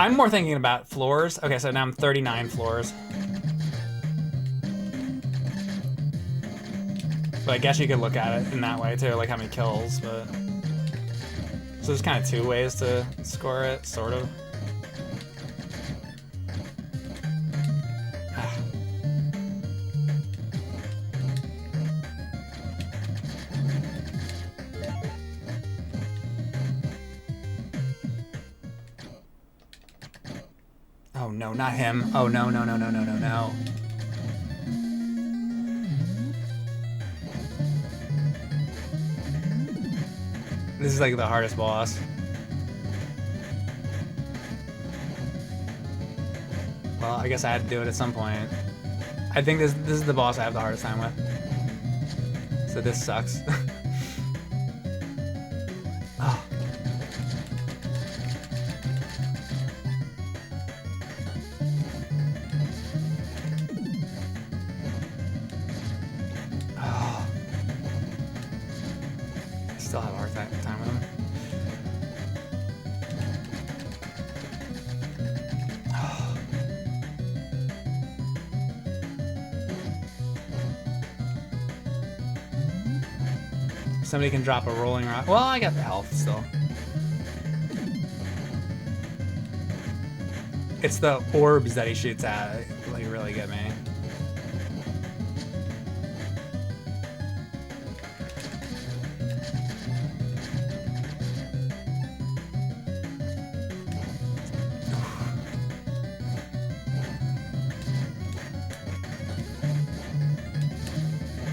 I'm more thinking about floors. Okay, so now I'm 39 floors. But I guess you could look at it in that way too, like how many kills, but... So there's kind of two ways to score it, sort of. Oh no, not him. Oh no, no, no, no, no, no, no. This is like the hardest boss. Well, I guess I had to do it at some point. I think this is the boss I have the hardest time with. So this sucks. Oh. Still have a hard time with him. Somebody can drop a rolling rock. Well, I got the health still. It's the orbs that he shoots at, like, really get me.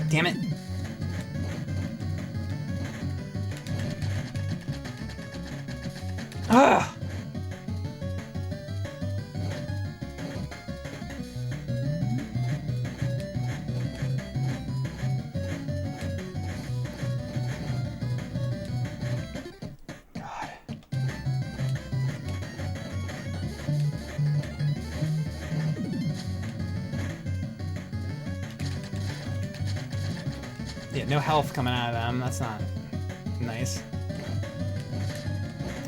Damn it. Ah! God. Yeah, no health coming out of them. That's not nice.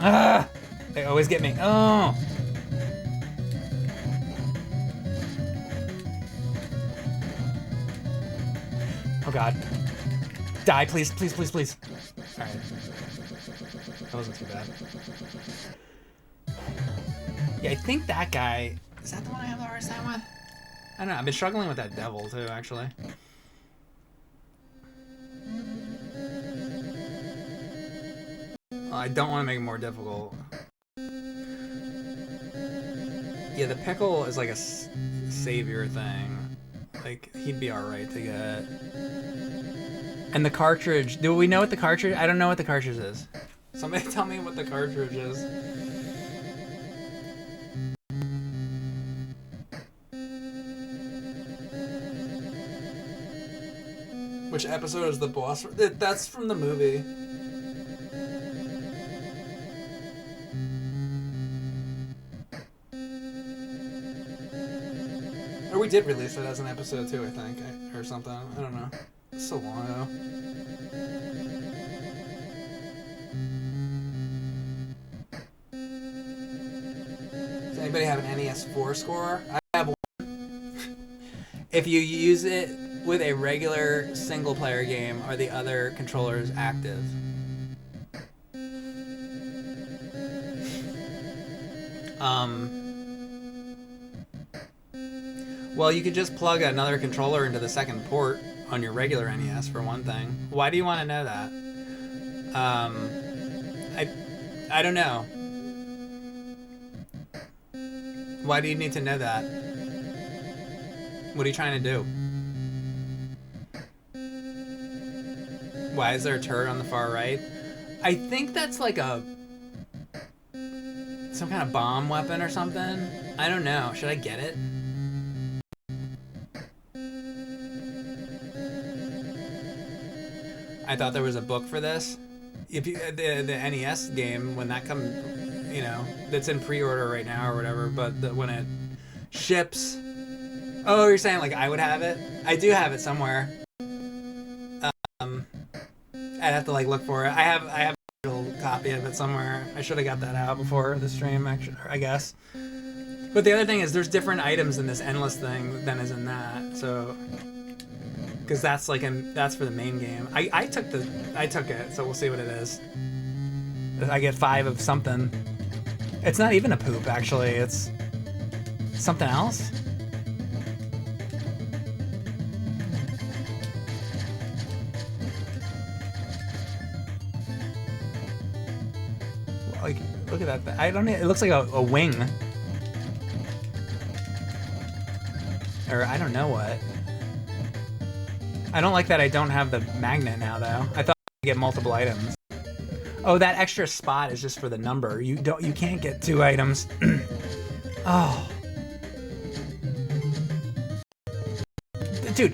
Ah! They always get me. Oh! Oh god. Die, please, please, please, please. Alright. That wasn't too bad. Yeah, I think that guy... Is that the one I have the hardest time with? I don't know. I've been struggling with that devil, too, actually. I don't want to make it more difficult. Yeah, the pickle is like a savior thing. Like, he'd be alright to get. And the cartridge. Do we know what the cartridge... I don't know what the cartridge is. Somebody tell me what the cartridge is. Which episode is the boss? That's from the movie. Or we did release it as an episode too, I think, or something. I don't know. It's so long ago. Does anybody have an NES 4 score? I have one. If you use it with a regular single-player game, are the other controllers active? Well, you could just plug another controller into the second port on your regular NES, for one thing. Why do you want to know that? I don't know. Why do you need to know that? What are you trying to do? Why is there a turret on the far right? I think that's like some kind of bomb weapon or something. I don't know. Should I get it? I thought there was a book for this. If you the NES game, when that comes, you know, that's in pre-order right now or whatever, but when it ships, oh, you're saying like I would have it? I do have it somewhere. I'd have to like look for it. I have a little copy of it somewhere. I should have got that out before the stream, actually, I guess. But the other thing is, there's different items in this endless thing than is in that. So. Because that's like that's for the main game. I took it, so we'll see what it is. I get 5 of something. It's not even a poop, actually. It's something else. Like, look at that. I don't know. It looks like a wing. Or I don't know what. I don't like that I don't have the magnet now, though. I thought I could get multiple items. Oh, that extra spot is just for the number. You can't get 2 items. Oh. Dude.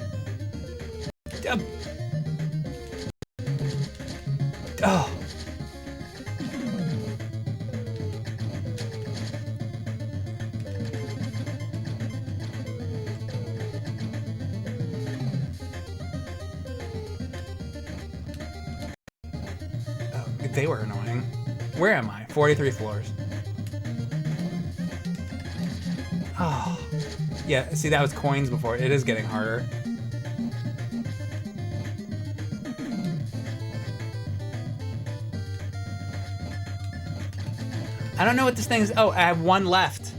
Oh. They were annoying. Where am I? 43 floors. Oh. Yeah, see, that was coins before. It is getting harder. I don't know what this thing is. Oh, I have 1 left.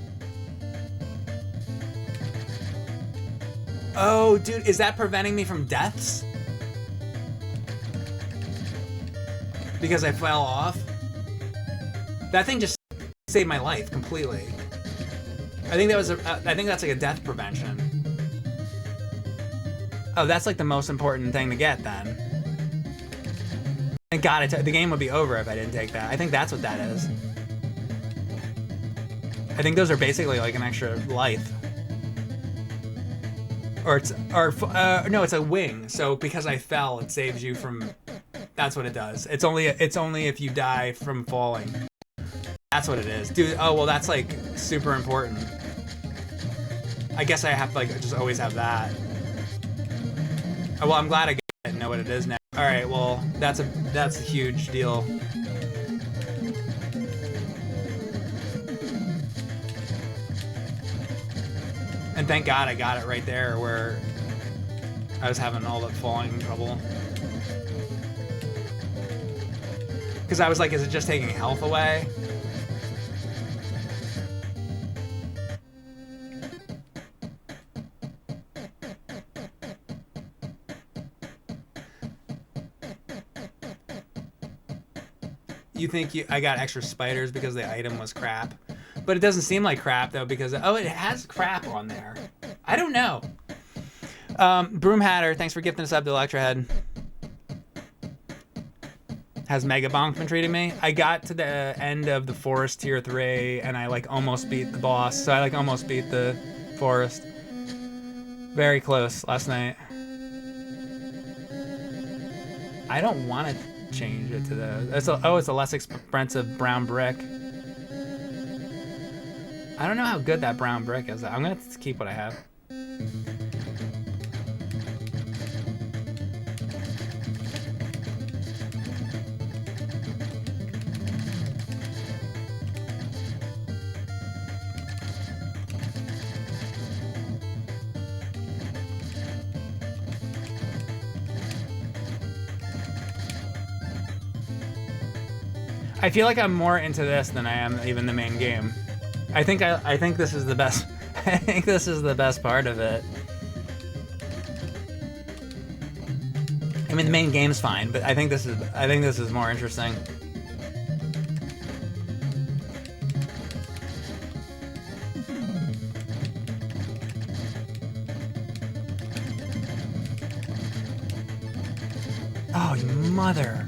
Oh, dude, is that preventing me from deaths? Because I fell off? That thing just saved my life completely. I think that was I think that's like a death prevention. Oh, that's like the most important thing to get then. Thank God the game would be over if I didn't take that. I think that's what that is. I think those are basically like an extra life. Or no, it's a wing. So because I fell, it saves you from. That's what it does. It's only if you die from falling. That's what it is, dude. Oh well, that's like super important. I guess I have to like just always have that. Oh, well, I'm glad I get it and know what it is now. All right, well, that's a huge deal. And thank God I got it right there where I was having all that falling trouble. Because I was like, is it just taking health away? You think I got extra spiders because the item was crap? But it doesn't seem like crap though because oh, it has crap on there. I don't know. Broom Hatter, thanks for gifting us up to Electrohead. Has Mega Bonk been treating me? I got to the end of the forest tier 3 and I like almost beat the boss. So I like almost beat the forest. Very close last night. I don't want to change it to the. It's a less expensive brown brick. I don't know how good that brown brick is. I'm gonna keep what I have. I feel like I'm more into this than I am even the main game. I think this is the best. I think this is the best part of it. I mean, the main game's fine, but I think this is more interesting. Oh, you mother.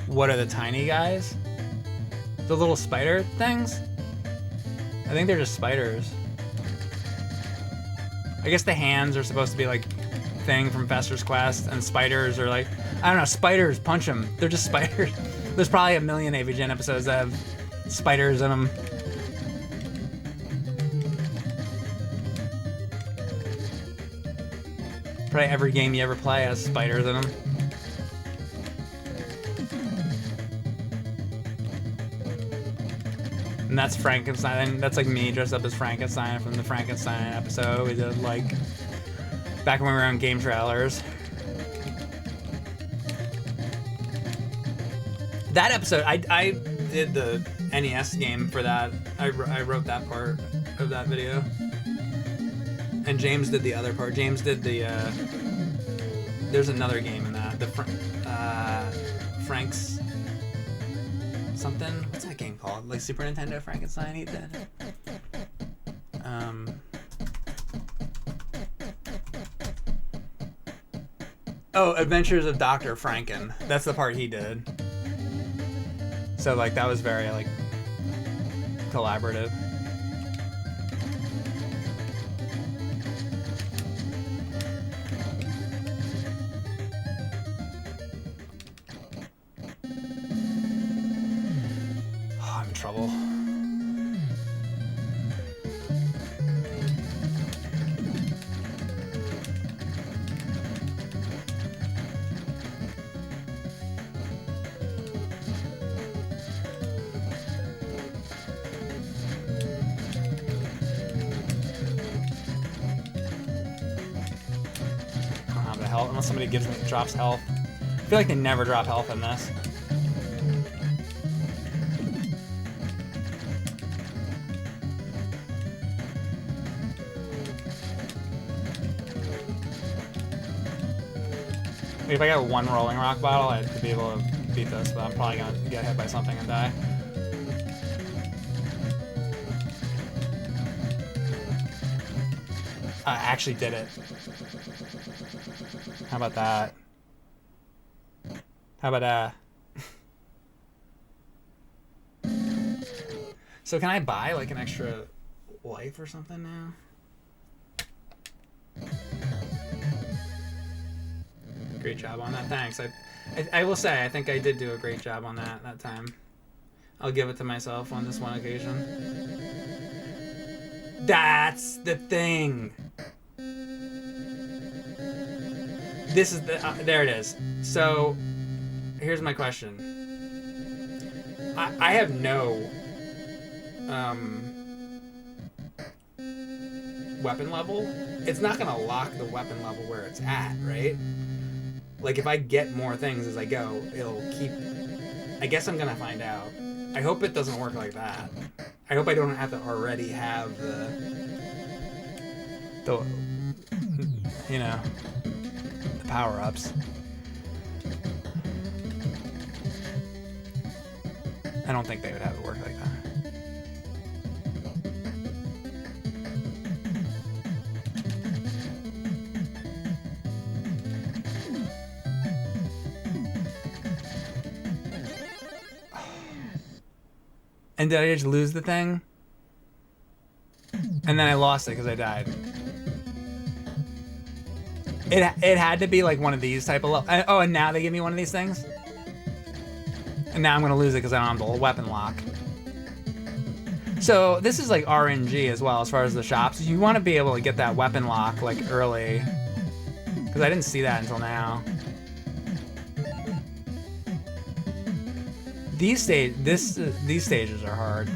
What are the tiny guys? The little spider things? I think they're just spiders. I guess the hands are supposed to be like thing from Fester's Quest, and spiders are like, I don't know, spiders, punch them. They're just spiders. There's probably a million AVGN episodes that have spiders in them. Probably every game you ever play has spiders in them. And that's Frankenstein. That's like me dressed up as Frankenstein from the Frankenstein episode we did like back when we were on game trailers. That episode, I did the NES game for that. I wrote that part of that video. And James did the other part. James did the, there's another game in that. The Frank's something. What's that game called? Like Super Nintendo Frankenstein he did. Oh, Adventures of Dr. Franken. That's the part he did. So like that was very like collaborative. Trouble. I don't have the health unless somebody drops health. I feel like they never drop health in this. If I got one rolling rock bottle, I'd be able to beat this, but I'm probably gonna get hit by something and die. I actually did it. How about that? How about that? So can I buy like an extra life or something now? Great job on that. Thanks. I will say I think I did do a great job on that time. I'll give it to myself on this one occasion. That's the thing. This is the there it is. So here's my question. I have no weapon level. It's not gonna lock the weapon level where it's at, right? Like if I get more things as I go, it'll keep. I guess I'm gonna find out. I hope it doesn't work like that. I hope I don't have to already have the you know, the power-ups. I don't think they would have it work like that. And did I just lose the thing? And then I lost it because I died. It had to be like one of these type of oh, and now they give me one of these things? And now I'm gonna lose it because I don't have the weapon lock. So this is like RNG as well as far as the shops. You want to be able to get that weapon lock like early. Because I didn't see that until now. These stages are hard.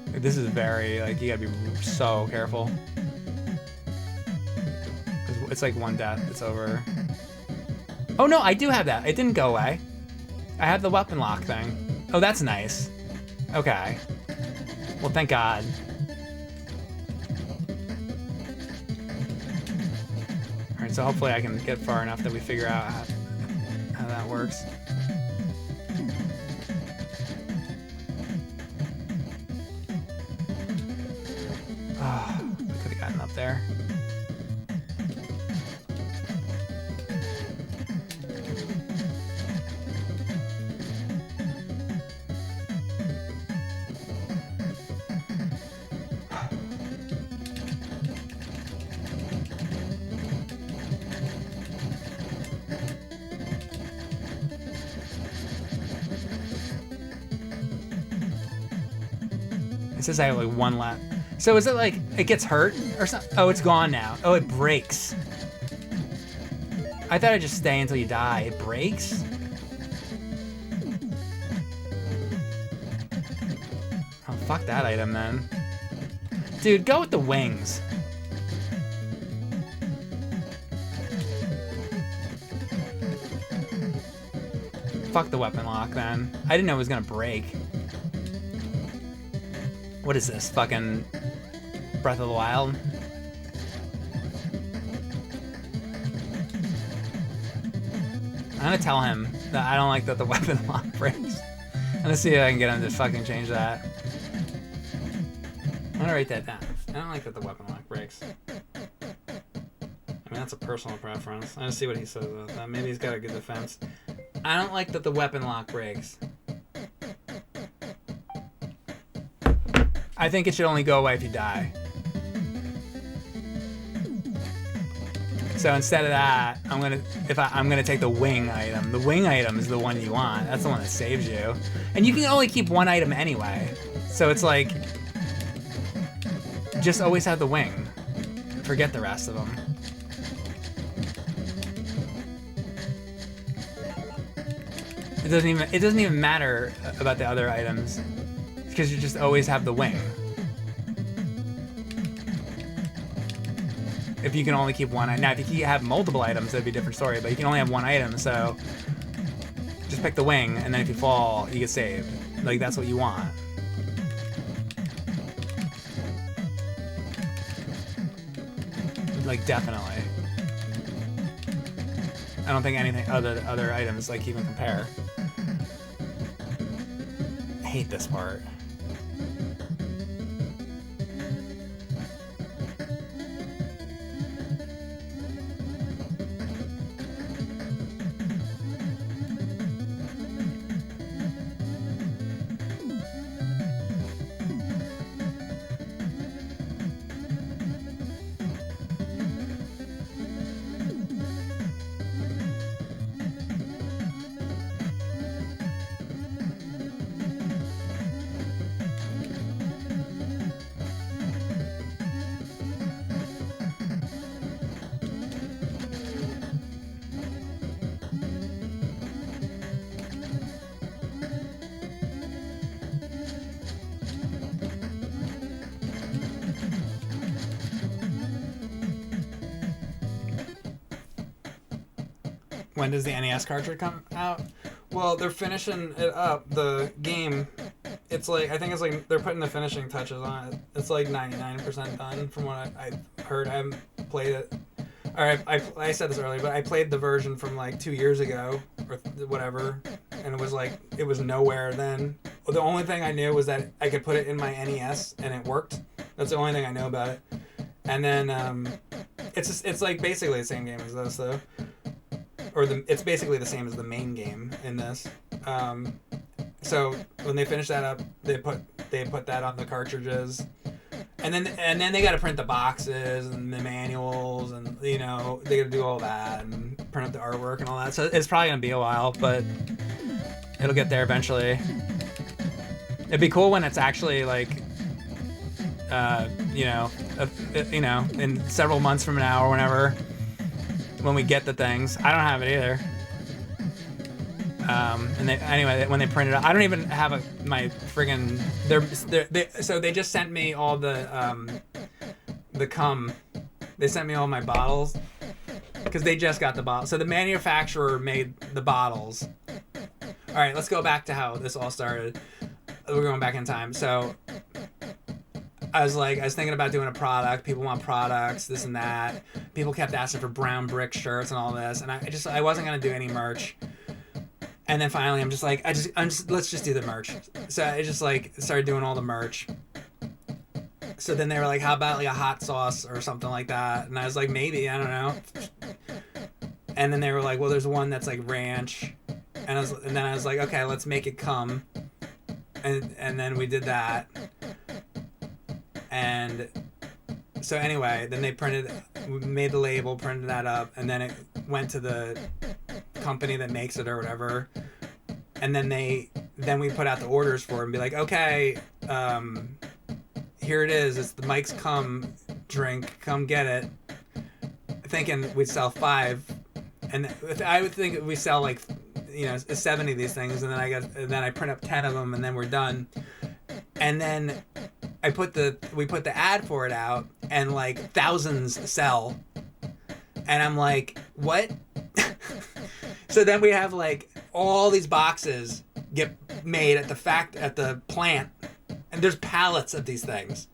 This is very, like, you gotta be so careful. It's like one death, it's over. Oh no, I do have that. It didn't go away. I have the weapon lock thing. Oh, that's nice. Okay. Well, thank God. Alright, so hopefully I can get far enough that we figure out how that works. Oh, I could have gotten up there. It says I have like one left. So is it like it gets hurt or something? Oh, it's gone now. Oh, it breaks. I thought I'd just stay until you die. It breaks? Oh, fuck that item then. Dude, go with the wings. Fuck the weapon lock then. I didn't know it was gonna break. What is this? Fucking Breath of the Wild? I'm gonna tell him that I don't like that the weapon lock breaks. I'm gonna see if I can get him to fucking change that. I'm gonna write that down. I don't like that the weapon lock breaks. I mean, that's a personal preference. I'm gonna see what he says about that. Maybe he's got a good defense. I don't like that the weapon lock breaks. I think it should only go away if you die. So instead of that, I'm gonna take the wing item. The wing item is the one you want. That's the one that saves you. And you can only keep one item anyway. So it's like, just always have the wing. Forget the rest of them. It doesn't even matter about the other items. Because you just always have the wing. If you can only keep one item. Now, if you have multiple items, that'd be a different story, but you can only have one item, so just pick the wing, and then if you fall, you get saved. Like, that's what you want. Like, definitely. I don't think anything other items like even compare. I hate this part. When does the NES cartridge come out? Well, they're finishing it up. The game, it's like, I think it's like they're putting the finishing touches on it. It's like 99% done from what I heard. I haven't played it. Or I said this earlier, but I played the version from like 2 years ago or whatever, and it was like, it was nowhere then. The only thing I knew was that I could put it in my NES and it worked. That's the only thing I know about it. And then it's like basically the same game as this though. It's basically the same as the main game in this. So when they finish that up, they put that on the cartridges, and then they got to print the boxes and the manuals, and you know they got to do all that and print up the artwork and all that. So it's probably gonna be a while, but it'll get there eventually. It'd be cool when it's actually like, in several months from now or whenever. When we get the things. I don't have it either. Anyway, when they print it out, I don't even have my friggin' so they just sent me all the cum. They sent me all my bottles because they just got the bottle. So the manufacturer made the bottles. All right, let's go back to how this all started. We're going back in time. So I was thinking about doing a product. People want products, this and that. People kept asking for brown brick shirts and all this, and I wasn't gonna do any merch. And then finally, I'm just let's just do the merch. So I just started doing all the merch. So then they were like, how about like a hot sauce or something like that? And I was like, maybe, I don't know. And then they were like, well, there's one that's like ranch. And then I was like, okay, let's make it cum. And then we did that. And so anyway, then they made the label, printed that up, and then it went to the company that makes it or whatever. And then we put out the orders for it and be like, okay, here it is. It's the Mike's Cum drink. Come get it. Thinking we'd sell 5, and I would think we sell 70 of these things, and then I print up 10 of them, and then we're done. And then we put the ad for it out, and like thousands sell, and I'm like, what? So then we have like all these boxes get made at the plant, and there's pallets of these things,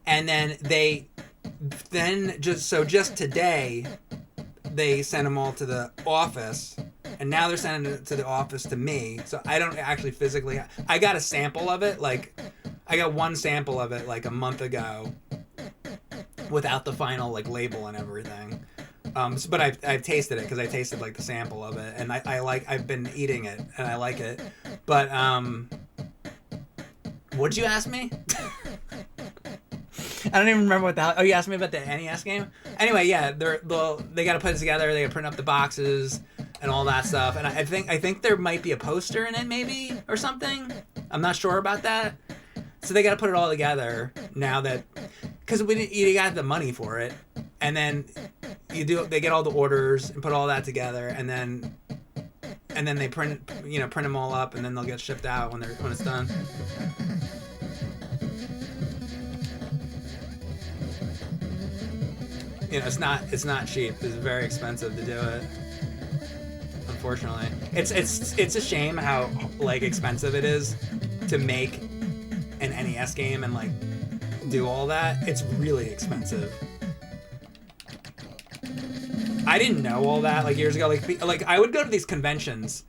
and then just today they sent them all to the office. And now they're sending it to the office to me, so I don't actually physically. I got a sample of it, I got one sample of it like a month ago, without the final like label and everything. But I've tasted it because I tasted like the sample of it, and I've been eating it and I like it. But what'd you ask me? I don't even remember what the hell. Oh, you asked me about the NES game? Anyway, yeah, they got to put it together. They got to print up the boxes and all that stuff. And I think there might be a poster in it, maybe, or something. I'm not sure about that. So they got to put it all together now that, because you got the money for it, and then they get all the orders and put all that together, and then they print them all up, and then they'll get shipped out when it's done. It's not cheap. It's very expensive to do it. Unfortunately, it's a shame how expensive it is to make an NES game and do all that. It's really expensive. I didn't know all that like years ago. Like I would go to these conventions,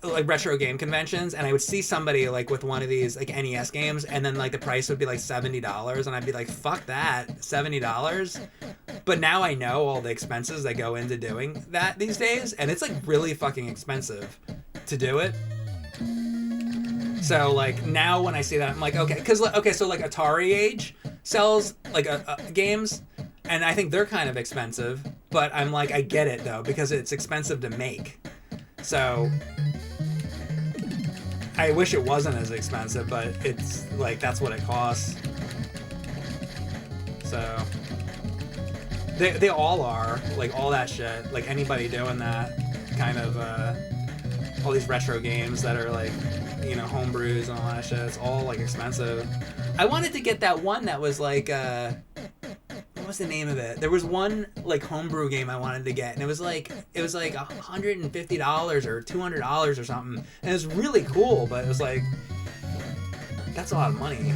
like retro game conventions, and I would see somebody like with one of these like NES games, and then like the price would be like $70, and I'd be like, fuck that, $70. But now I know all the expenses that go into doing that these days, and it's like really fucking expensive to do it. So like now when I see that, I'm like, okay, because so like Atari Age sells like games, and I think they're kind of expensive, but I'm like, I get it though, because it's expensive to make. So I wish it wasn't as expensive, but it's like that's what it costs. So they all are like all that shit. Like anybody doing that kind of all these retro games that are like, you know, homebrews and all that shit. It's all like expensive. I wanted to get that one that was like what was the name of it? There was one like homebrew game I wanted to get, and it was like $150 or $200 or something, and it was really cool. But it was like, that's a lot of money.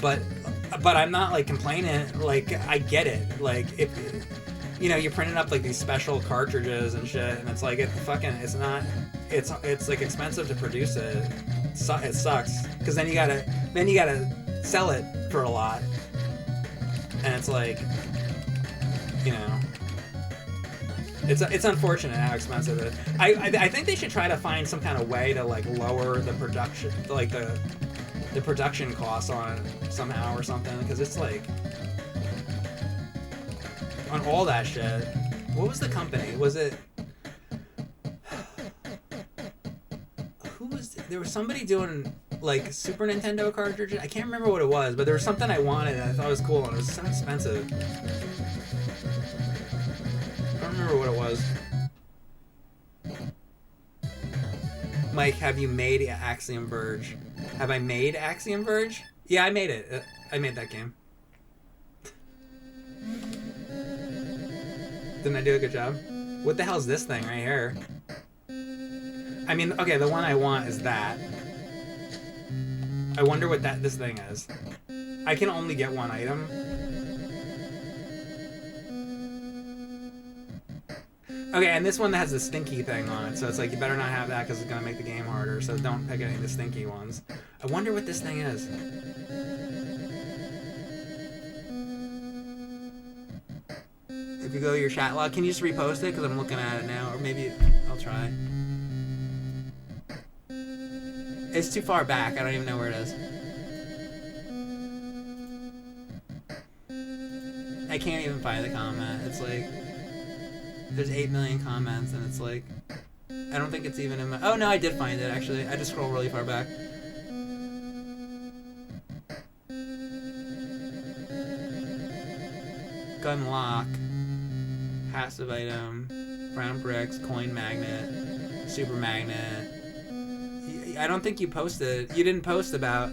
But I'm not like complaining. Like I get it. Like if you know, you're printing up like these special cartridges and shit, and it's like it's like expensive to produce it. It sucks because then you gotta sell it for a lot, and it's like, you know, it's unfortunate how expensive it is. I think they should try to find some kind of way to like lower the production, like the production costs on it somehow or something, because it's like on all that shit. What was the company? Was it? Who was? There was somebody doing like Super Nintendo cartridges. I can't remember what it was, but there was something I wanted and I thought it was cool, and it was so expensive. I don't remember what it was. Mike, have you made Axiom Verge? Have I made Axiom Verge? Yeah, I made it. I made that game. Didn't I do a good job? What the hell is this thing right here? I mean, okay, the one I want is that. I wonder what this thing is. I can only get one item. Okay, and this one has the stinky thing on it, so it's like you better not have that because it's gonna make the game harder. So don't pick any of the stinky ones. I wonder what this thing is. If you go to your chat log, can you just repost it? Because I'm looking at it now, or maybe I'll try. It's too far back. I don't even know where it is. I can't even find the comment. It's like there's 8 million comments, and it's like I don't think it's even in my. Oh no, I did find it actually. I just scrolled really far back. Gun lock. Passive item, brown bricks, coin magnet, super magnet. I don't think you posted. You didn't post about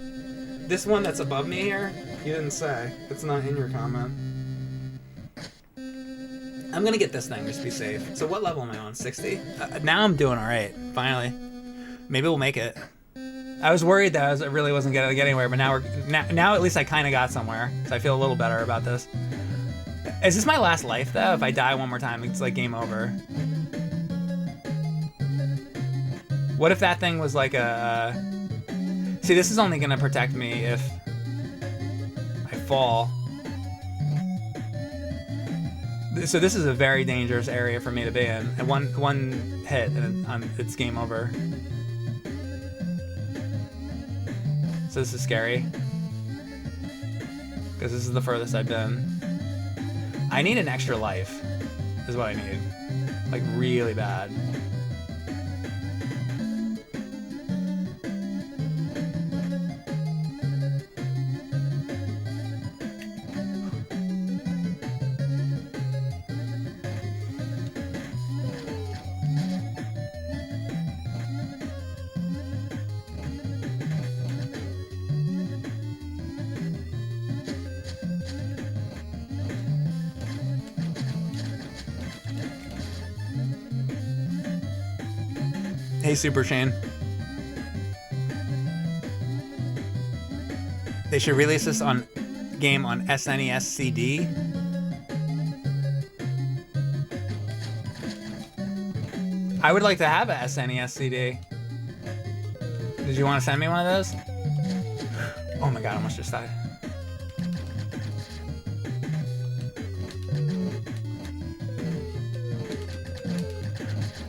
this one that's above me here. You didn't say. It's not in your comment. I'm gonna get this thing just to be safe. So what level am I on? 60? Now I'm doing all right. Finally, maybe we'll make it. I was worried that I really wasn't gonna get anywhere, but now at least I kind of got somewhere. So I feel a little better about this. Is this my last life, though? If I die one more time, it's like game over. What if that thing was like a... See, this is only going to protect me if I fall. So this is a very dangerous area for me to be in. And one hit, and it's game over. So this is scary. Because this is the furthest I've been. I need an extra life, is what I need. Like, really bad. Hey, Super Shane. They should release this game on SNES CD. I would like to have a SNES CD. Did you want to send me one of those? Oh my god, I almost just died.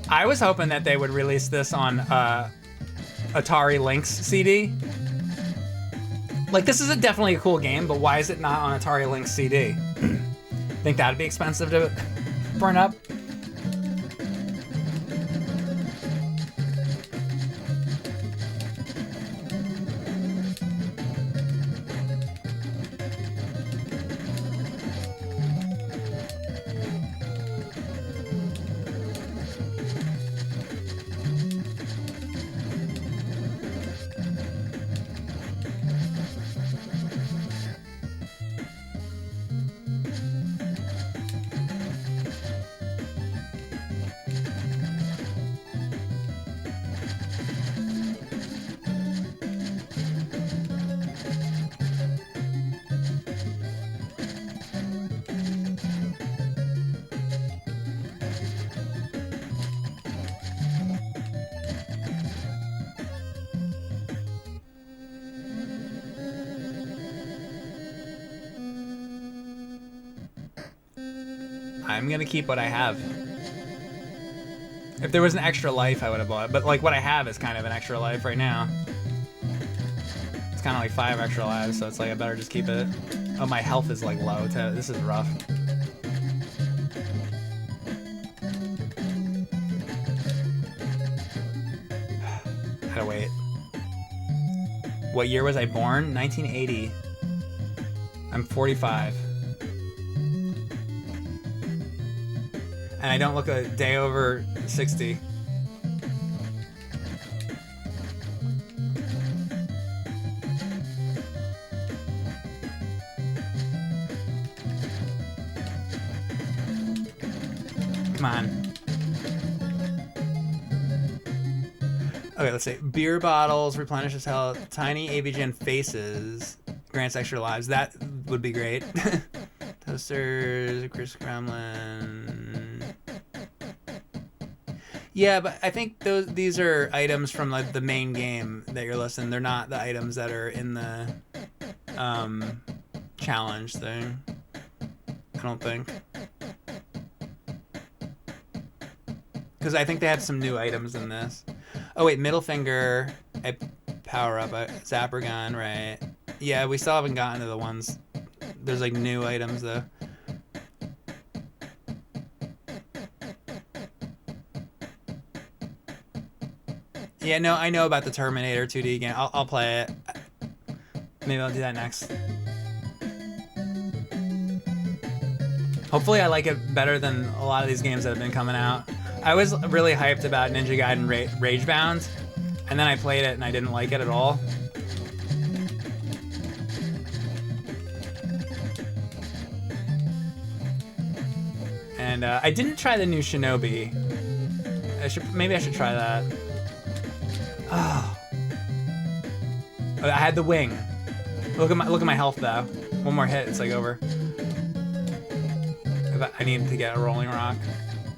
I was hoping that they would release this on Atari Lynx CD. Like, this is definitely a cool game, but why is it not on Atari Lynx CD? Think that'd be expensive to burn up? I'm gonna keep what I have. If there was an extra life, I would have bought it. But like what I have is kind of an extra life right now. It's kind of like 5 extra lives, so it's like I better just keep it. Oh, my health is like low too. This is rough. I gotta wait. What year was I born? 1980. I'm 45. And I don't look a day over 60. Come on. Okay, let's see. Beer bottles, replenishes health, tiny AVGN faces, grants extra lives. That would be great. Toasters, Chris Kremlin. Yeah, but I think these are items from like the main game that you're listing. They're not the items that are in the challenge thing. I don't think. Because I think they have some new items in this. Oh wait, middle finger, I power up a zapper gun, right? Yeah, we still haven't gotten to the ones. There's like new items though. Yeah, no, I know about the Terminator 2D game. I'll play it. Maybe I'll do that next. Hopefully I like it better than a lot of these games that have been coming out. I was really hyped about Ninja Gaiden Ragebound, and then I played it and I didn't like it at all. And I didn't try the new Shinobi. Maybe I should try that. Oh. I had the wing. Look at my health though. One more hit, it's like over. I need to get a rolling rock.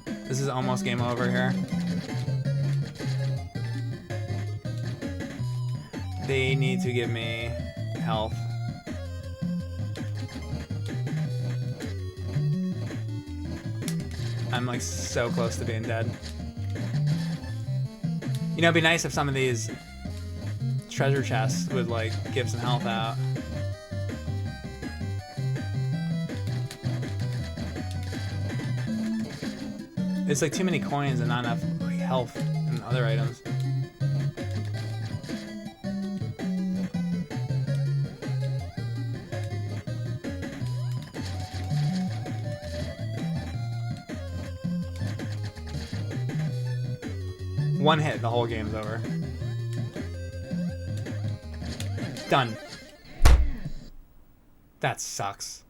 This is almost game over here. They need to give me health. I'm like so close to being dead. You know, it'd be nice if some of these treasure chests would like give some health out. It's like too many coins and not enough like, health and other items. One hit, the whole game's over. Done. That sucks.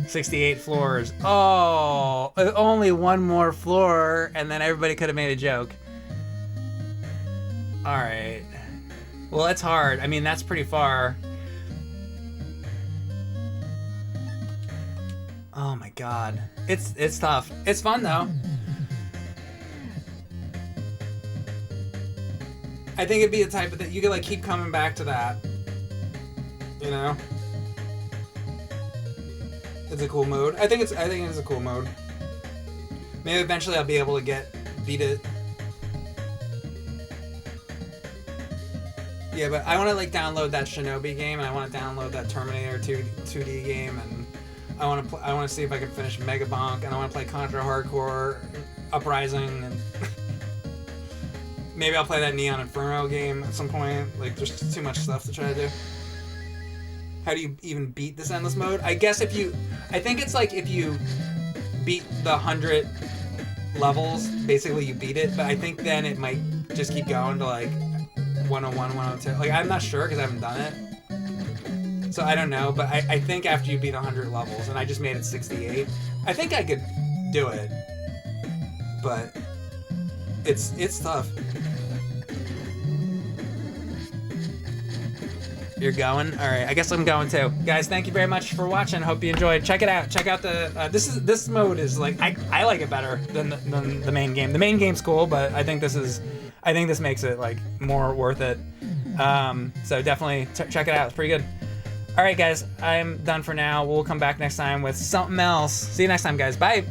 68 floors. Oh, only one more floor, and then everybody could have made a joke. All right. Well, that's hard. I mean, that's pretty far. Oh my god. It's tough. It's fun though. I think it'd be a type of that you could like keep coming back to that. You know? It's a cool mode. I think it's a cool mode. Maybe eventually I'll be able to beat it. Yeah, but I want to like download that Shinobi game, and I want to download that Terminator 2D game, and I want to see if I can finish Megabonk, and I want to play Contra Hardcore, Uprising, and maybe I'll play that Neon Inferno game at some point. Like, there's just too much stuff to try to do. How do you even beat this endless mode? I guess I think it's like if you beat the 100 levels, basically you beat it, but I think then it might just keep going to like 101, 102. Like, I'm not sure because I haven't done it. So I don't know, but I think after you beat 100 levels, and I just made it 68, I think I could do it. But it's tough. You're going? Alright, I guess I'm going too. Guys, thank you very much for watching. Hope you enjoyed. Check it out. Check out the this mode is like I like it better than the main game. The main game's cool, but I think this makes it like more worth it. So definitely check it out. It's pretty good. Alright guys, I'm done for now. We'll come back next time with something else. See you next time guys. Bye.